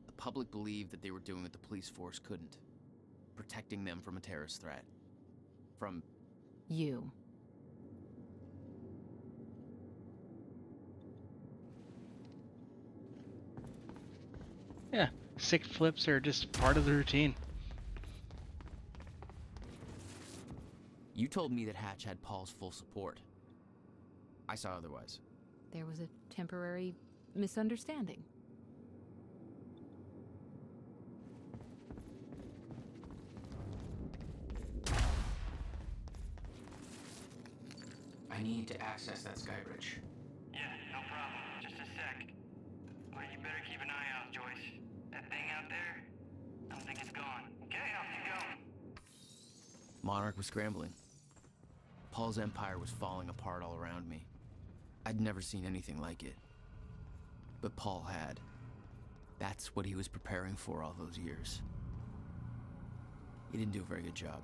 The public believed that they were doing what the police force couldn't. Protecting them from a terrorist threat. From... You. Yeah, sick flips are just part of the routine. You told me that Hatch had Paul's full support. I saw otherwise. There was a temporary misunderstanding. I need to access that sky bridge. Yeah, no problem. Just a sec. Well, you better keep an eye out, Joyce. That thing out there, I don't think it's gone. Okay, off you go. Monarch was scrambling. Paul's empire was falling apart all around me. I'd never seen anything like it. But Paul had. That's what he was preparing for all those years. He didn't do a very good job.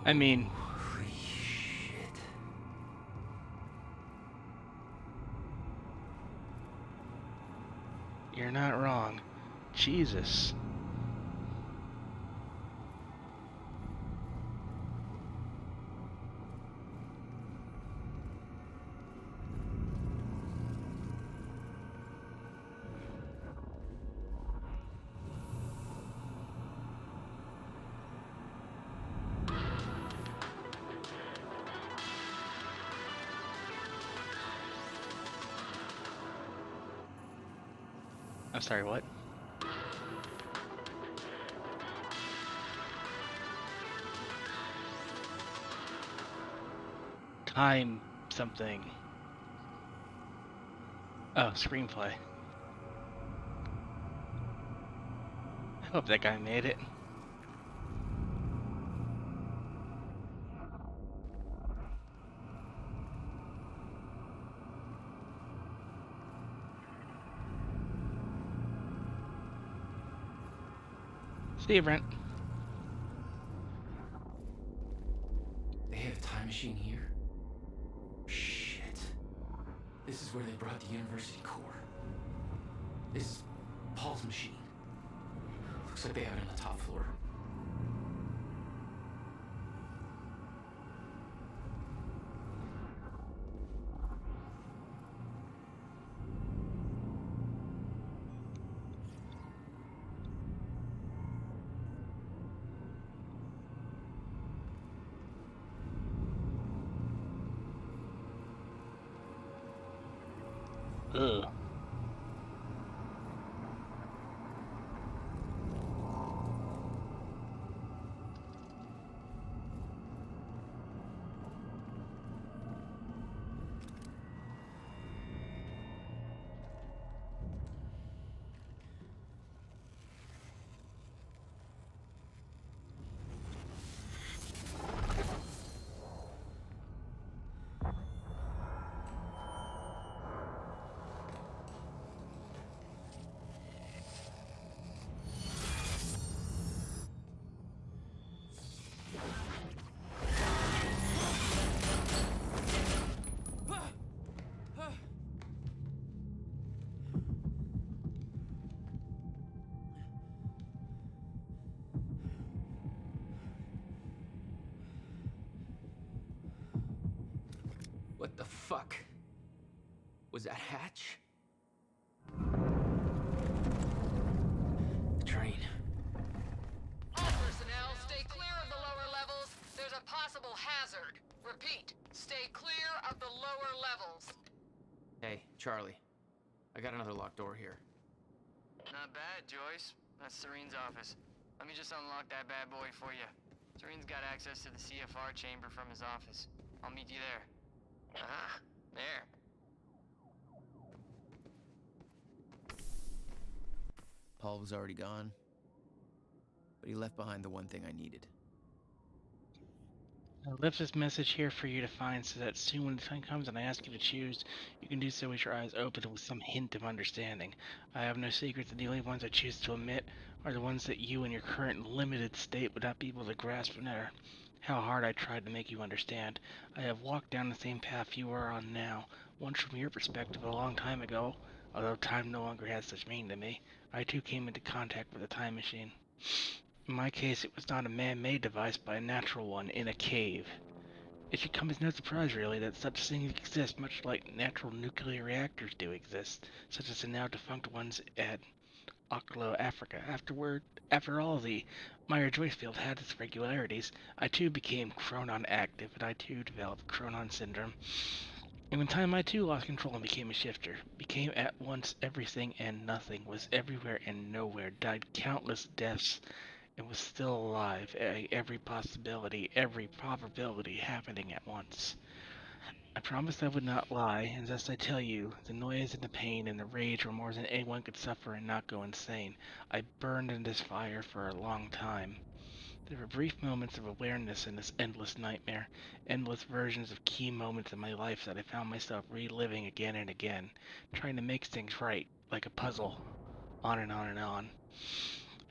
I mean... Holy shit. You're not wrong. Jesus. I'm sorry, what? Time something. Oh, screenplay. I hope that guy made it. See you, Brent. They have a time machine here? Shit. This is where they brought the university core. This is Paul's machine. Looks like they have it on the top floor. Ugh. What the fuck? Was that Hatch? The train. All personnel, stay clear of the lower levels. There's a possible hazard. Repeat, stay clear of the lower levels. Hey, Charlie. I got another locked door here. Not bad, Joyce. That's Serene's office. Let me just unlock that bad boy for you. Serene's got access to the CFR chamber from his office. I'll meet you there. Ah, there. Paul was already gone, but he left behind the one thing I needed. I left this message here for you to find so that soon when the time comes and I ask you to choose, you can do so with your eyes open and with some hint of understanding. I have no secrets, and the only ones I choose to omit are the ones that you in your current limited state would not be able to grasp no matter how hard I tried to make you understand. I have walked down the same path you are on now, once from your perspective a long time ago. Although time no longer has such meaning to me, I too came into contact with a time machine. In my case, it was not a man-made device, but a natural one in a cave. It should come as no surprise, really, that such things exist, much like natural nuclear reactors do exist, such as the now defunct ones at Oklo, Africa. After all, the Meyer-Joyce field had its regularities. I too became chronon active, and I too developed chronon syndrome. And in time, I too lost control and became a shifter. Became at once everything and nothing, was everywhere and nowhere, died countless deaths, and was still alive. Every possibility, every probability happening at once. I promised I would not lie, and thus I tell you, the noise and the pain and the rage were more than anyone could suffer and not go insane. I burned in this fire for a long time. There were brief moments of awareness in this endless nightmare, endless versions of key moments in my life that I found myself reliving again and again, trying to make things right, like a puzzle, on and on and on.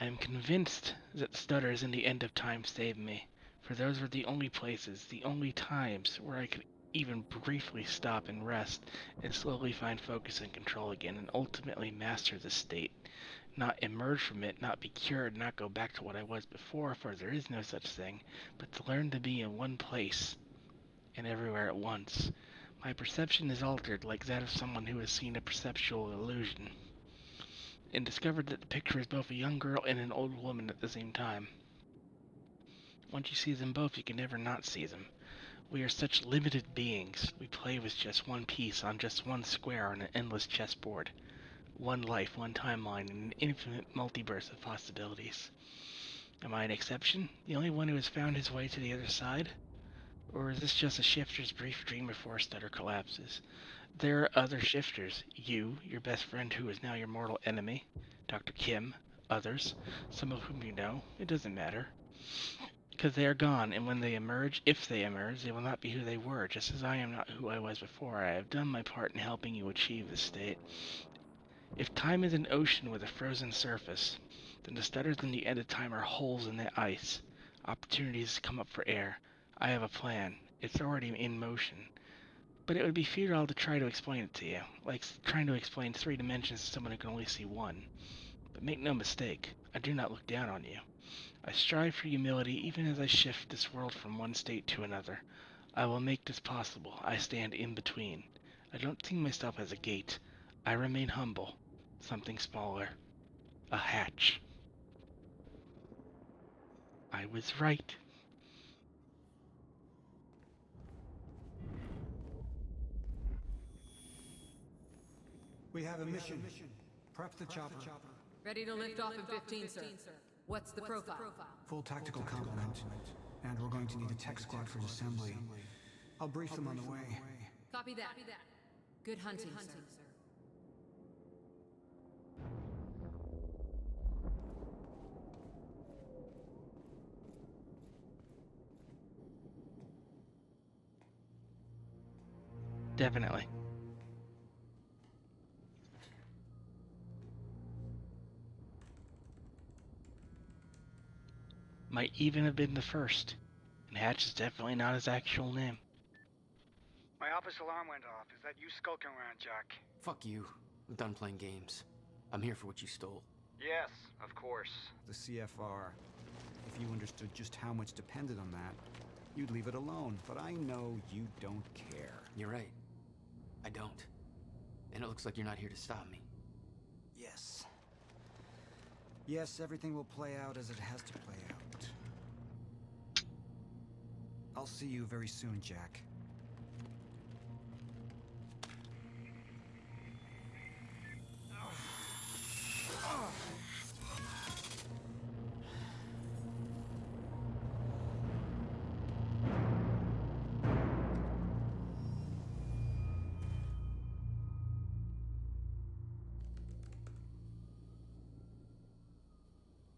I am convinced that stutters in the end of time saved me, for those were the only places, the only times where I could even briefly stop and rest, and slowly find focus and control again, and ultimately master the state. Not emerge from it, not be cured, not go back to what I was before, for there is no such thing, but to learn to be in one place and everywhere at once. My perception is altered, like that of someone who has seen a perceptual illusion, and discovered that the picture is both a young girl and an old woman at the same time. Once you see them both, you can never not see them. We are such limited beings. We play with just one piece on just one square on an endless chessboard. One life, one timeline, and an infinite multiverse of possibilities. Am I an exception? The only one who has found his way to the other side? Or is this just a shifter's brief dream before a stutter collapses? There are other shifters. You, your best friend who is now your mortal enemy, Dr. Kim, others, some of whom you know. It doesn't matter. Because they are gone, and when they emerge, if they emerge, they will not be who they were, just as I am not who I was before. I have done my part in helping you achieve this state. If time is an ocean with a frozen surface, then the stutters in the end of time are holes in the ice, opportunities to come up for air. I have a plan. It's already in motion. But it would be futile to try to explain it to you, like trying to explain 3 dimensions to someone who can only see 1. But make no mistake, I do not look down on you. I strive for humility even as I shift this world from one state to another. I will make this possible. I stand in between. I don't see myself as a gate. I remain humble. Something smaller. A hatch. I was right. We have a mission. Prep the chopper. Ready to lift off in 15, sir. What's the profile? Full tactical complement. And we're going to need a tech squad for assembly. I'll brief them on the way. Copy that. Good hunting, sir. Definitely. Might even have been the first. And Hatch is definitely not his actual name. My office alarm went off. Is that you skulking around, Jack? Fuck you. I'm done playing games. I'm here for what you stole. Yes, of course. The CFR. If you understood just how much depended on that, you'd leave it alone. But I know you don't care. You're right. I don't. And it looks like you're not here to stop me. Yes. Yes, everything will play out as it has to play out. I'll see you very soon, Jack.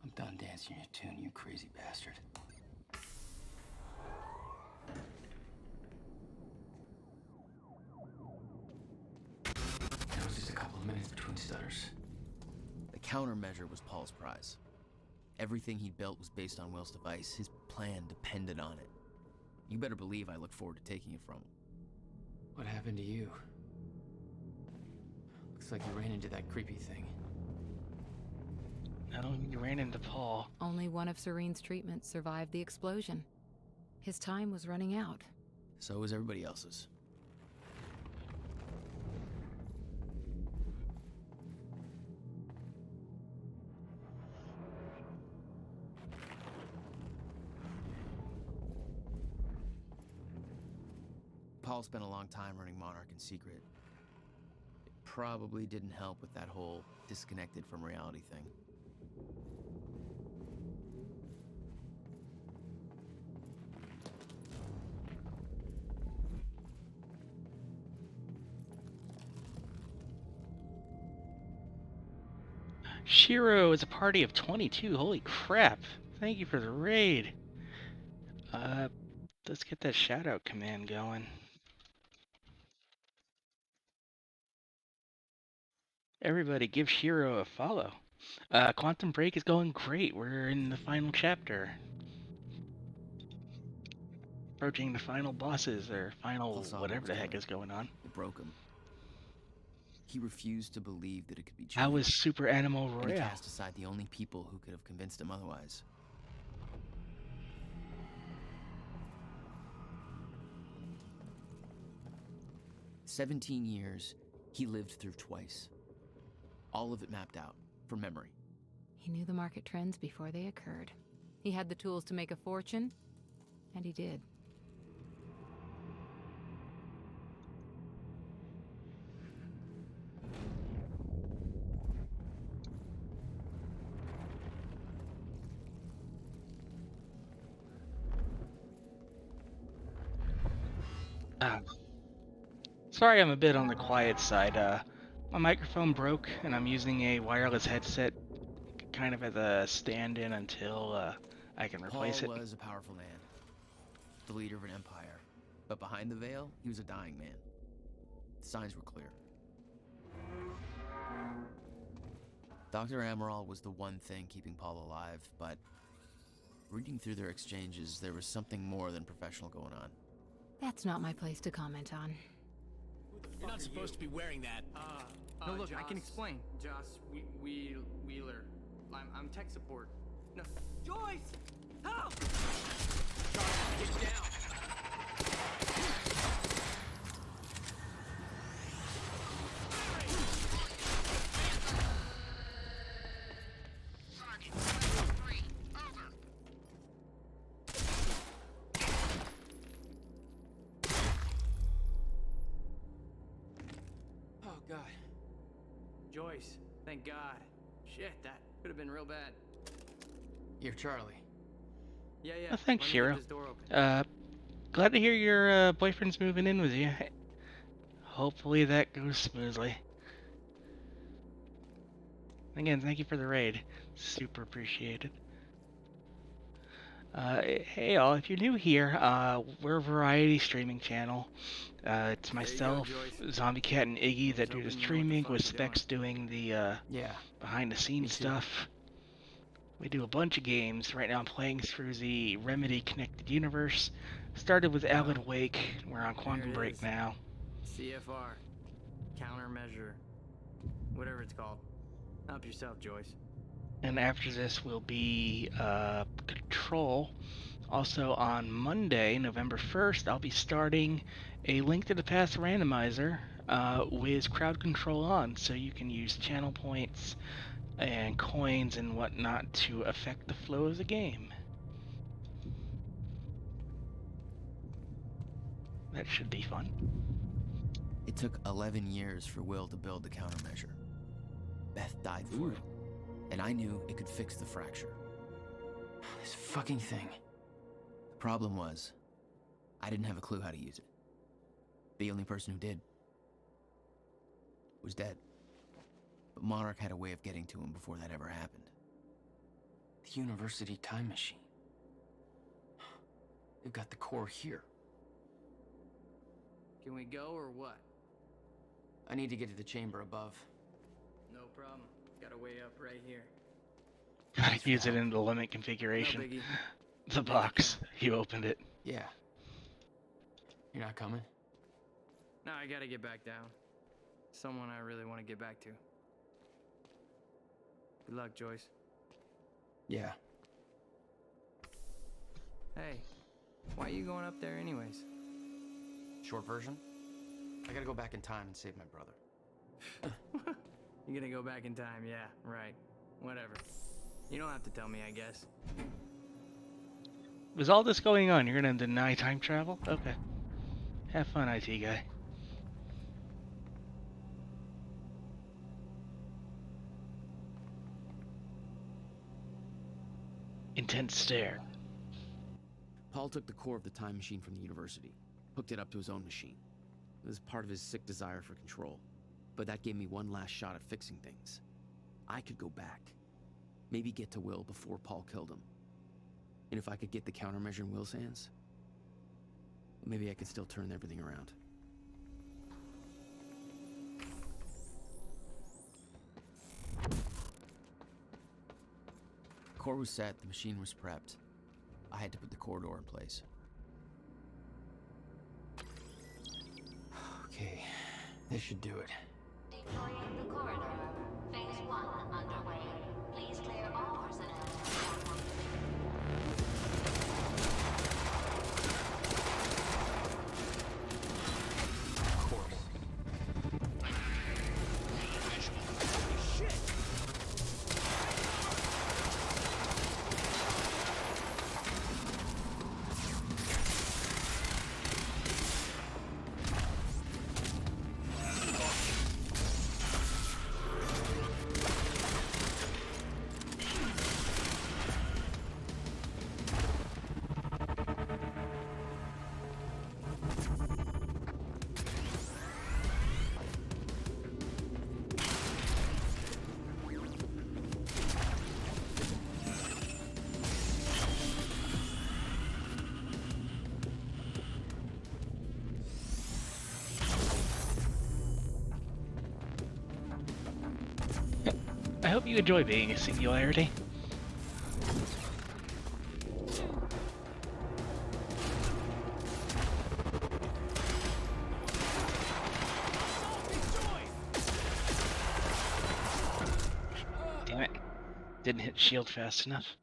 I'm done dancing your tune, you crazy bastard. stutters. The countermeasure was Paul's prize. Everything he'd built was based on Will's device. His plan depended on it. You better believe I look forward to taking it from him. What happened to you? Looks like you ran into that creepy thing. No, you ran into Paul. Only one of Serene's treatments survived the explosion. His time was running out. So was everybody else's. Paul spent a long time running Monarch in secret. It probably didn't help with that whole disconnected from reality thing. Shiro is a party of 22. Holy crap. Thank you for the raid. Let's get that shout out command going. Everybody give Shiro a follow. Quantum Break is going great. We're in the final chapter. Approaching the final bosses, or final whatever the heck is going on. It broke him. He refused to believe that it could be true. How was Super Animal And he Royale? cast aside the only people who could have convinced him otherwise. "17 years, he lived through twice. All of it mapped out, from memory. He knew the market trends before they occurred. He had the tools to make a fortune, and he did. Sorry I'm a bit on the quiet side. My microphone broke, and I'm using a wireless headset kind of as a stand-in until I can replace it. Paul was a powerful man, the leader of an empire. But behind the veil, he was a dying man. The signs were clear. Dr. Amaral was the one thing keeping Paul alive, but reading through their exchanges, there was something more than professional going on. That's not my place to comment on. You're not supposed to be wearing that. No, look, I Joss. can explain. Joss Wheeler. I'm tech support. No, Joyce! Help! Get down. Oh, God. Joyce, thank God. Shit, that could have been real bad. You're Charlie. Yeah. Oh, thanks, let me Shiro. get this door open. Glad to hear your boyfriend's moving in with you. Hopefully that goes smoothly. Again, thank you for the raid. Super appreciated. Hey all, if you're new here, we're a variety streaming channel. It's myself, Zombie Cat, and Iggy that do the streaming, with Specs doing the behind the scenes stuff. We do a bunch of games. Right now I'm playing through the Remedy Connected Universe. Started with Alan Wake. We're on Quantum Break now. CFR. Countermeasure. Whatever it's called. Help yourself, Joyce. And after this will be Control. Also on Monday, November 1st, I'll be starting a Link to the Past randomizer with crowd control on, so you can use channel points and coins and whatnot to affect the flow of the game. That should be fun. It took 11 years for Will to build the countermeasure. Beth died for it, and I knew it could fix the fracture. This fucking thing. The problem was, I didn't have a clue how to use it. The only person who did was dead. But Monarch had a way of getting to him before that ever happened. The university time machine. They've got the core here. Can we go or what? I need to get to the chamber above. No problem. Got a way up right here. Gotta use it in the limit configuration. No biggie. The box. You opened it. Yeah. You're not coming? No, I gotta get back down. Someone I really want to get back to. Good luck, Joyce. Yeah. Hey, why are you going up there anyways? Short version? I gotta go back in time and save my brother. You're gonna go back in time, yeah, right. Whatever. You don't have to tell me, I guess. Was all this going on? You're gonna deny time travel? Okay. Have fun, IT guy. Intense stare. Paul took the core of the time machine from the university, hooked it up to his own machine. It was part of his sick desire for control, but that gave me one last shot at fixing things. I could go back, maybe get to Will before Paul killed him. And if I could get the countermeasure in Will's hands, maybe I could still turn everything around. Core was set, the machine was prepped. I had to put the corridor in place. Okay, this should do it. Deploying the corridor. Phase 1 underway. Please clear all personnel. I hope you enjoy being a singularity. Damn it. Didn't hit shield fast enough.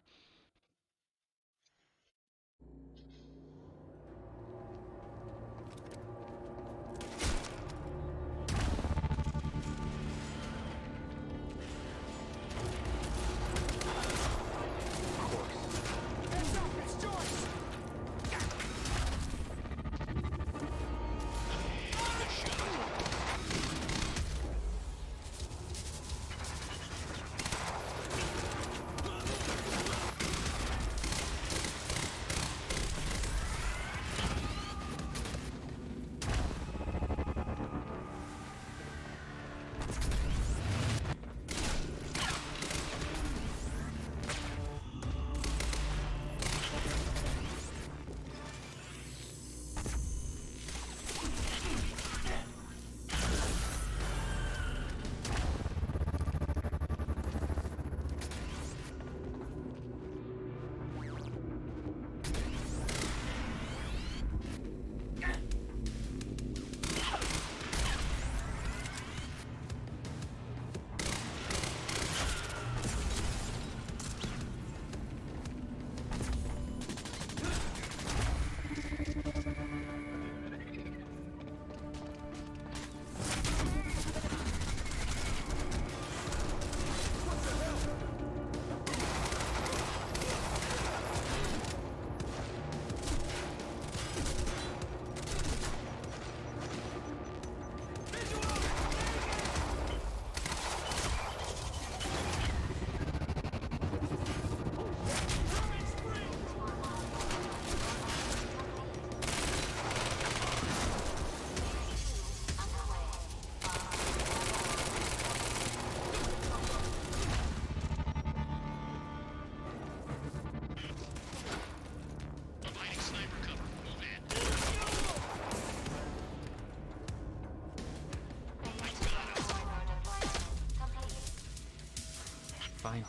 Finally.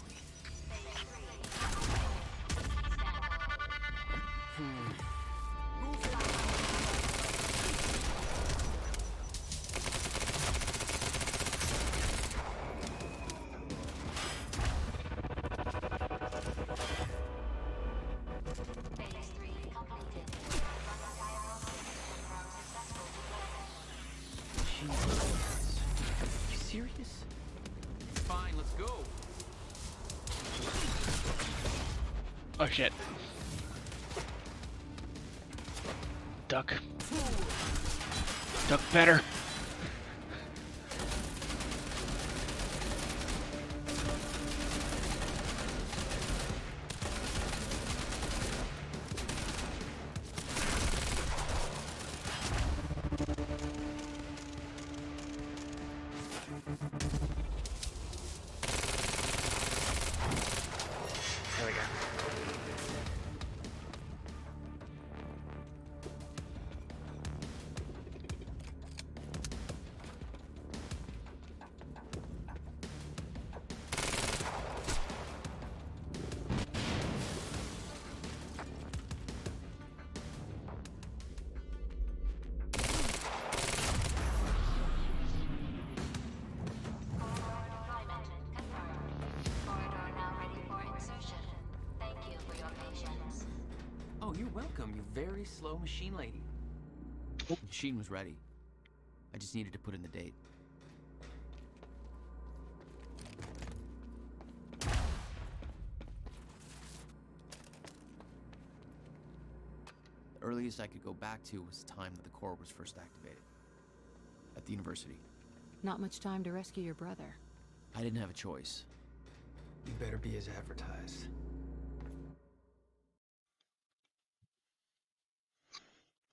Phase 3 completed. Run diagram confirm successful deployment. You serious? Fine, let's go. Oh shit. Duck. Duck better. There we go. Deployment confirmed. Corridor now ready for insertion. Thank you for your patience. Oh, you're welcome, you very slow machine lady. The machine was ready. I just needed to put in the date. The earliest I could go back to was the time that the core was first activated. At the university. Not much time to rescue your brother. I didn't have a choice. You better be as advertised.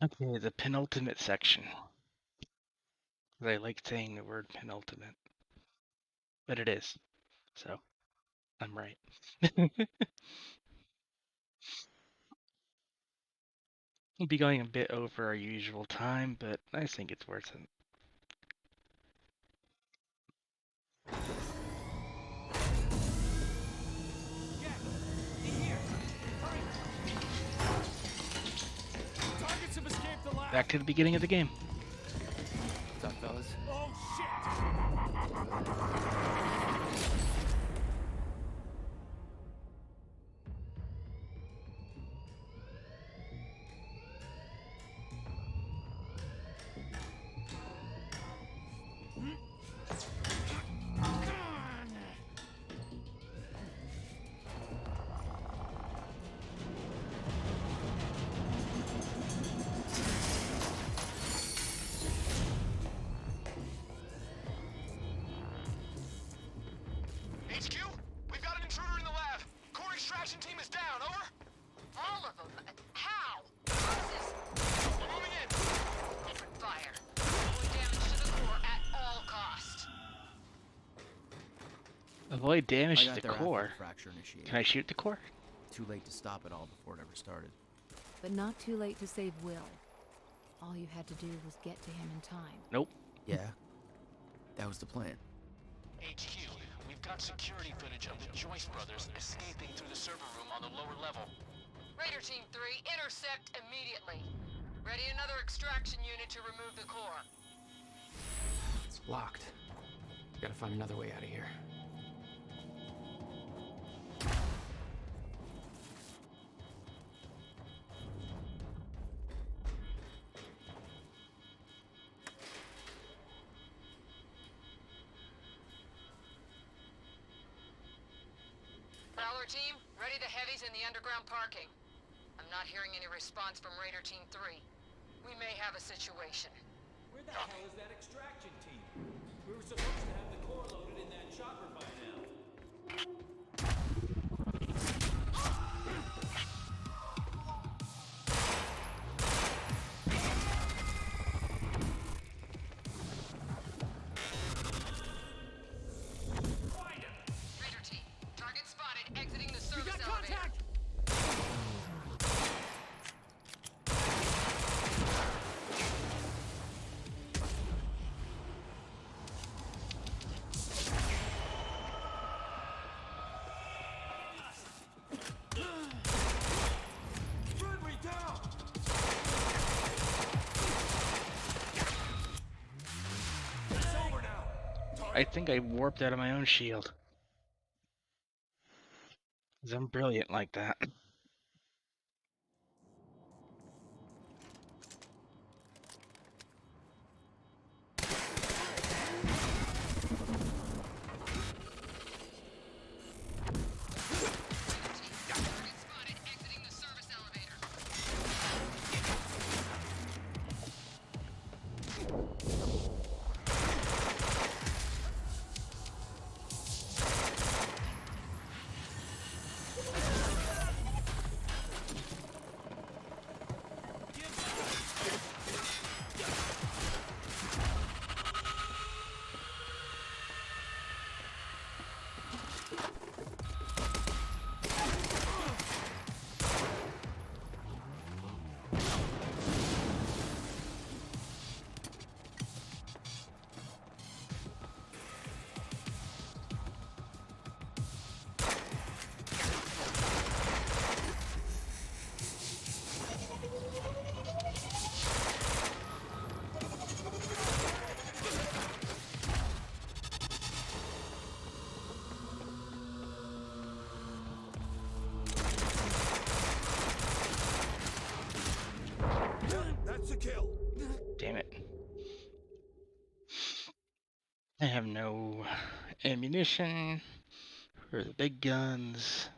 Okay, the penultimate section. I like saying the word penultimate. But it is. So, I'm right. We'll be going a bit over our usual time, but I think it's worth it. Targets have escaped the lab. Back to the beginning of the game. What's up, fellas? Oh shit! HQ, we've got an intruder in the lab. Core extraction team is down, over. All of them? How? Moses, We're moving in. open fire. Avoid damage to the core at all cost. Avoid damage I to got the there after core. the fracture initiated. Can I shoot the core? Too late to stop it all before it ever started. But not too late to save Will. All you had to do was get to him in time. Nope. Yeah. That was the plan. HQ, we've got security footage of the Joyce brothers escaping through the server room on the lower level. Raider Team 3, intercept immediately. Ready another extraction unit to remove the core. It's locked. Gotta find another way out of here. Prowler Team, ready the heavies in the underground parking. I'm not hearing any response from Raider Team 3. We may have a situation. Where the hell is that extraction team? We were supposed to have the core loaded in that chopper by now. Raider Team, target spotted exiting the service got elevator. contact! I think I warped out of my own shield. 'Cause I'm brilliant like that. That's a kill. Damn it. I have no ammunition for the big guns.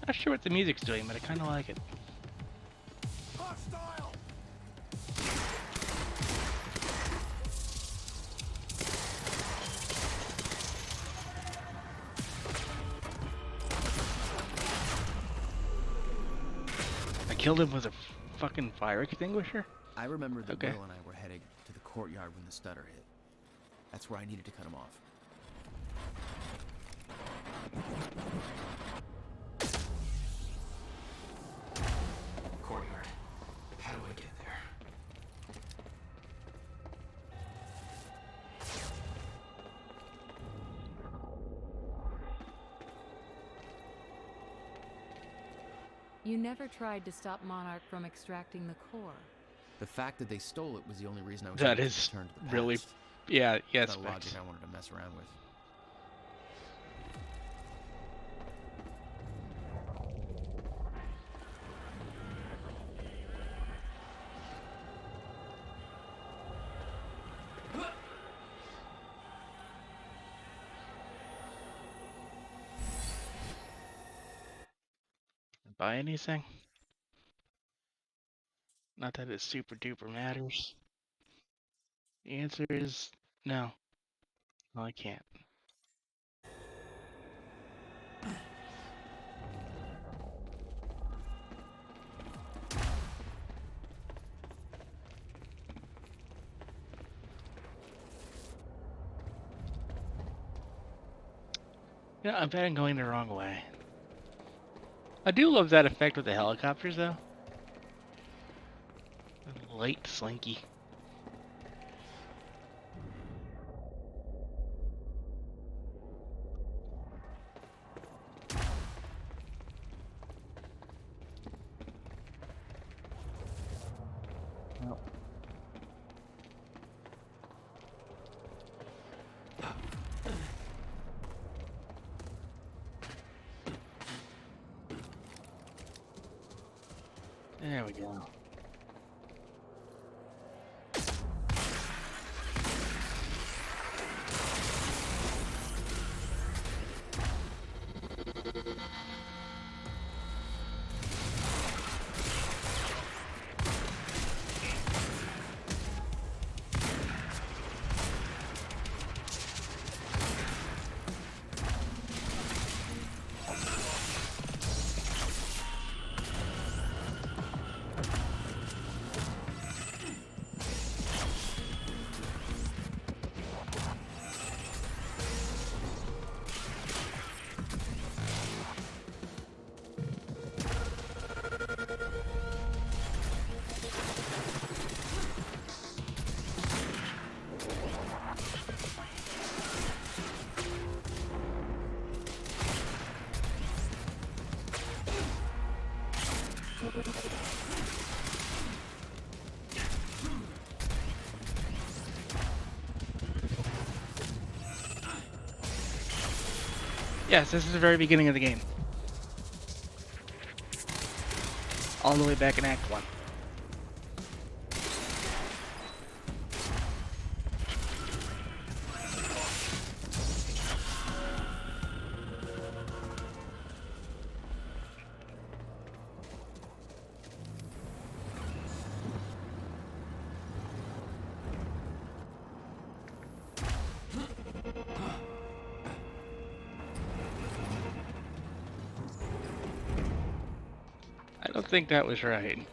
Not sure what the music's doing, but I kind of like it. Hostile. I killed him with a fucking fire extinguisher? I remember that Okay. Will and I were heading to the courtyard when the stutter hit. That's where I needed to cut him off. Courtyard. How do I get there? You never tried to stop Monarch from extracting the core. The fact that they stole it was the only reason I was That able is to return to the really, past. yeah, yes, Not a Max. logic I wanted to mess around with. Buy anything? Not that it super duper matters. The answer is no. No, I can't. Yeah, I bet I'm going the wrong way. I do love that effect with the helicopters, though. Light slinky. There we go. Yes, this is the very beginning of the game. All the way back in Act 1. I don't think that was right.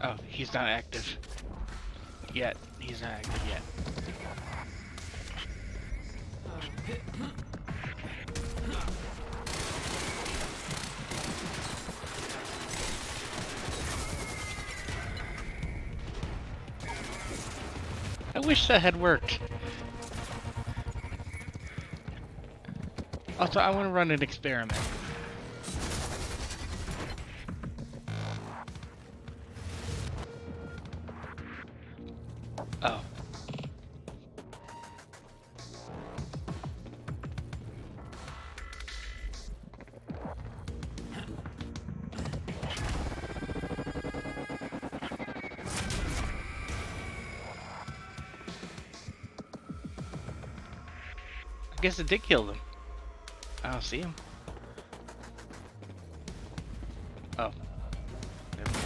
Oh, he's not active yet. He's not active yet. I wish that had worked. Also, I want to run an experiment. Oh. I guess it did kill them. I don't see him. Oh. Never mind.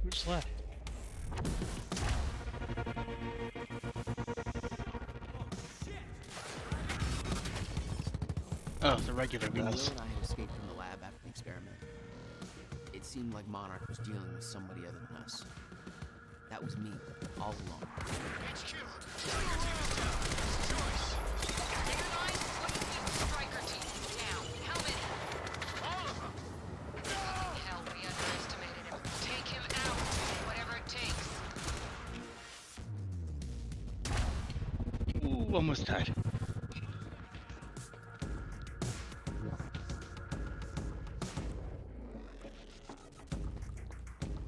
Who's left? Oh, the regular Will bees. and I had escaped from the lab after the experiment. It seemed like Monarch was dealing with somebody other than us. That was me, all along. HQ, Striker team is down. Joyce. Recognize? What do you mean Striker team down? How many? All of them. Hell, we underestimated him. Take almost died.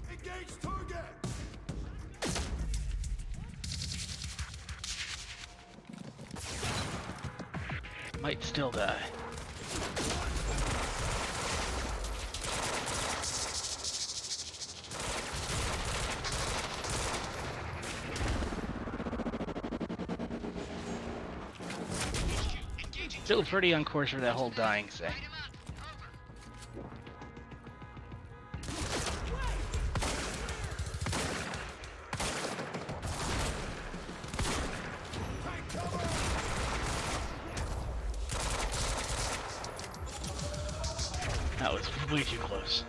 Engage target! Might still die. Still pretty on course for that whole dying thing. That was way too close.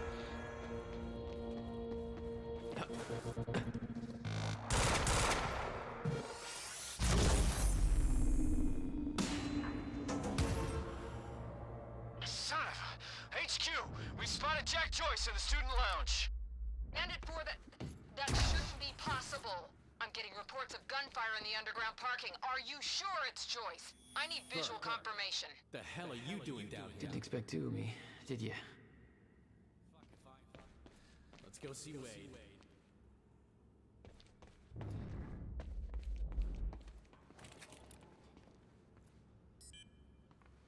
Son of a... HQ! We spotted Jack Joyce in the student lounge. And it for that shouldn't be possible. I'm getting reports of gunfire in the underground parking. Are you sure it's Joyce? I need visual confirmation. The hell are you doing down here? Didn't expect two of me, did you? Let's go see Wade.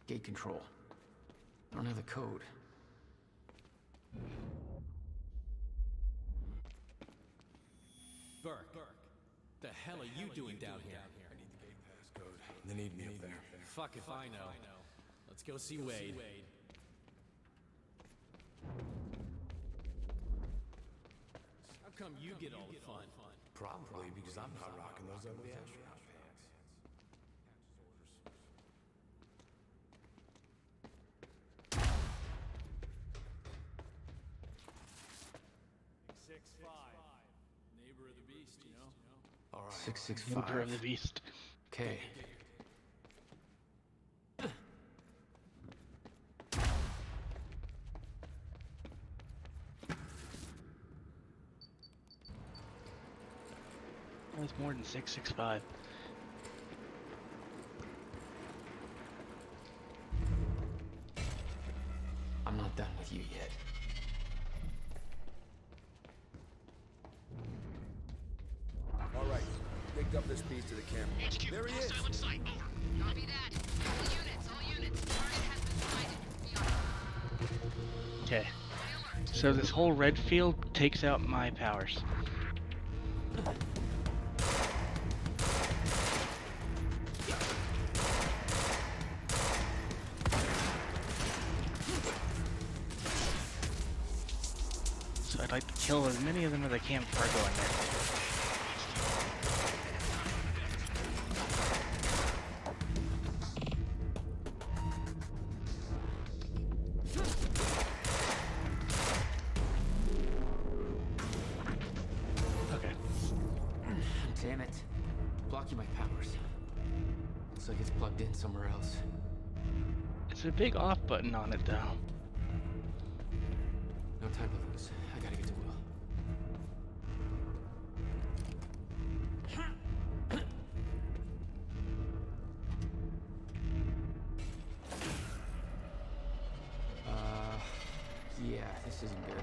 Gate control. I don't have the code. Burke, the hell are you doing down here? I need the gate passcode. They need me up there. Fuck if I know. Let's go see Wade. How come you get all the fun? Probably because I'm not rocking those ugly astronaut pants. Neighbor of the beast, you know? All right. 665. Emperor of the Beast. Okay. That's more than 665. I'm not done with you yet. All right. Picked up this piece to the camera. There he is. Copy that. All units. Target has been sighted. Okay. So this whole red field takes out my powers. So I'd like to kill as many of them as I can before I go in there. Damn it. Blocking my powers. Looks like it's plugged in somewhere else. It's a big off button on it though. No time to lose. I gotta get to Will. Yeah, this isn't good.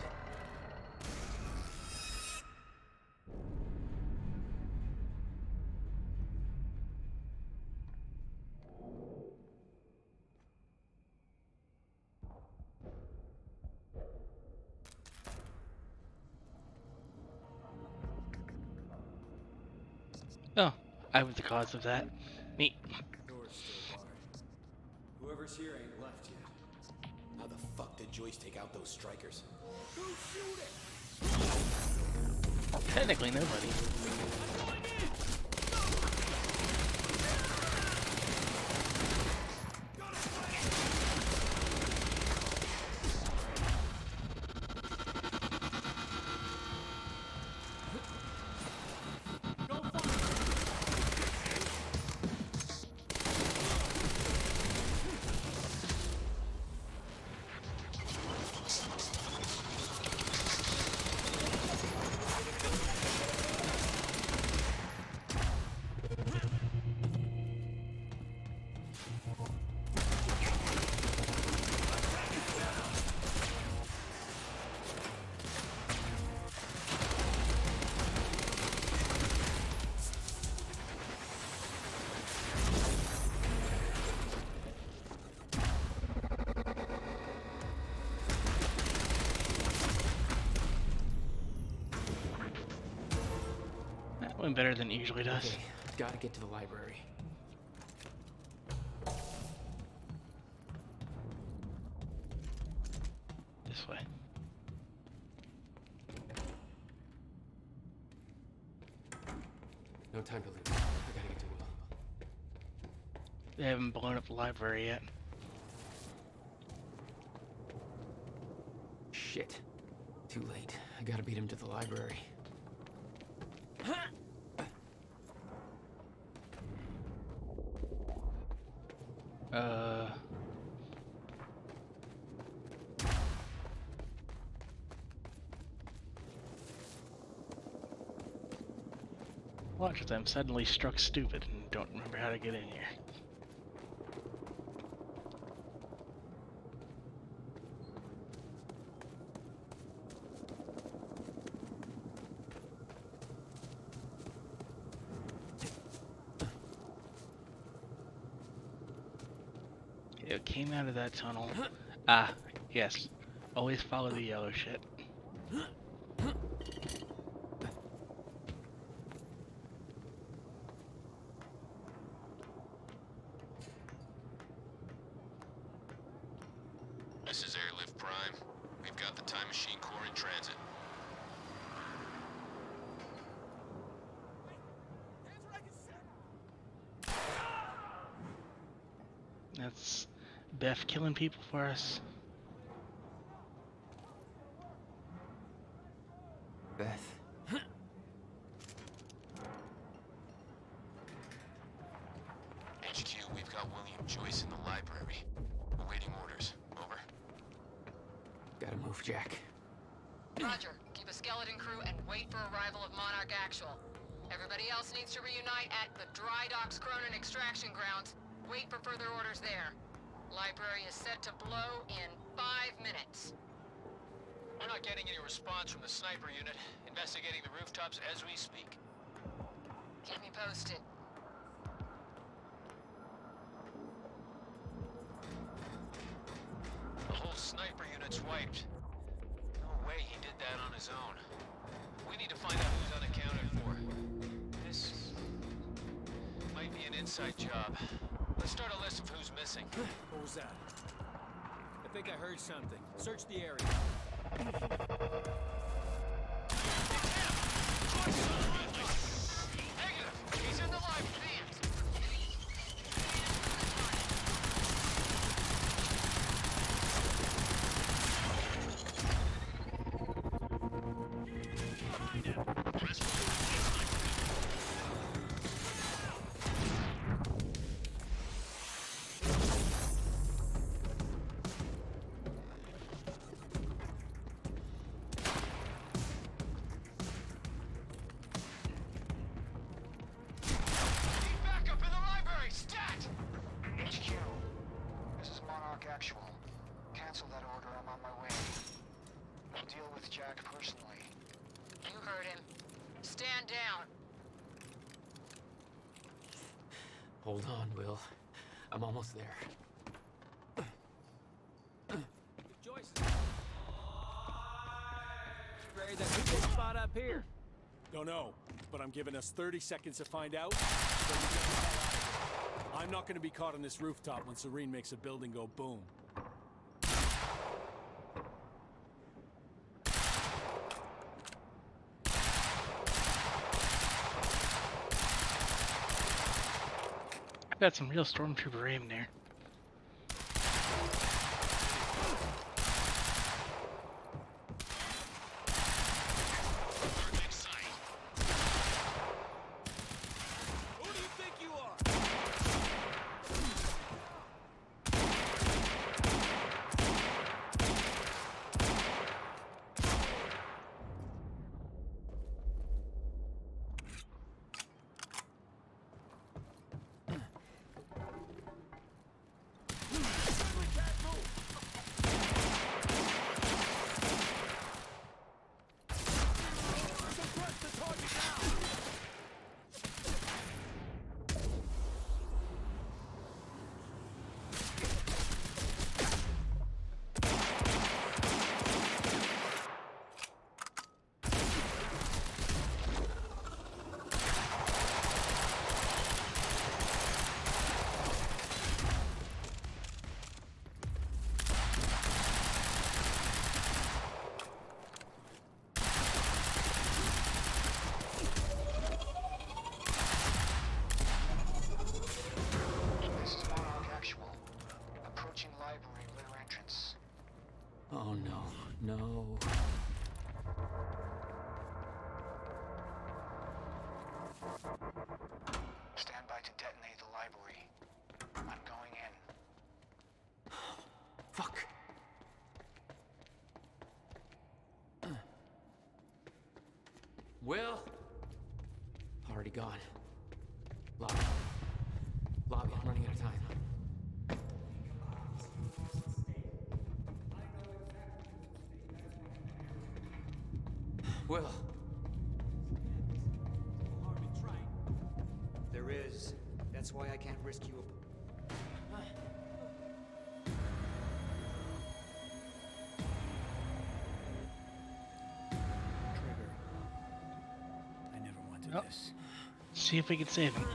Oh, I was the cause of that. Neat. Door's still barred. Whoever's here ain't left yet. How the fuck did Joyce take out those strikers? Who's shooting? Technically nobody. Went better than it usually does. Okay, gotta get to the library. This way. No time to lose. I gotta get to Will. They haven't blown up the library yet. Shit. Too late. I gotta beat him to the library. Watch them suddenly struck stupid and don't remember how to get in here. It came out of that tunnel. Ah, yes. Always follow the yellow shit. This is Airlift Prime. We've got the Time Machine Core in transit. That's Beth killing people for us. Beth. HQ, we've got William Joyce in the library. Awaiting orders. Over. Gotta move, Jack. Roger. Keep a skeleton crew and wait for arrival of Monarch Actual. Everybody else needs to reunite at the Dry Docks Cronin extraction grounds. Wait for further orders there. Library is set to blow in 5 minutes. We're not getting any response from the sniper unit. Investigating the rooftops as we speak. Keep me posted. The whole sniper unit's wiped. No way he did that on his own. We need to find out who's unaccounted for. This might be an inside job. Let's start a list of who's missing. What was that? I think I heard something. Search the area. Negative! He's in the library. Actual. Cancel that order, I'm on my way. I'll deal with Jack personally. You heard him. Stand down. Hold on, Will. I'm almost there. Joyce. Spray that good spot up here. Don't know, but I'm giving us 30 seconds to find out. I'm not going to be caught on this rooftop when Serene makes a building go boom. I've got some real stormtrooper aim there. Oh no, no. Stand by to detonate the library. I'm going in. Fuck. Will? Already gone. Lobby. Lobby, I'm running out of time. Will. There is. That's why I can't risk you. Trigger. I never wanted Oh. this. See if we can save him.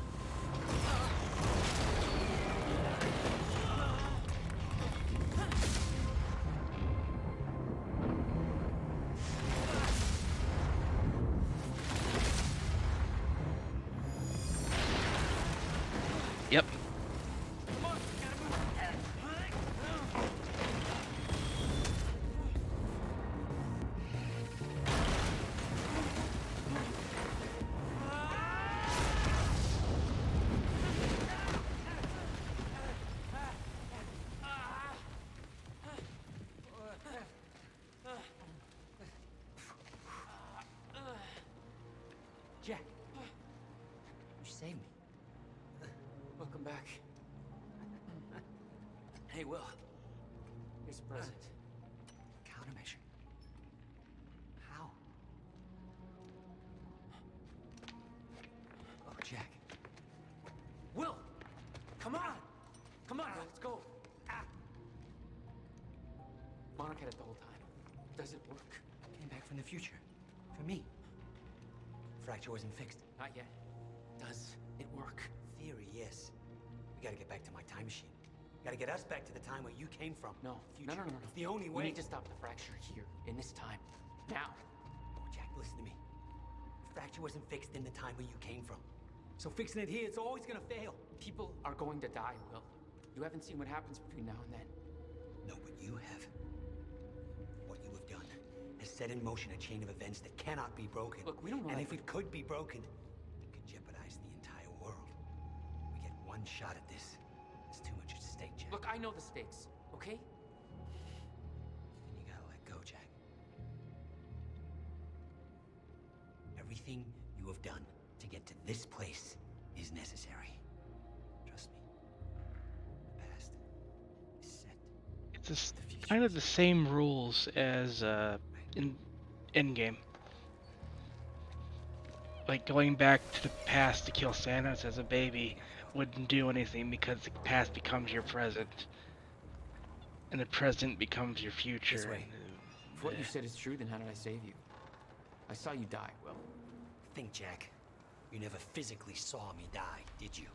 Yep. Jack. You saved me. Welcome back. Hey, Will. Here's a present. Countermeasure. How? Oh, Jack. Will! Come on! Come on, Will, let's go. Monarch had it the whole time. Does it work? Came back from the future. For me. Fracture wasn't fixed. Not yet. Does it work? Theory, yes. We gotta get back to my time machine. Gotta get us back to the time where you came from. No. Future. No. It's the only We way. need to stop the fracture here, in this time. Now. Oh, Jack, listen to me. The fracture wasn't fixed in the time where you came from. So fixing it here, it's always gonna fail. People are going to die, Will. You haven't seen what happens between now and then. No, but you have. What you have done has set in motion a chain of events that cannot be broken. Look, we don't know And that if it could be broken, it could jeopardize the entire world. We get one shot at this. There's too much at stake, Jack. Look, I know the stakes, okay? And you gotta let go, Jack. Everything you have done to get to this place is necessary. Trust me. The past is set. It's just kind of the same rules as in Endgame. Like going back to the past to kill Thanos as a baby wouldn't do anything because the past becomes your present, and the present becomes your future. This way. If what you said is true, then how did I save you? I saw you die, Will. Think, Jack. You never physically saw me die, did you?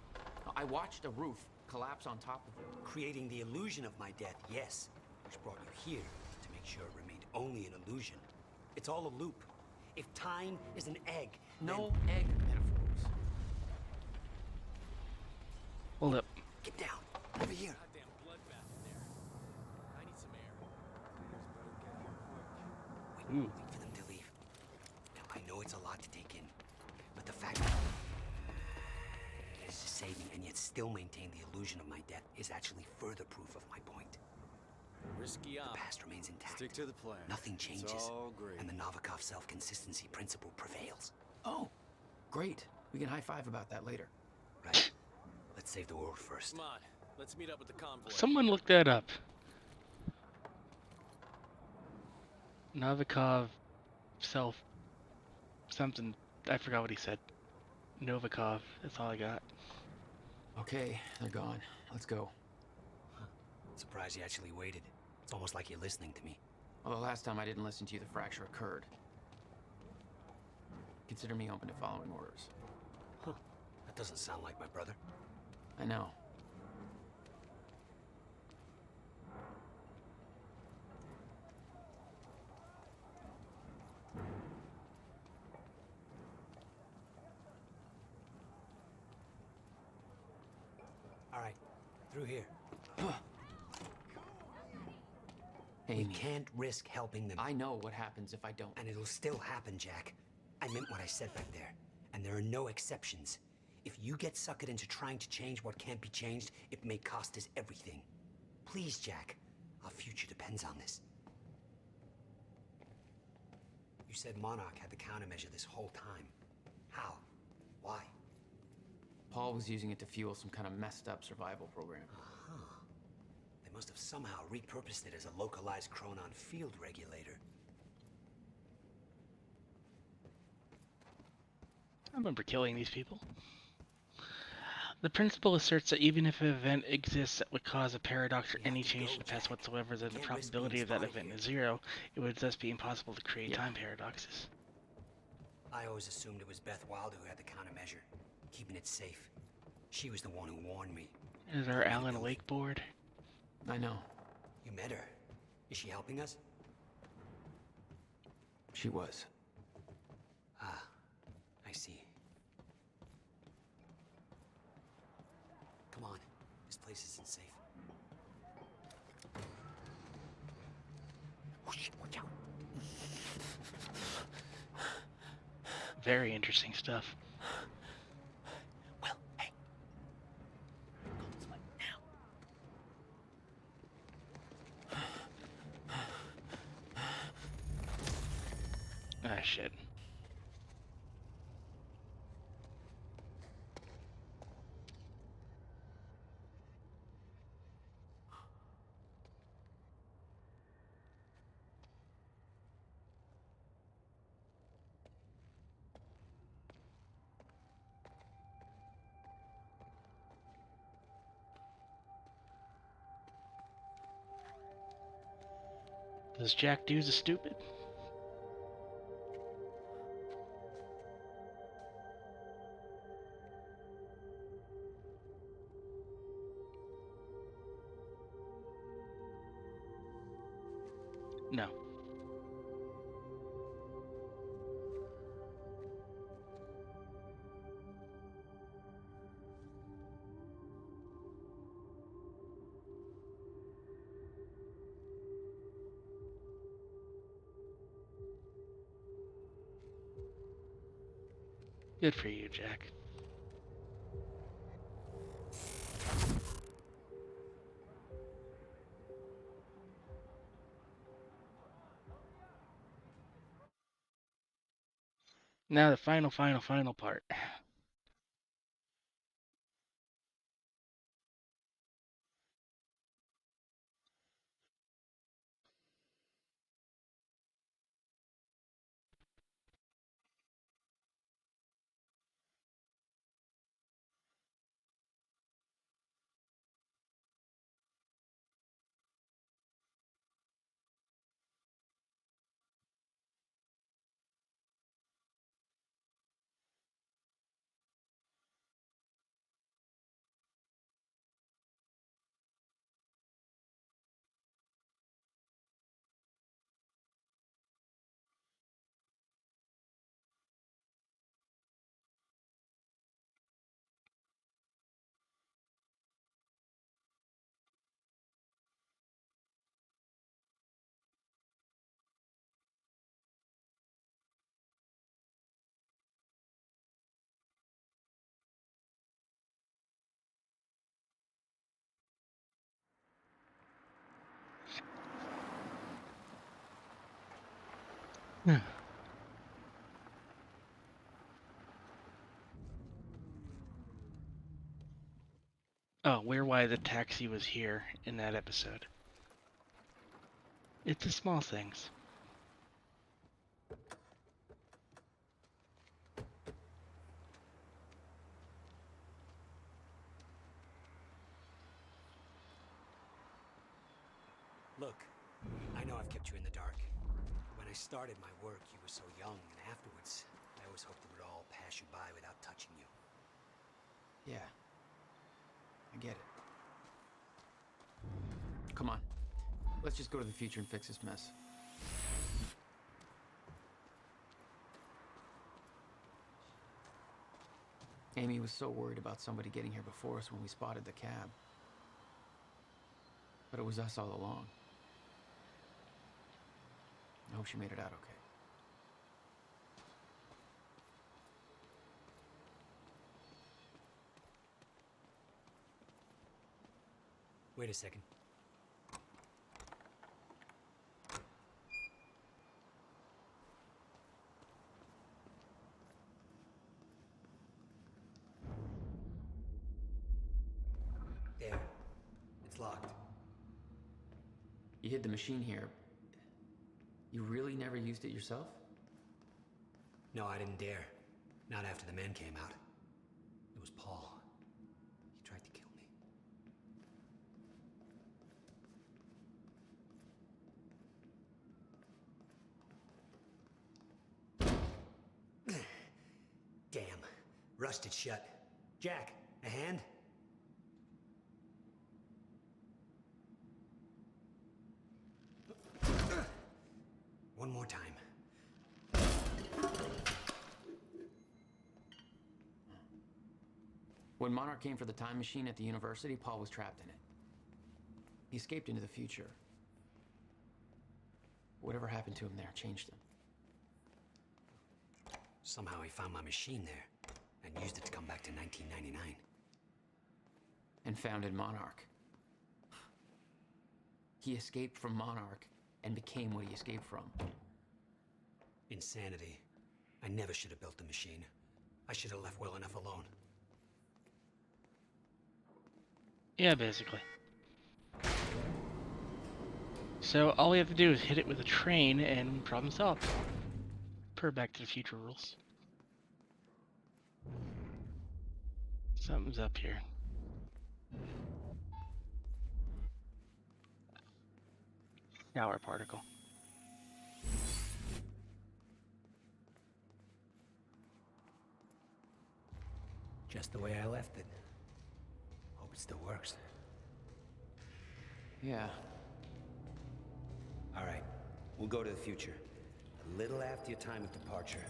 I watched a roof collapse on top of you. Creating the illusion of my death, yes. Which brought you here to make sure it remained only an illusion. It's all a loop. If time is an egg, No egg metaphors. Hold up. Get down. Over here. Goddamn bloodbath in there. I need some air. Ooh. Wait for them to leave. Now, I know it's a lot to take in, but the fact is to save me and yet still maintain the illusion of my death is actually further proof of my point. Risky The op. past remains intact. Stick to the plan. Nothing It's changes. all great. And the Novikov self-consistency principle prevails. Oh, great. We can high-five about that later. Right. Let's save the world first. Come on, let's meet up with the convoy. Someone look that up. Novikov self something. I forgot what he said. Novikov. That's all I got. Okay, they're gone. Let's go. Surprised you actually waited. It's almost like you're listening to me. Well, the last time I didn't listen to you, the fracture occurred. Consider me open to following orders. That doesn't sound like my brother. I know. All right, through here. We can't risk helping them. I know what happens if I don't. And it'll still happen, Jack. I meant what I said back there. And there are no exceptions. If you get suckered into trying to change what can't be changed, it may cost us everything. Please, Jack. Our future depends on this. You said Monarch had the countermeasure this whole time. How? Why? Paul was using it to fuel some kind of messed up survival program. They must have somehow repurposed it as a localized Chronon field regulator. I remember killing these people. The principle asserts that even if an event exists that would cause a paradox or any change to the past whatsoever, then the probability of that event is zero. It would thus be impossible to create time paradoxes. I always assumed it was Beth Wilder who had the countermeasure, keeping it safe. She was the one who warned me. Is our Alan Wake board? I know. You met her. Is she helping us? She was. Ah, I see. Come on, this place isn't safe. Whoosh, watch out. Very interesting stuff. Well, hey. Ah, shit. Does Jack do the stupid? No. Good for you, Jack. Now the final part. Oh, why the taxi was here in that episode. It's the small things. Look, I know I've kept you in the dark. When I started my work, you were so young, and afterwards, I always hoped it would all pass you by without touching you. Yeah. I get it. Come on. Let's just go to the future and fix this mess. Amy was so worried about somebody getting here before us when we spotted the cab. But it was us all along. hope she made it out okay. Wait a second. There. It's locked. You hid the machine here. You really never used it yourself? No, I didn't dare. Not after the men came out. It was Paul. He tried to kill me. Damn. Rusted shut. Jack, a hand? One more time. When Monarch came for the time machine at the university, Paul was trapped in it. He escaped into the future. Whatever happened to him there changed him. Somehow he found my machine there and used it to come back to 1999. And founded Monarch. He escaped from Monarch and became what he escaped from. Insanity. I never should have built the machine. I should have left well enough alone. Yeah, basically. So all we have to do is hit it with a train and problem solved. Per Back to the Future rules. Something's up here. Shower particle. Just the way I left it. Hope it still works. Yeah. All right, we'll go to the future. A little after your time of departure.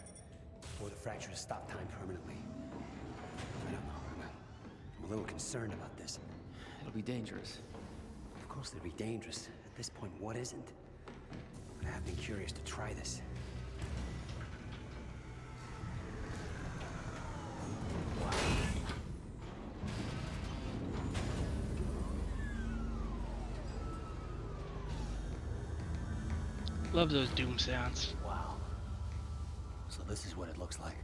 Before the fracture has stopped time permanently. I don't know. I'm a little concerned about this. It'll be dangerous. Of course it'll be dangerous. At this point, what isn't? But I have been curious to try this. Love those doom sounds. Wow. So this is what it looks like.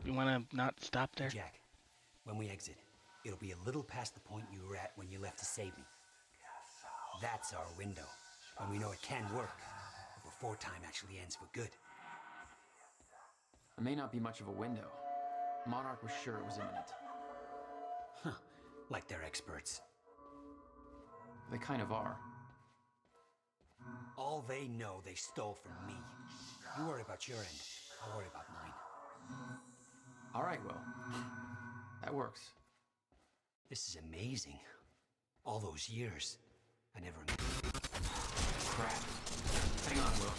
You wanna not stop there? Jack, when we exit, it'll be a little past the point you were at when you left to save me. That's our window, when we know it can work, before time actually ends for good. It may not be much of a window. Monarch was sure it was imminent. Huh. Like they're experts. They kind of are. All they know they stole from me. You worry about your end, I'll worry about mine. All right, Will. That works. This is amazing. All those years. I never imagined. Crap. Hang on, Will.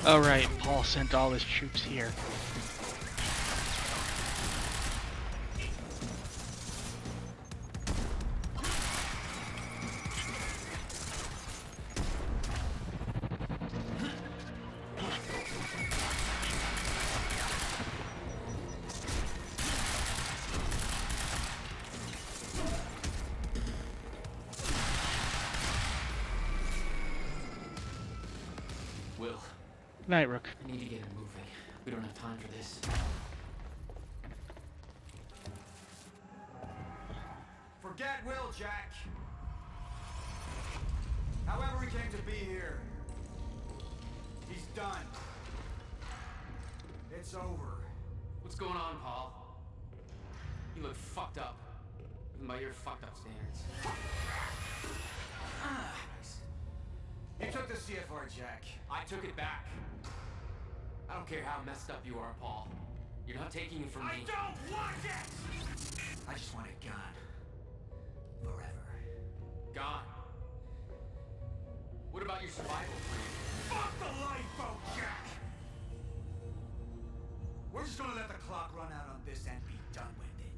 Oh right, Paul sent all his troops here. Will. Good night, Rook. I need to get it moving. We don't have time for this. Forget Will, Jack. However he came to be here, he's done. It's over. What's going on, Paul? You look fucked up. Even by your fucked up standards. You took the CFR, Jack. I took it back. I don't care how messed up you are, Paul. You're not taking it from me. I don't want it! I just want it gone. Forever. Gone. What about your survival plan? Fuck the lifeboat, Jack! We're just gonna let the clock run out on this and be done with it.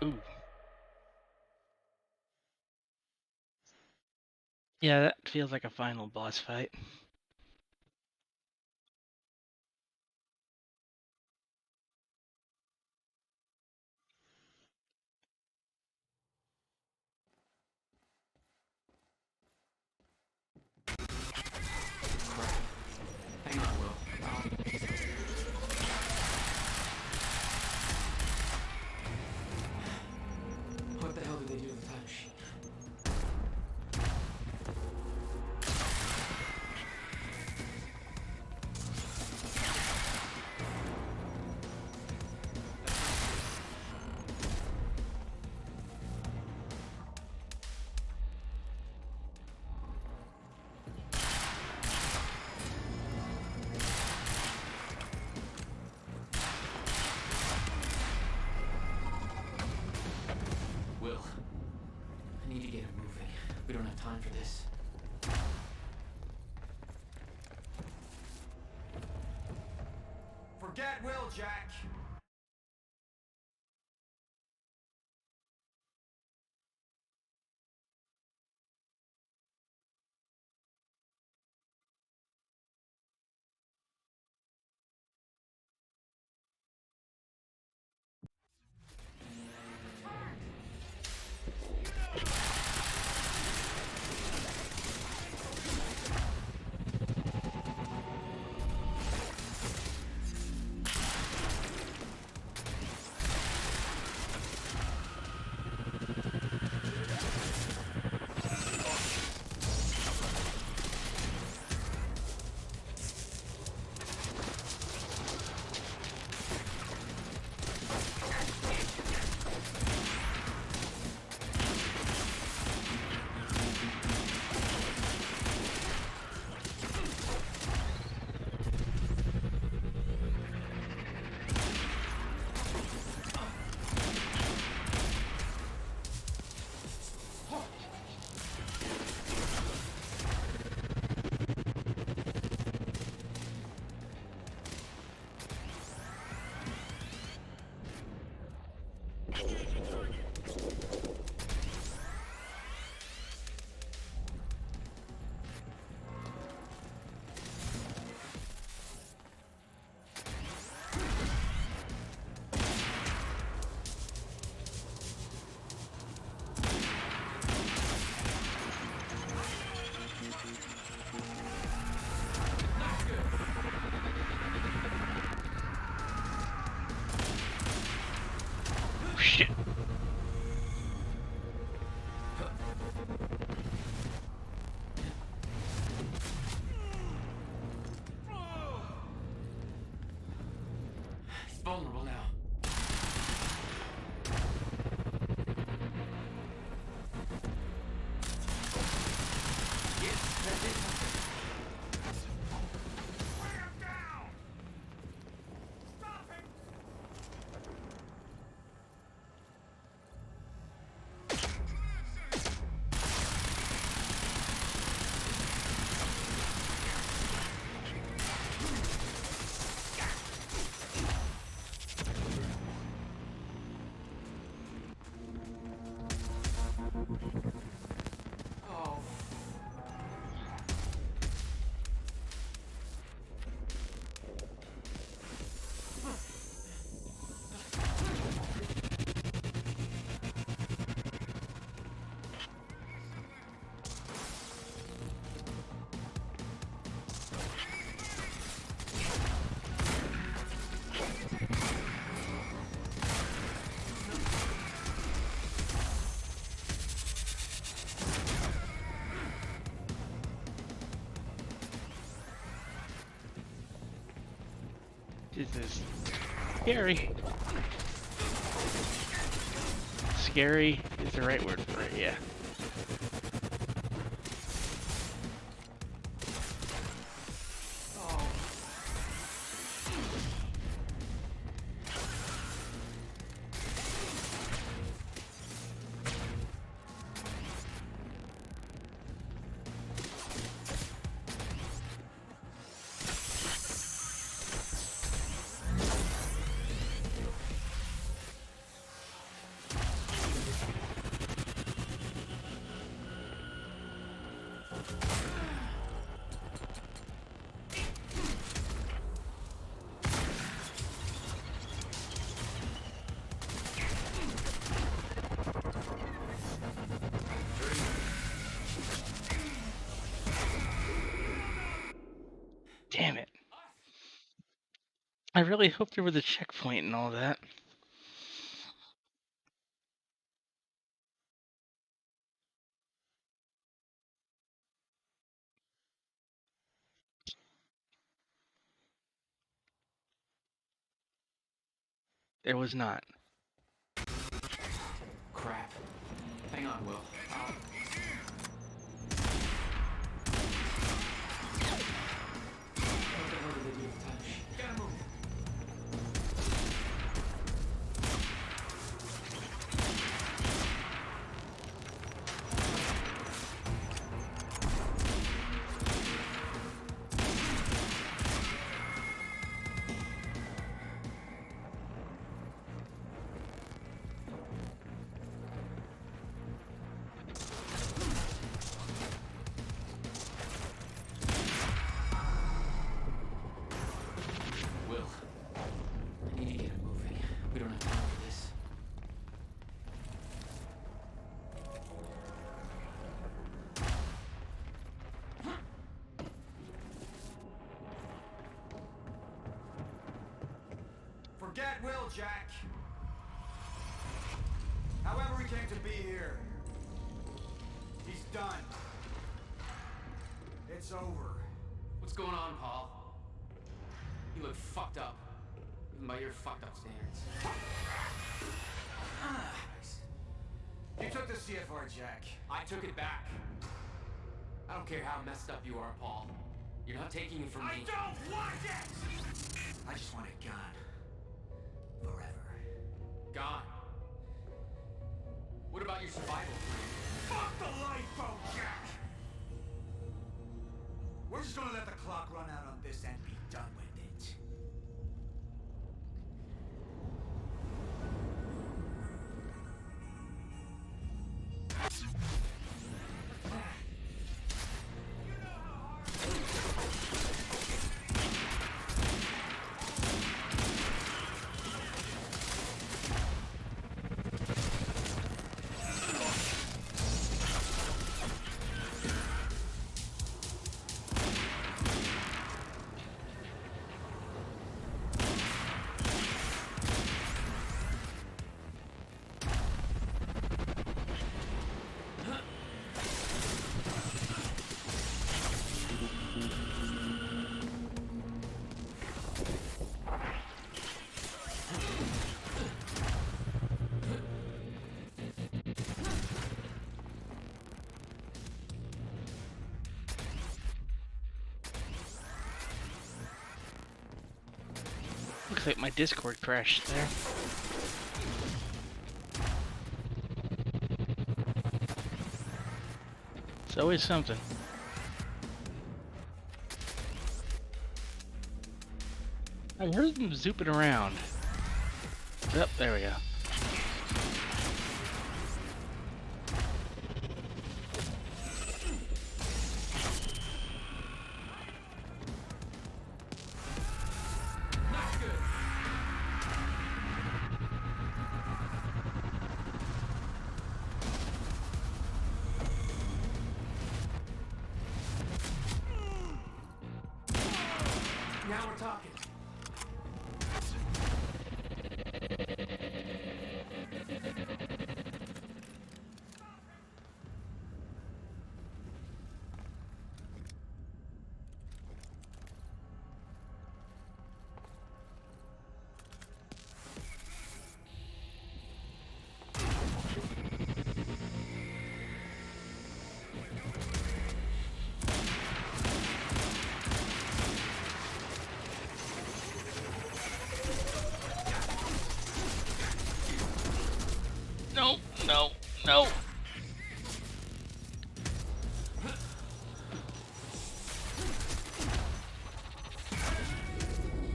Ooh. Yeah, that feels like a final boss fight. Hang on, Will. What the hell did they do to the time machine? Will, I need to get him moving. We don't have time for this. Forget Will, Jack. Shit. He's vulnerable now. Yes, that did something. Bring him down! Stop him! This is scary. Scary is the right word for it, yeah. Damn it. I really hoped there was a checkpoint and all that. There was not. Crap. Hang on, Will. What the hell did they do with time machine? Gotta move. Will, I need to get him moving. We don't have time for this. Forget Will, Jack. However he came to be here, he's done. It's over. What's going on, Paul? You look fucked up. Even by your fucked up standards. You took the CFR, Jack. I took it back. I don't care how messed up you are, Paul. You're not taking it from me. I don't want it! I just want it gone. Forever. Gone. What about your survival plan? Fuck the lifeboat, Jack! We're just gonna let the clock run out on this and be done with it. Looks like my Discord crashed there. It's always something. I heard them zooping around. Yep, there we go. Now we're talking. No, no.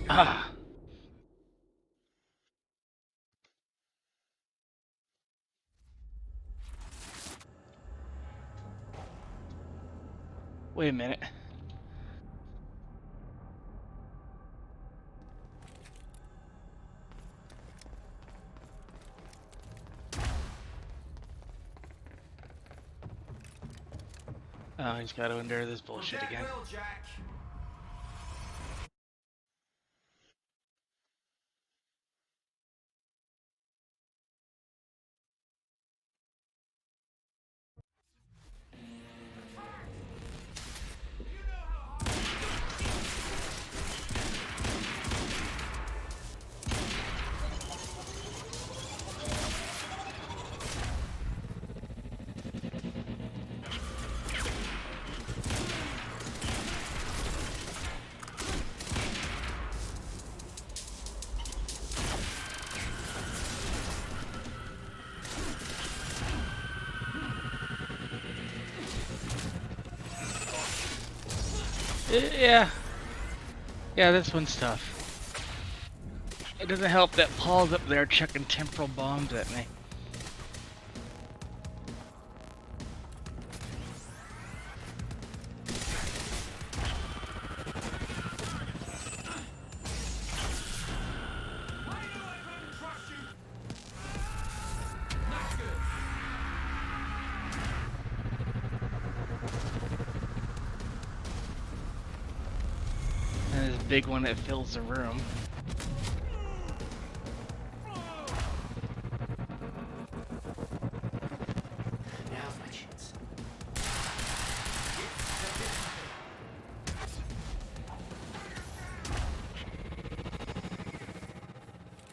Ah. Wait a minute. Oh, he's got to endure this bullshit again. Will, Jack. Yeah. Yeah, this one's tough. It doesn't help that Paul's up there chucking temporal bombs at me. And this big one that fills the room. Now's my chance.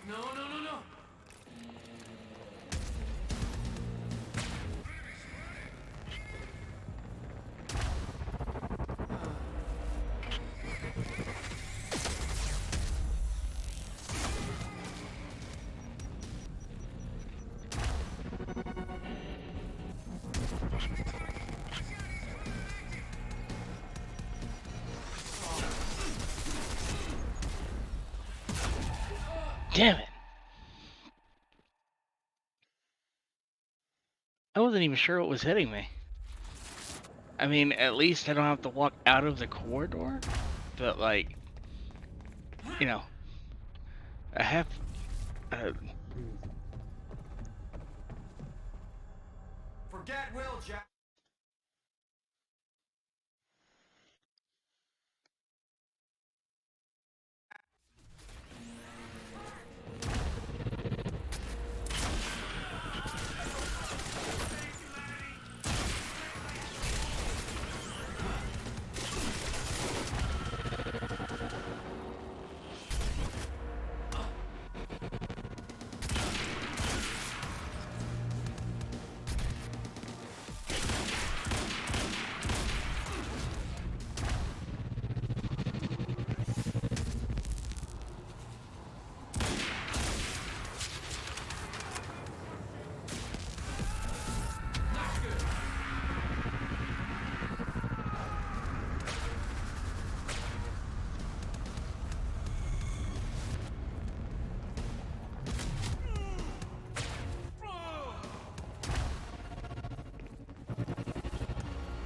No, no, no, no. Damn it. I wasn't even sure what was hitting me. I mean, at least I don't have to walk out of the corridor. But, like, you know, I have... Forget Will, Jack.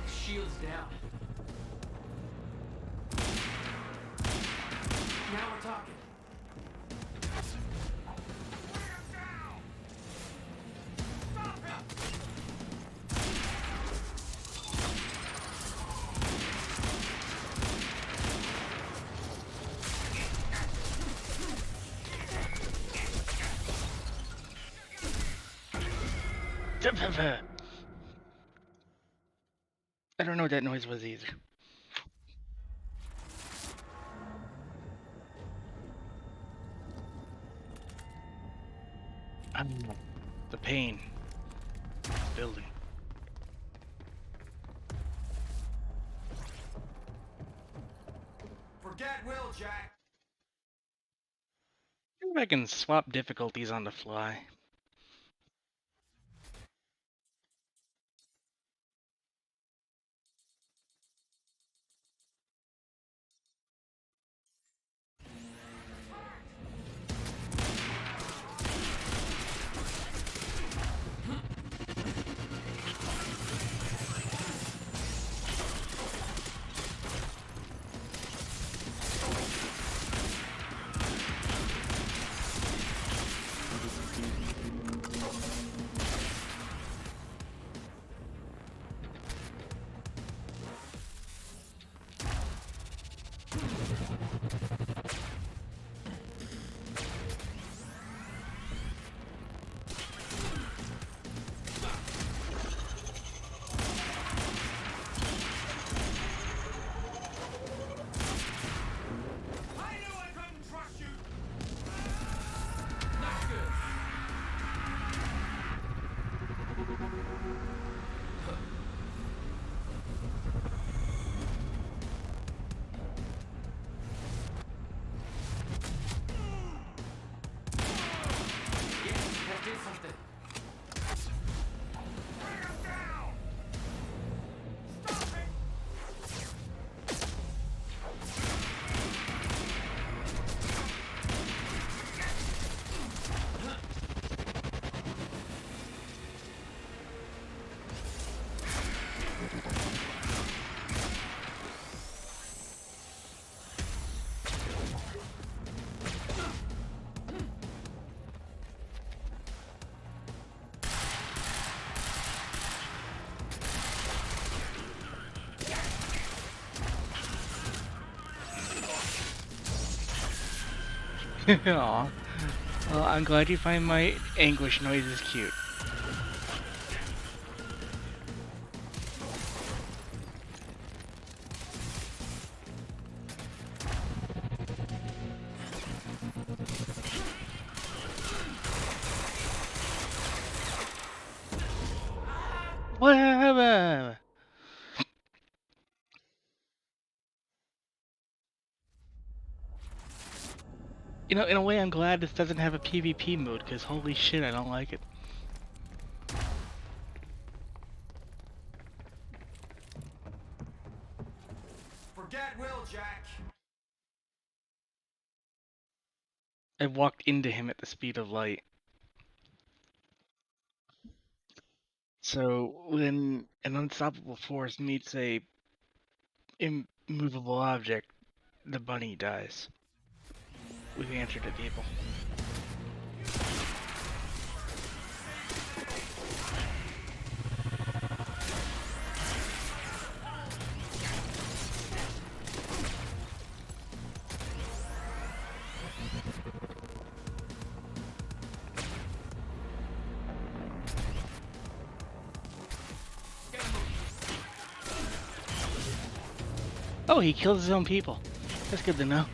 Shield's down. Now we're talking. I don't know what that noise was either. The pain. It's building. Forget Will, Jack. I think I can swap difficulties on the fly. Aw. Well, I'm glad you find my anguish noises cute. Whatever. You know, in a way, I'm glad this doesn't have a PvP mode, because holy shit, I don't like it. Forget Will, Jack. I walked into him at the speed of light. So, when an unstoppable force meets a immovable object, the bunny dies. We've answered it, people. Oh, he kills his own people. That's good to know.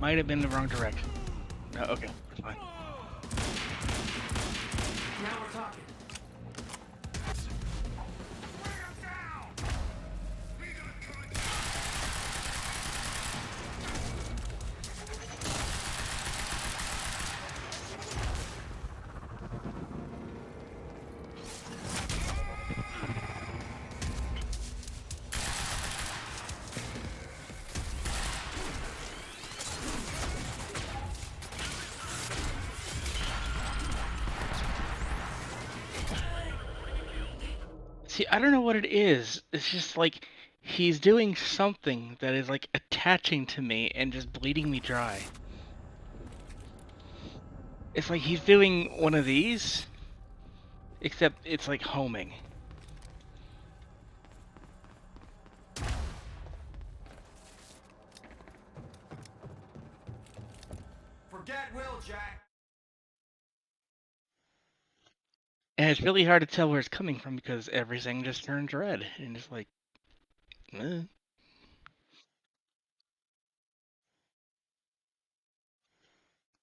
Might have been the wrong direction. No, okay, it's fine. Now we're talking. See, I don't know what it is. It's just like he's doing something that is like attaching to me and just bleeding me dry. It's like he's doing one of these, except it's like homing. Forget Will, Jack. And it's really hard to tell where it's coming from because everything just turns red and it's like, eh.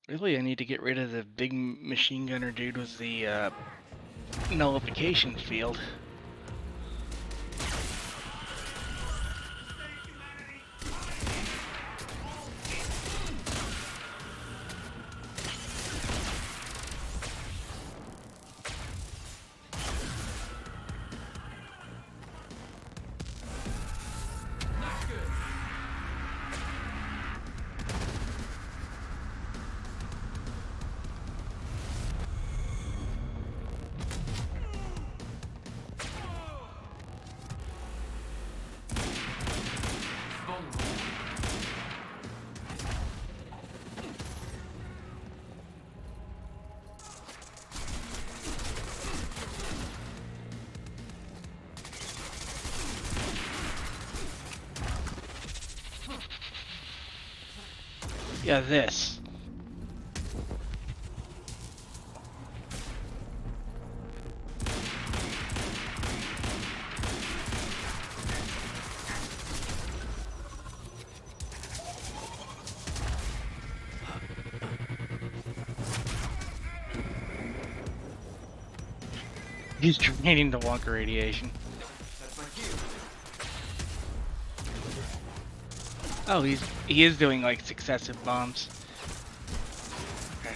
Really, I need to get rid of the big machine gunner dude with the nullification field. Yeah, this. He's draining the Wonka radiation. That's my cue. Oh, he is doing like successive bombs. Okay.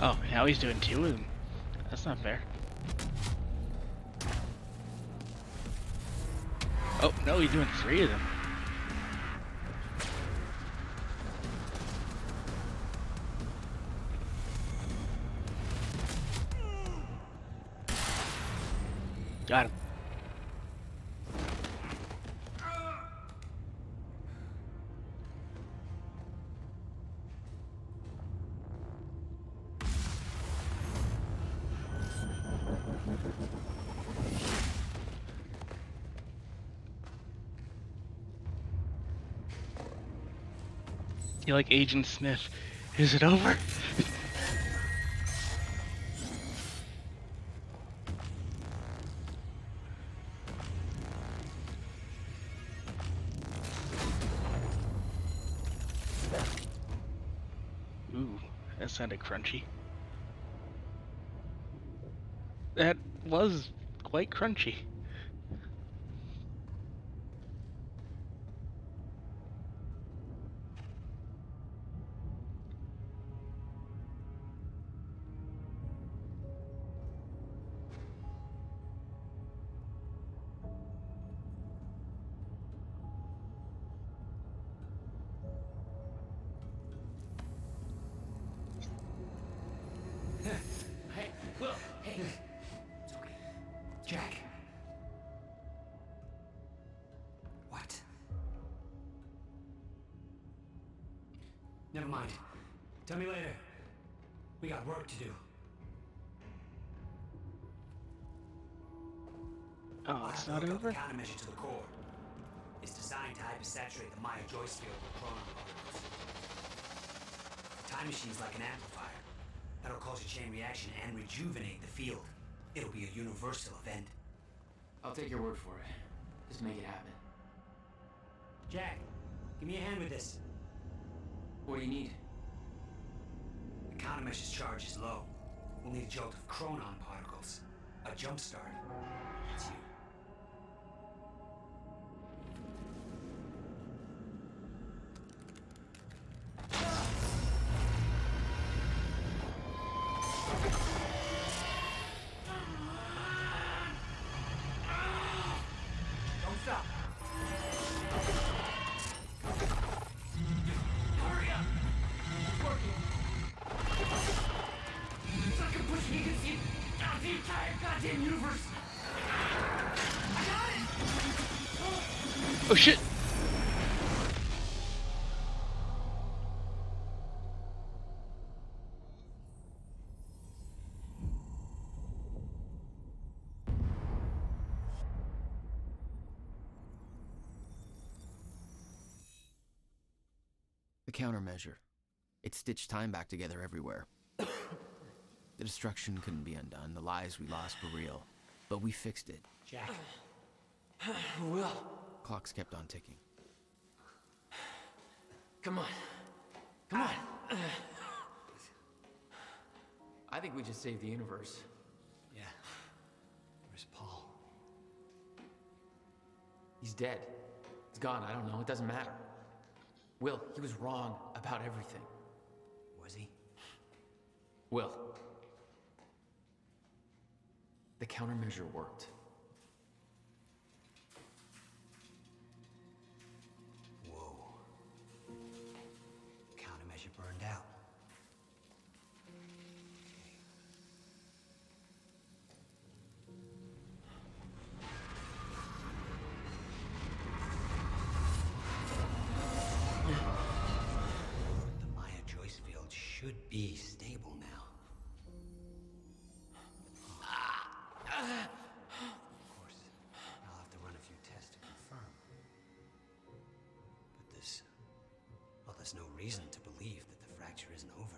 Oh, now he's doing 2 of them. That's not fair. Oh, no, he's doing 3 of them. Got him. You like Agent Smith? Is it over? Ooh, that sounded crunchy. That was quite crunchy. Hey, Will, hey. It's okay. Jack. What? Never mind. Tell me later. We got work to do. Oh, it's not over? The countermeasure to the core. It's designed to hypersaturate the Maya Joyce field with chronon particles. The time machine's like an amplifier. That'll cause a chain reaction and rejuvenate the field. It'll be a universal event. I'll take your word for it. Just make it happen. Jack, give me a hand with this. What do you need? The countermeasure's charge is low. We'll need a jolt of chronon particles. A jump start. That's you. Don't stop. Hurry up. It's working. It's like a push you can see out the entire goddamn universe. I got it. Oh shit! The countermeasure. It stitched time back together everywhere. The destruction couldn't be undone. The lives we lost were real. But we fixed it. Jack. Will. Clocks kept on ticking. Come on. Come on. I think we just saved the universe. Yeah. Where's Paul? He's dead. He's gone. I don't know. It doesn't matter. Will, he was wrong about everything. Was he? Will. The countermeasure worked. Whoa. Countermeasure burned out. The Maya Joyce field should be stable now. Of course, I'll have to run a few tests to confirm. But there's no reason to believe that the fracture isn't over.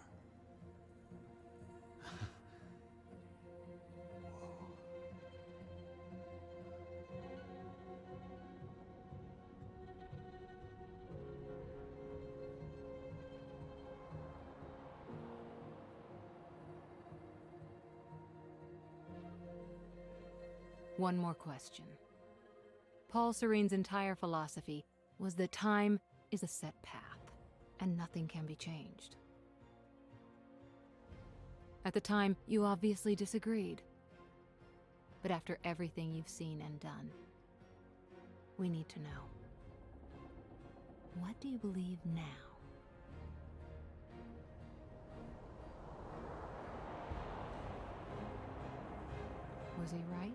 One more question. Paul Serene's entire philosophy was that time is a set path, and nothing can be changed. At the time, you obviously disagreed. But after everything you've seen and done, we need to know. What do you believe now? Was he right?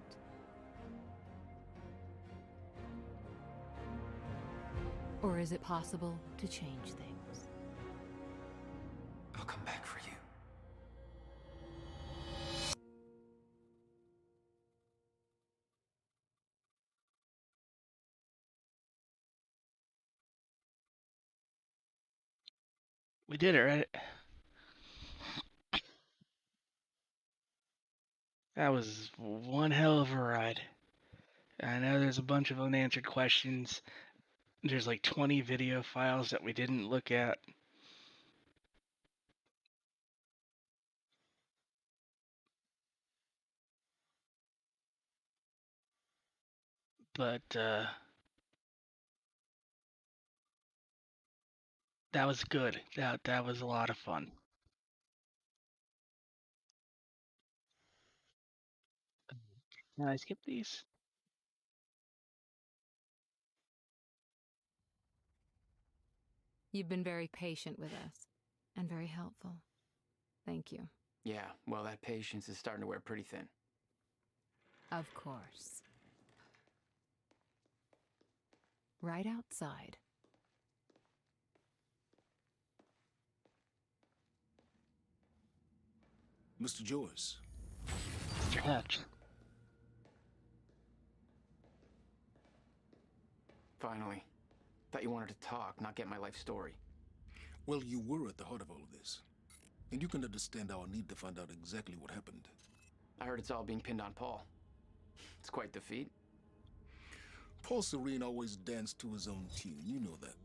Or is it possible to change things? I'll come back for you. We did it, right? That was one hell of a ride. I know there's a bunch of unanswered questions. There's like 20 video files that we didn't look at. But that was good. That was a lot of fun. Can I skip these? You've been very patient with us, and very helpful. Thank you. Yeah, well, that patience is starting to wear pretty thin. Of course. Right outside. Mr. Joyce. Mr. Hatch. Finally. Thought you wanted to talk, not get my life story. Well, you were at the heart of all of this. And you can understand our need to find out exactly what happened. I heard it's all being pinned on Paul. It's quite the feat. Paul Serene always danced to his own tune, you know that.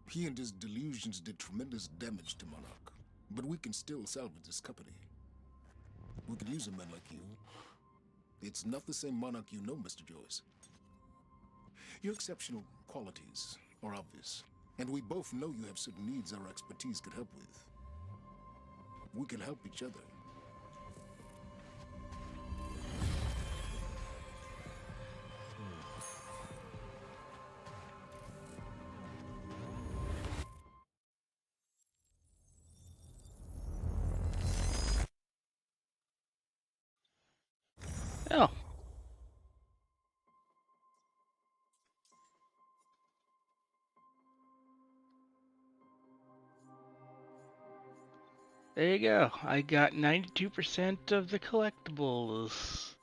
He and his delusions did tremendous damage to Monarch. But we can still salvage this company. We could use a man like you. It's not the same Monarch you know, Mr. Joyce. Your exceptional qualities are obvious, and we both know you have certain needs our expertise could help with. We can help each other. Oh. There you go. I got 92% of the collectibles.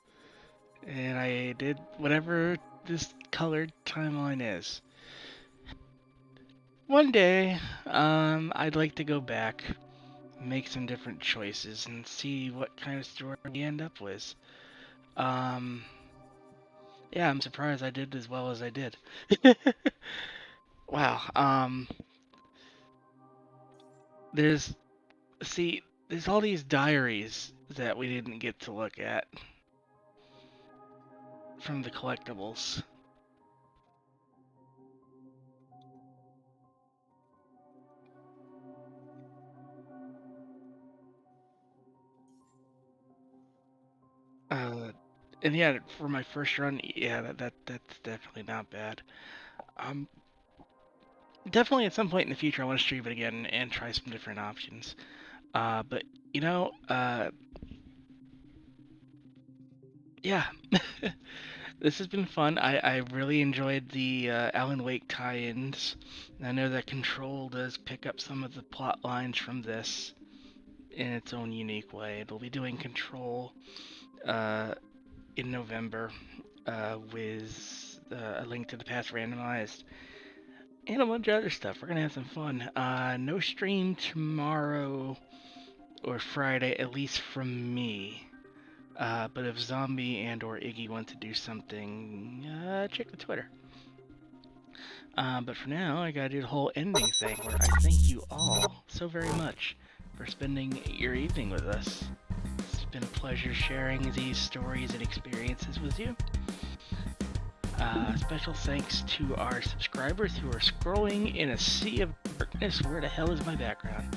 And I did whatever this colored timeline is. One day, I'd like to go back, make some different choices, and see what kind of story we end up with. Yeah, I'm surprised I did as well as I did. Wow, there's all these diaries that we didn't get to look at from the collectibles. And yeah, for my first run, yeah, that's definitely not bad. Definitely at some point in the future, I want to stream it again and try some different options. But you know, yeah, this has been fun. I really enjoyed the Alan Wake tie-ins. I know that Control does pick up some of the plot lines from this in its own unique way. It'll be doing Control in November with A Link to the Past randomized and a bunch of other stuff. We're gonna have some fun. No stream tomorrow or Friday, at least from me. But if Zombie and or Iggy want to do something, check the Twitter. But for now, I gotta do the whole ending thing where I thank you all so very much for spending your evening with us. It's been a pleasure sharing these stories and experiences with you. Special thanks to our subscribers who are scrolling in a sea of darkness. Where the hell is my background?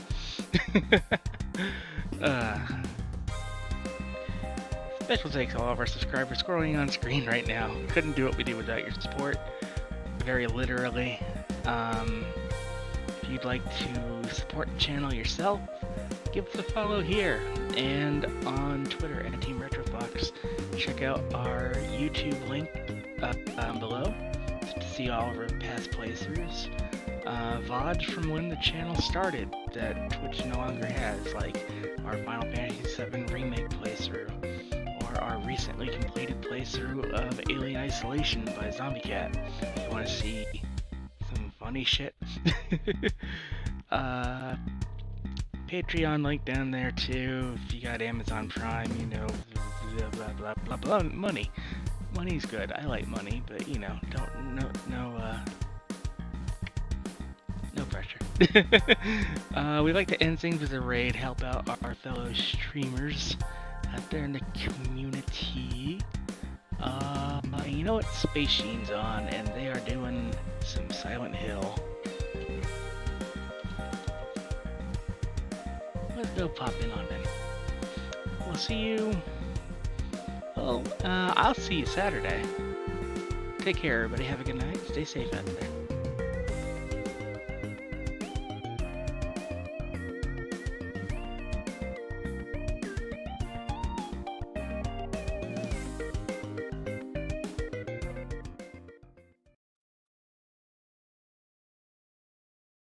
Special thanks to all of our subscribers scrolling on screen right now. Couldn't do what we do without your support. Very literally. If you'd like to support the channel yourself, give us a follow here and on Twitter at Team Retrofox. Check out our YouTube link below to see all of our past playthroughs. VODs from when the channel started that Twitch no longer has, like our Final Fantasy VII Remake playthrough, or our recently completed playthrough of Alien Isolation by Zombie Cat. If you want to see some funny shit. Patreon link down there too. If you got Amazon Prime, you know, blah blah blah blah. Money. Money's good. I like money, but you know, no pressure. We like to end things with a raid, help out our fellow streamers out there in the community. You know what? Space Sheen's on, and they are doing some Silent Hill. Let's go pop in on them. We'll see you. Well, I'll see you Saturday. Take care, everybody. Have a good night. Stay safe out there.